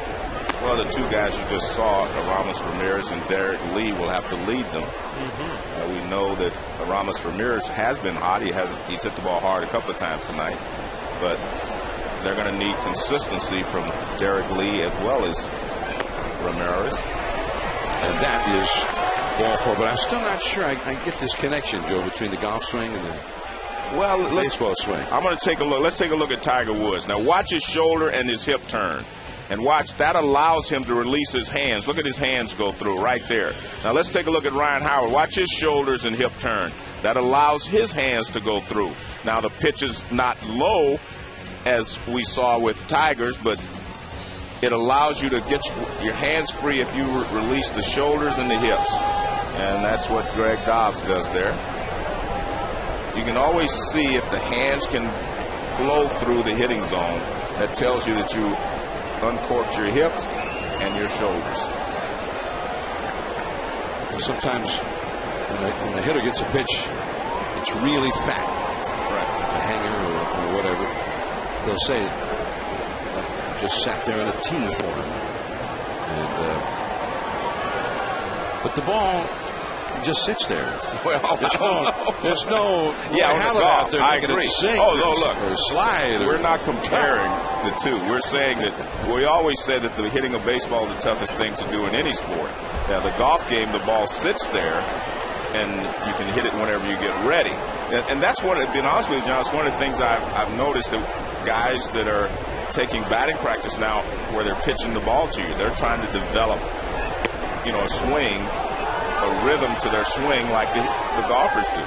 Well, the 2 guys you just saw, Aramis Ramirez and Derek Lee, will have to lead them. We know that Aramis Ramirez has been hot. He's hit the ball hard a couple of times tonight. But they're going to need consistency from Derek Lee as well as Ramirez. And that is ball 4. But I'm still not sure I get this connection, Joe, between the golf swing and the baseball swing. I'm going to take a look. Let's take a look at Tiger Woods. Now watch his shoulder and his hip turn. And watch, that allows him to release his hands. Look at his hands go through right there. Now let's take a look at Ryan Howard. Watch his shoulders and hip turn. That allows his hands to go through. Now the pitch is not low, as we saw with Tigers, but it allows you to get your hands free if you release the shoulders and the hips. And that's what Greg Dobbs does there. You can always see if the hands can flow through the hitting zone. That tells you that you uncorked your hips and your shoulders. Sometimes when a hitter gets a pitch, it's really fat, right? Like a hanger or whatever. They'll say just sat there in a tee for him, and but the ball just sits there. Well, there's no talent out there I making agree. it sink or slide. We're not comparing the two. We're saying that we always say that the hitting of baseball is the toughest thing to do in any sport. Now, the golf game, the ball sits there, and you can hit it whenever you get ready. And that's what, being honest with you, John, it's one of the things I've noticed that guys that are taking batting practice now where they're pitching the ball to you, they're trying to develop, a swing, a rhythm to their swing like the golfers do.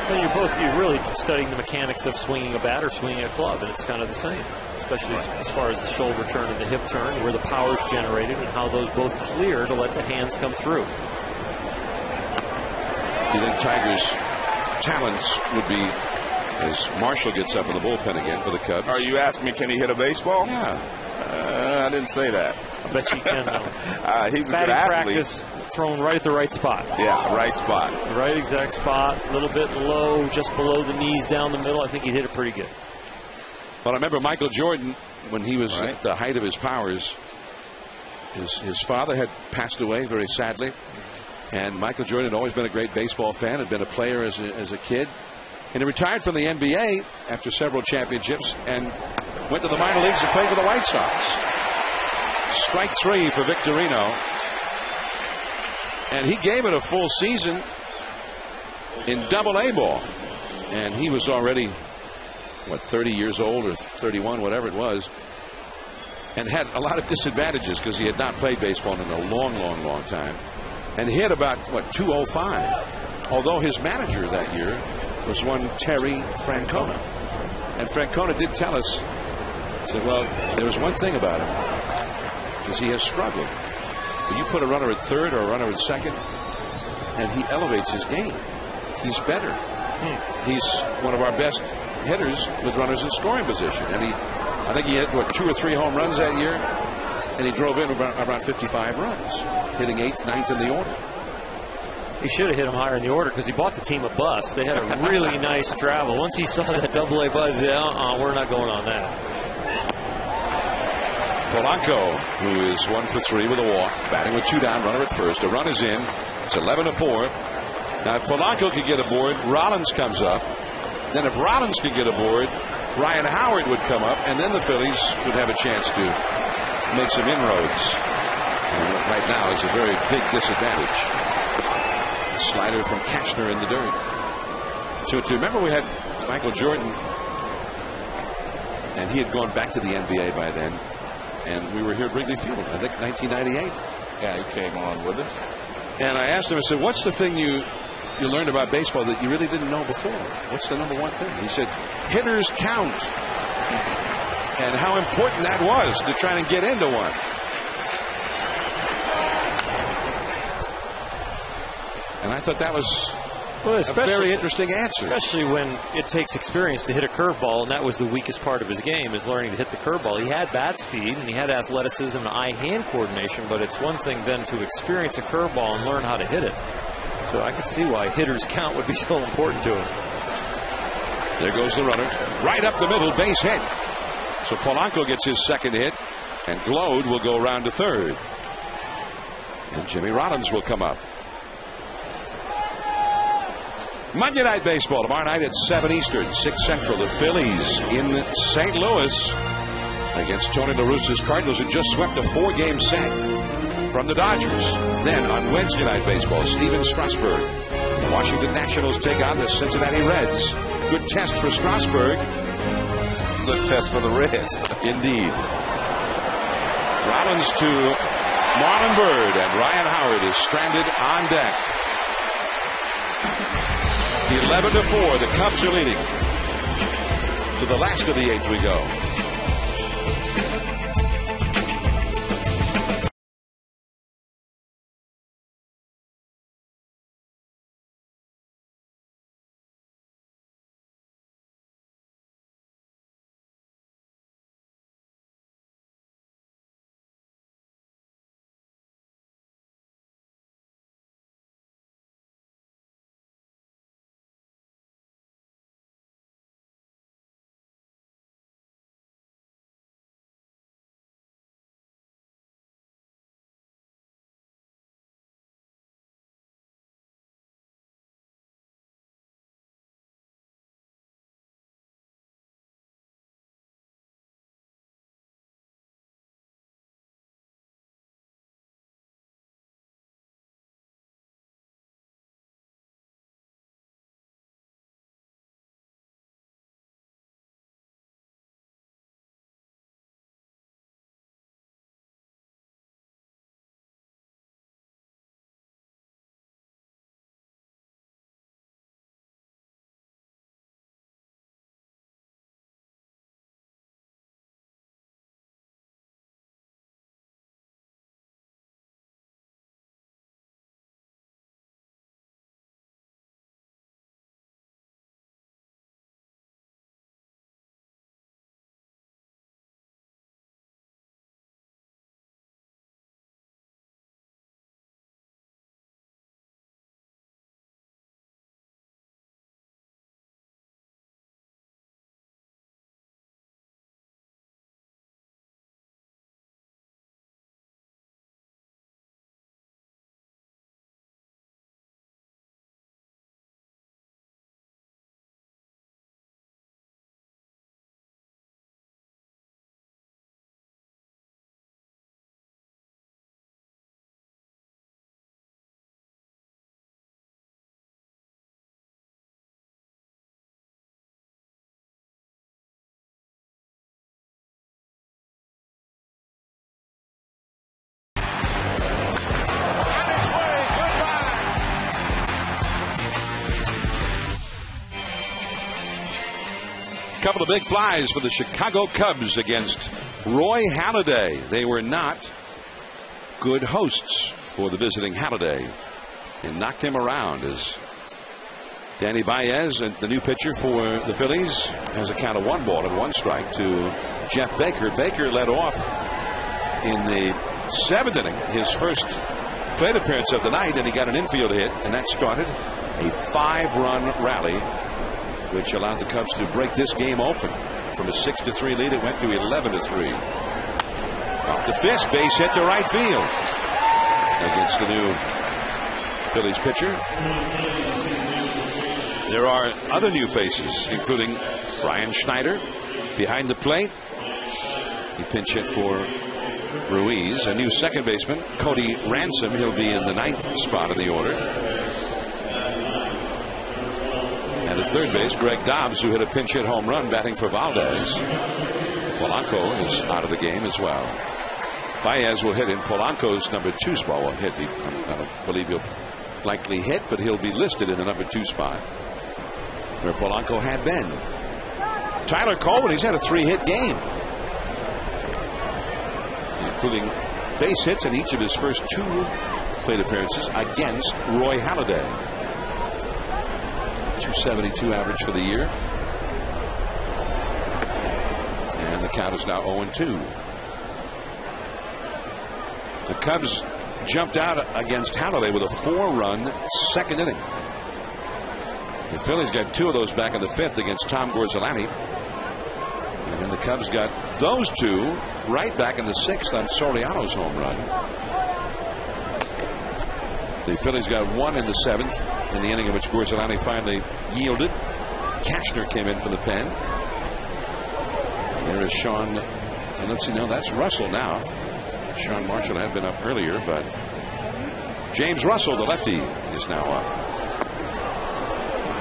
Well, you're really studying the mechanics of swinging a bat or swinging a club, and it's kind of the same, especially as far as the shoulder turn and the hip turn, where the power is generated and how those both clear to let the hands come through. You think Tiger's talents would be, as Marshall gets up in the bullpen again for the Cubs? Are you asking me, can he hit a baseball? Yeah. I didn't say that. I bet you can. He's a batting good athlete. practice, thrown right at the right spot. Yeah, right spot. Right exact spot, a little bit low, just below the knees, down the middle. I think he hit it pretty good. Well, I remember Michael Jordan, when he was at the height of his powers, his father had passed away very sadly. And Michael Jordan had always been a great baseball fan, had been a player as a kid. And he retired from the NBA after several championships and went to the minor leagues and played for the White Sox. Strike three for Victorino. And he gave it a full season in Double-A ball. And he was already, 30 years old or 31, whatever it was. And had a lot of disadvantages because he had not played baseball in a long, long, long time. And hit about, 205. Although his manager that year was one Terry Francona. And Francona did tell us, he said, well, there was one thing about him, because he has struggled. But you put a runner at third or a runner at second, and he elevates his game. He's better. He's one of our best hitters with runners in scoring position. And I think he hit, 2 or 3 home runs that year, and he drove in about 55 runs, hitting 8th, 9th in the order. He should have hit him higher in the order because he bought the team a bus. They had a really nice travel. Once he saw that Double-A bus, he said, we're not going on that. Polanco, who is 1 for 3 with a walk, batting with 2 down, runner at first. A run is in. It's 11-4. Now, if Polanco could get aboard, Rollins comes up. Then if Rollins could get aboard, Ryan Howard would come up, and then the Phillies would have a chance to make some inroads. And right now is a very big disadvantage. Slider from Cashner in the dirt. So to remember, we had Michael Jordan, and he had gone back to the NBA by then, and we were here at Wrigley Field, I think 1998. Yeah, he came on with us. And I asked him, I said, what's the thing you learned about baseball that you really didn't know before? What's the number one thing? He said, hitters count. And how important that was to try and get into one. And I thought that was a very interesting answer. Especially when it takes experience to hit a curveball, and that was the weakest part of his game, is learning to hit the curveball. He had bat speed, and he had athleticism and eye-hand coordination, but it's one thing then to experience a curveball and learn how to hit it. So I could see why hitters count would be so important to him. There goes the runner. Right up the middle, base hit. So Polanco gets his second hit, and Glode will go around to third. And Jimmy Rollins will come up. Monday Night Baseball tomorrow night at 7 Eastern, 6 Central. The Phillies in St. Louis against Tony La Russa's Cardinals, who just swept a 4-game set from the Dodgers. Then on Wednesday Night Baseball, Steven Strasburg. The Washington Nationals take on the Cincinnati Reds. Good test for Strasburg. Good test for the Reds. Indeed. Rollins to Marlon Byrd, and Ryan Howard is stranded on deck. 11-4, the Cubs are leading. To the last of the 8th we go. couple of big flies for the Chicago Cubs against Roy Halladay. They were not good hosts for the visiting Halladay and knocked him around as Danny Baez, the new pitcher for the Phillies, has a count of 1 ball and 1 strike to Jeff Baker. Baker led off in the 7th inning, his first plate appearance of the night, and he got an infield hit, and that started a 5-run rally, which allowed the Cubs to break this game open. From a 6-3 lead, it went to 11-3. Off the fist, base hit to right field against the new Phillies pitcher. There are other new faces, including Brian Schneider behind the plate. He pinch hit for Ruiz. A new second baseman, Cody Ransom. He'll be in the 9th spot in the order. And at third base, Greg Dobbs, who hit a pinch hit home run batting for Valdez. Polanco is out of the game as well. Baez will hit in Polanco's number 2 spot. Well, hit. I don't believe he'll likely hit, but he'll be listed in the number 2 spot where Polanco had been. Tyler Coleman, he's had a 3-hit game, including base hits in each of his first 2 plate appearances against Roy Halladay. 272 average for the year. And the count is now 0-2. The Cubs jumped out against Halladay with a 4-run second inning. The Phillies got 2 of those back in the 5th against Tom Gorzolani. And then the Cubs got those 2 right back in the 6th on Soriano's home run. The Phillies got 1 in the 7th in the inning in which Gorzolani finally yielded. Cashner came in for the pen. And there is Sean. And let's see, no, that's Russell now. Sean Marshall had been up earlier, but James Russell, the lefty, is now up.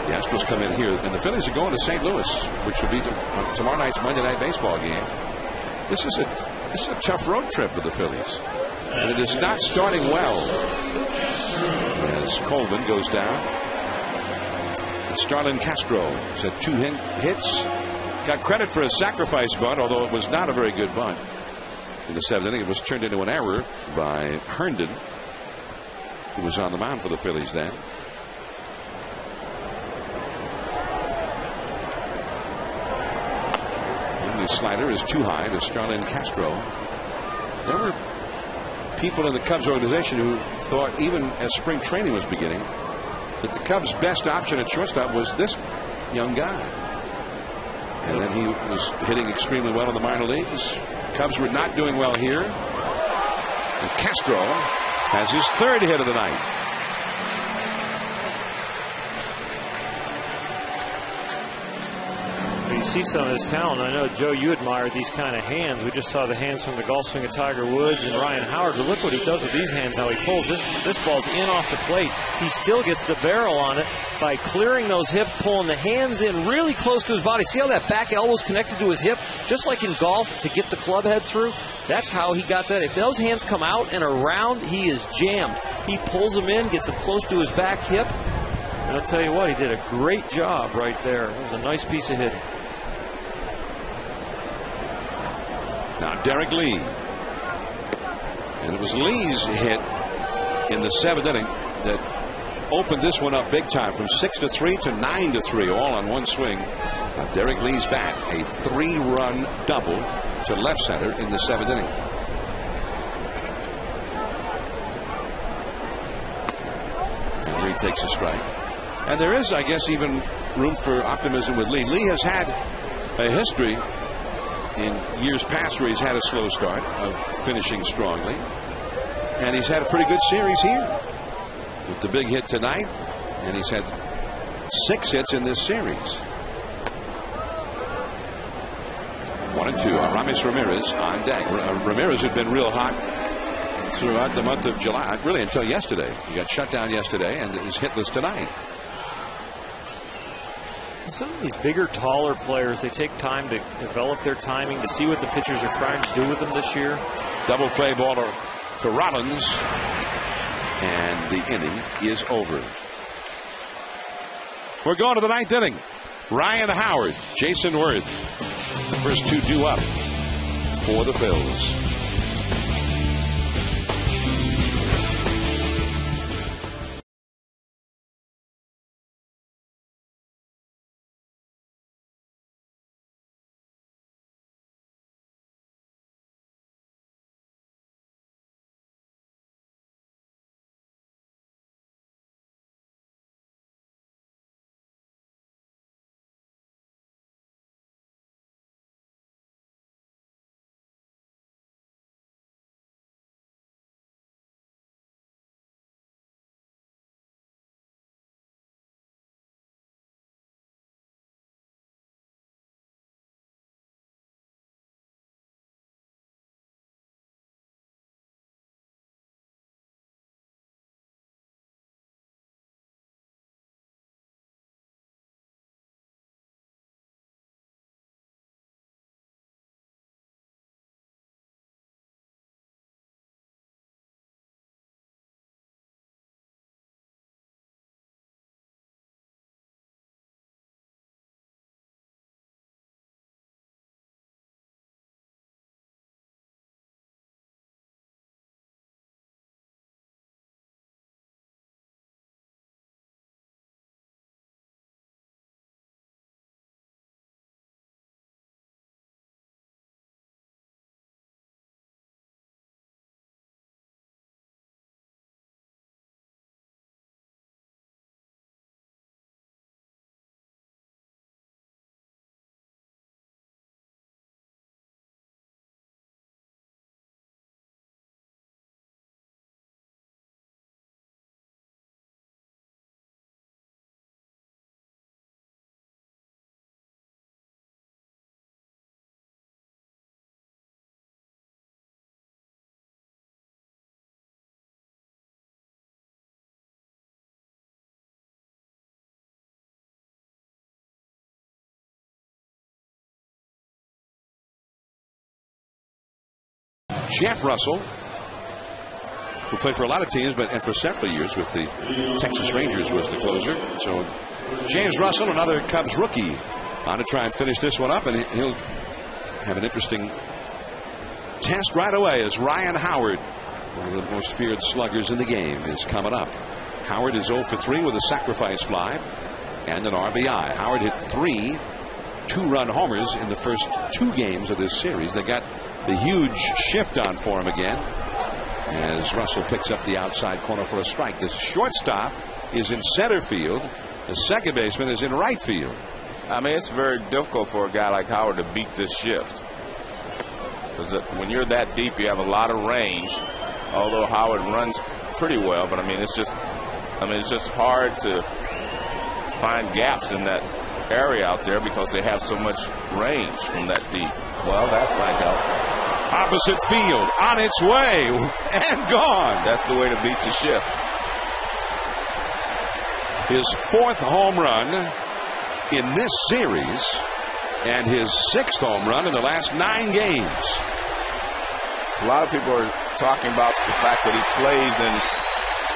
The Astros come in here, and the Phillies are going to St. Louis, which will be tomorrow night's Monday Night Baseball game. This is a tough road trip for the Phillies, and it is not starting well as Colvin goes down. And Starlin Castro has had 2 hits. Got credit for a sacrifice bunt, although it was not a very good bunt. In the 7th inning, it was turned into an error by Herndon, who was on the mound for the Phillies then. The slider is too high to Starlin Castro. There were people in the Cubs organization who thought, even as spring training was beginning, that the Cubs' best option at shortstop was this young guy. And then he was hitting extremely well in the minor leagues. Cubs were not doing well here. And Castro has his 3rd hit of the night. You see some of his talent. I know, Joe, you admire these kind of hands. We just saw the hands from the golf swing of Tiger Woods and Ryan Howard. But look what he does with these hands, how he pulls this ball's in off the plate. He still gets the barrel on it by clearing those hips, pulling the hands in really close to his body. See how that back elbow's connected to his hip? Just like in golf, to get the club head through. That's how he got that. If those hands come out and around, he is jammed. He pulls them in, gets them close to his back hip. And I'll tell you what, he did a great job right there. It was a nice piece of hitting. Now Derek Lee. And it was Lee's hit in the 7th inning that opened this one up big time, from 6-3 to 9-3, all on one swing. Now Derek Lee's bat, a 3-run double to left center in the 7th inning. And Lee takes a strike. And there is, I guess, even room for optimism with Lee. Lee has had a history in years past where he's had a slow start of finishing strongly, and he's had a pretty good series here with the big hit tonight, and he's had 6 hits in this series. 1-2. Aramis Ramirez on deck. Ramirez had been real hot throughout the month of July, really until yesterday. He got shut down yesterday and is hitless tonight. Some of these bigger, taller players, they take time to develop their timing, to see what the pitchers are trying to do with them this year. Double play ball to Rollins, and the inning is over. We're going to the 9th inning. Ryan Howard, Jason Worth. The first two due up for the Phils. Jeff Russell, who played for a lot of teams, and for several years with the Texas Rangers, was the closer. So James Russell, another Cubs rookie, on to try and finish this one up, and he'll have an interesting test right away as Ryan Howard, one of the most feared sluggers in the game, is coming up. Howard is 0 for 3 with a sacrifice fly and an RBI. Howard hit 3 two-run homers in the first 2 games of this series. They got the huge shift on for him again as Russell picks up the outside corner for a strike. The shortstop is in center field. The second baseman is in right field. I mean, it's very difficult for a guy like Howard to beat this shift, because when you're that deep, you have a lot of range. Although Howard runs pretty well, but I mean, it's just hard to find gaps in that area out there because they have so much range from that deep. Well, that might help. Opposite field, on its way, and gone. That's the way to beat the shift. His 4th home run in this series, and his 6th home run in the last 9 games. A lot of people are talking about the fact that he plays in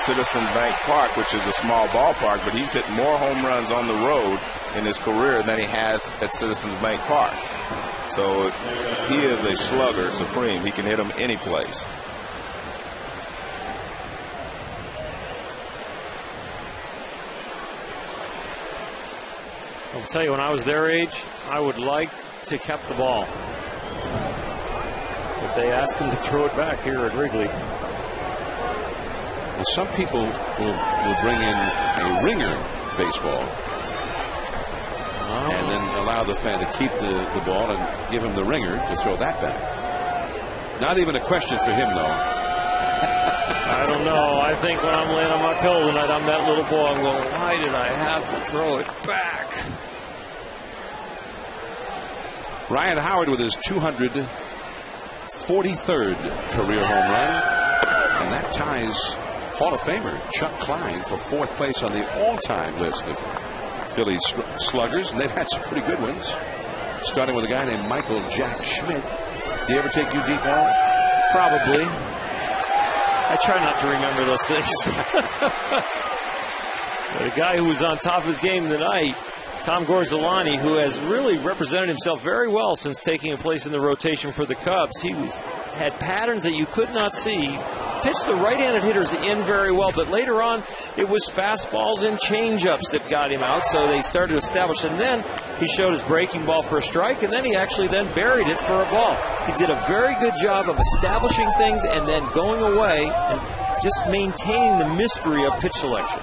Citizens Bank Park, which is a small ballpark, but he's hit more home runs on the road in his career than he has at Citizens Bank Park. So he is a slugger supreme. He can hit them any place. I'll tell you, when I was their age, I would like to keep the ball. But they ask him to throw it back here at Wrigley. Well, some people will bring in a ringer baseball and then allow the fan to keep the ball and give him the ringer to throw that back. Not even a question for him, though. I don't know. I think when I'm laying on my pillow tonight, I'm that little boy. I'm going, why did I have to throw it back? Ryan Howard with his 243rd career home run, and that ties Hall of Famer Chuck Klein for 4th place on the all-time list of Phillies sluggers, and they've had some pretty good ones, starting with a guy named Michael Jack Schmidt. Do you ever take you deep, Warren? Probably. I try not to remember those things. But a guy who was on top of his game tonight, Tom Gorzolani, who has really represented himself very well since taking a place in the rotation for the Cubs. He had patterns that you could not see. Pitched the right-handed hitters in very well, but later on it was fastballs and change-ups that got him out, so they started to establish. And then he showed his breaking ball for a strike, and then he actually then buried it for a ball. He did a very good job of establishing things and then going away and just maintaining the mystery of pitch selection.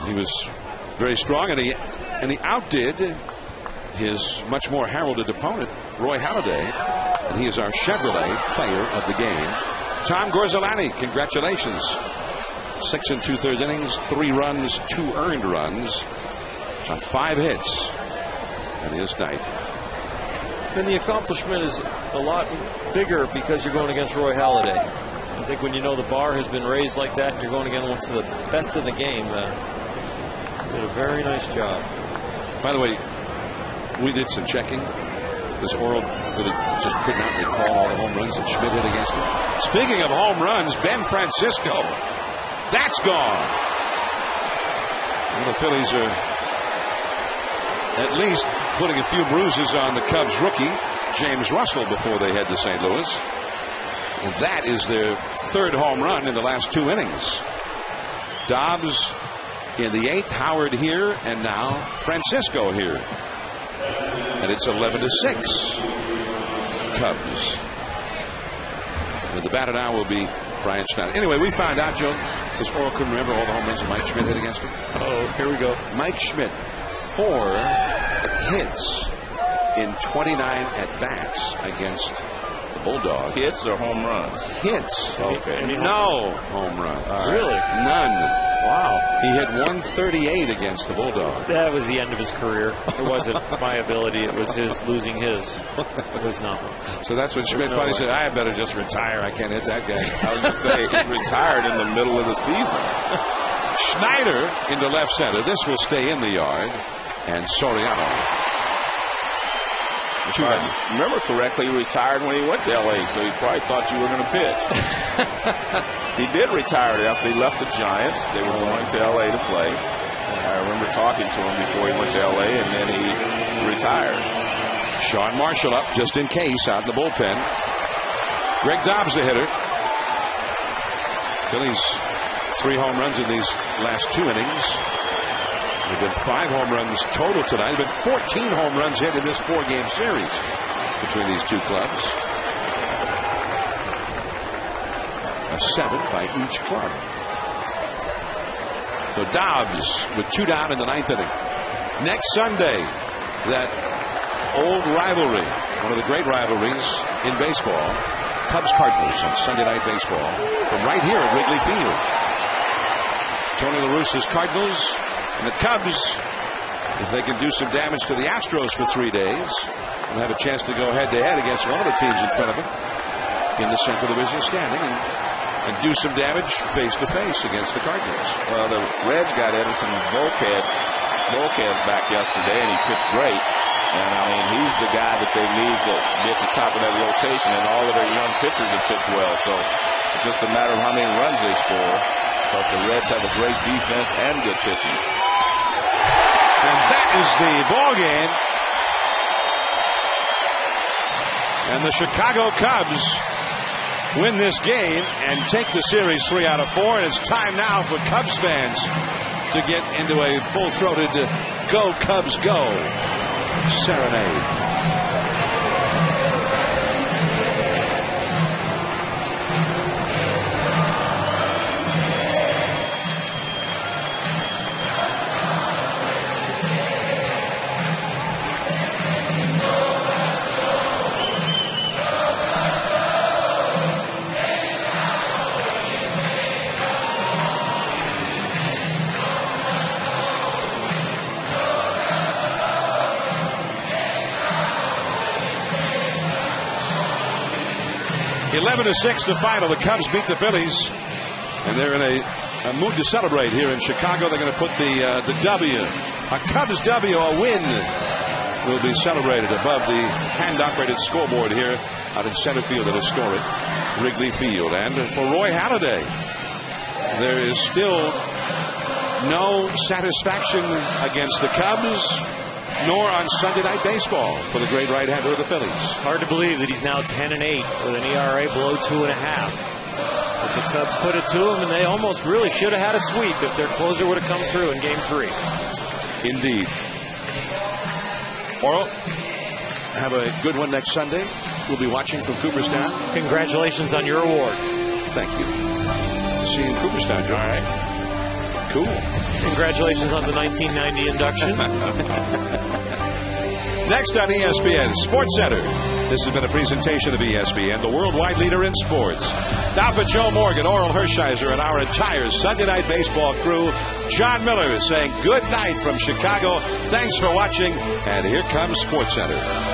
He was very strong, and he outdid his much more heralded opponent, Roy Halladay, and he is our Chevrolet player of the game. Tom Gorzolani, congratulations. 6 2/3 innings, 3 runs, 2 earned runs on 5 hits in his night. And the accomplishment is a lot bigger because you're going against Roy Halladay. I think when you know the bar has been raised like that and you're going against one of the best in the game, did a very nice job. By the way, we did some checking because Oral really just could not recall all the home runs that Schmidt hit against him. Speaking of home runs, Ben Francisco, that's gone. And the Phillies are at least putting a few bruises on the Cubs rookie, James Russell, before they head to St. Louis. And that is their 3rd home run in the last 2 innings. Dobbs in the 8th, Howard here, and now Francisco here. And it's 11-6. Cubs. And the batter now will be Brian Schneider. Anyway, we found out, Joe, because Oral couldn't remember all the home runs that Mike Schmidt hit against him. Oh, here we go. Mike Schmidt, 4 hits in 29 at-bats against the Bulldog. Hits or home runs? Hits. Okay. No home runs. Really? None. Wow. He hit 138 against the Bulldog. That was the end of his career. It wasn't my ability. It was his losing his. It was not. So that's when Schmidt finally said, I better just retire. I can't hit that guy. I was going to say, he retired in the middle of the season. Schneider into left center. This will stay in the yard. And Soriano. If I remember correctly, he retired when he went to L.A., so he probably thought you were going to pitch. He did retire after he left the Giants. They were going to L.A. to play. I remember talking to him before he went to L.A., and then he retired. Sean Marshall up just in case out in the bullpen. Greg Dobbs the hitter. Phillies 3 home runs in these last 2 innings. There have been 5 home runs total tonight. There have been 14 home runs hit in this 4-game series between these 2 clubs. A 7 by each club. So Dobbs with 2 down in the 9th inning. Next Sunday, that old rivalry, one of the great rivalries in baseball, Cubs-Cardinals on Sunday Night Baseball from right here at Wrigley Field. Tony La Russa's Cardinals. And the Cubs, if they can do some damage to the Astros for 3 days, will have a chance to go head-to-head against one of the teams in front of them in the Central Division standing and do some damage face-to-face against the Cardinals. Well, the Reds got Edison Volquez back yesterday, and he pitched great. And, I mean, he's the guy that they need to get to the top of that rotation, and all of their young pitchers have pitched well. So it's just a matter of how many runs they score. But the Reds have a great defense and good pitching. And that is the ball game. And the Chicago Cubs win this game and take the series 3 out of 4. And it's time now for Cubs fans to get into a full-throated Go Cubs Go serenade. 11-6 the final. The Cubs beat the Phillies, and they're in a mood to celebrate here in Chicago. They're going to put the W, a Cubs W, a win, will be celebrated above the hand-operated scoreboard here out in center field at historic Wrigley Field. And for Roy Halladay, there is still no satisfaction against the Cubs nor on Sunday Night Baseball for the great right-hander of the Phillies. Hard to believe that he's now 10-8 with an ERA below 2.5. But the Cubs put it to him, and they almost really should have had a sweep if their closer would have come through in Game 3. Indeed. Orel, have a good one next Sunday. We'll be watching from Cooperstown. Congratulations on your award. Thank you. See you in Cooperstown, Joe. All right. Cool. Congratulations on the 1990 induction. Next on ESPN Sports Center. This has been a presentation of ESPN, the worldwide leader in sports. Now for Joe Morgan, Orel Hershiser, and our entire Sunday Night Baseball crew, John Miller is saying good night from Chicago. Thanks for watching, and here comes Sports Center.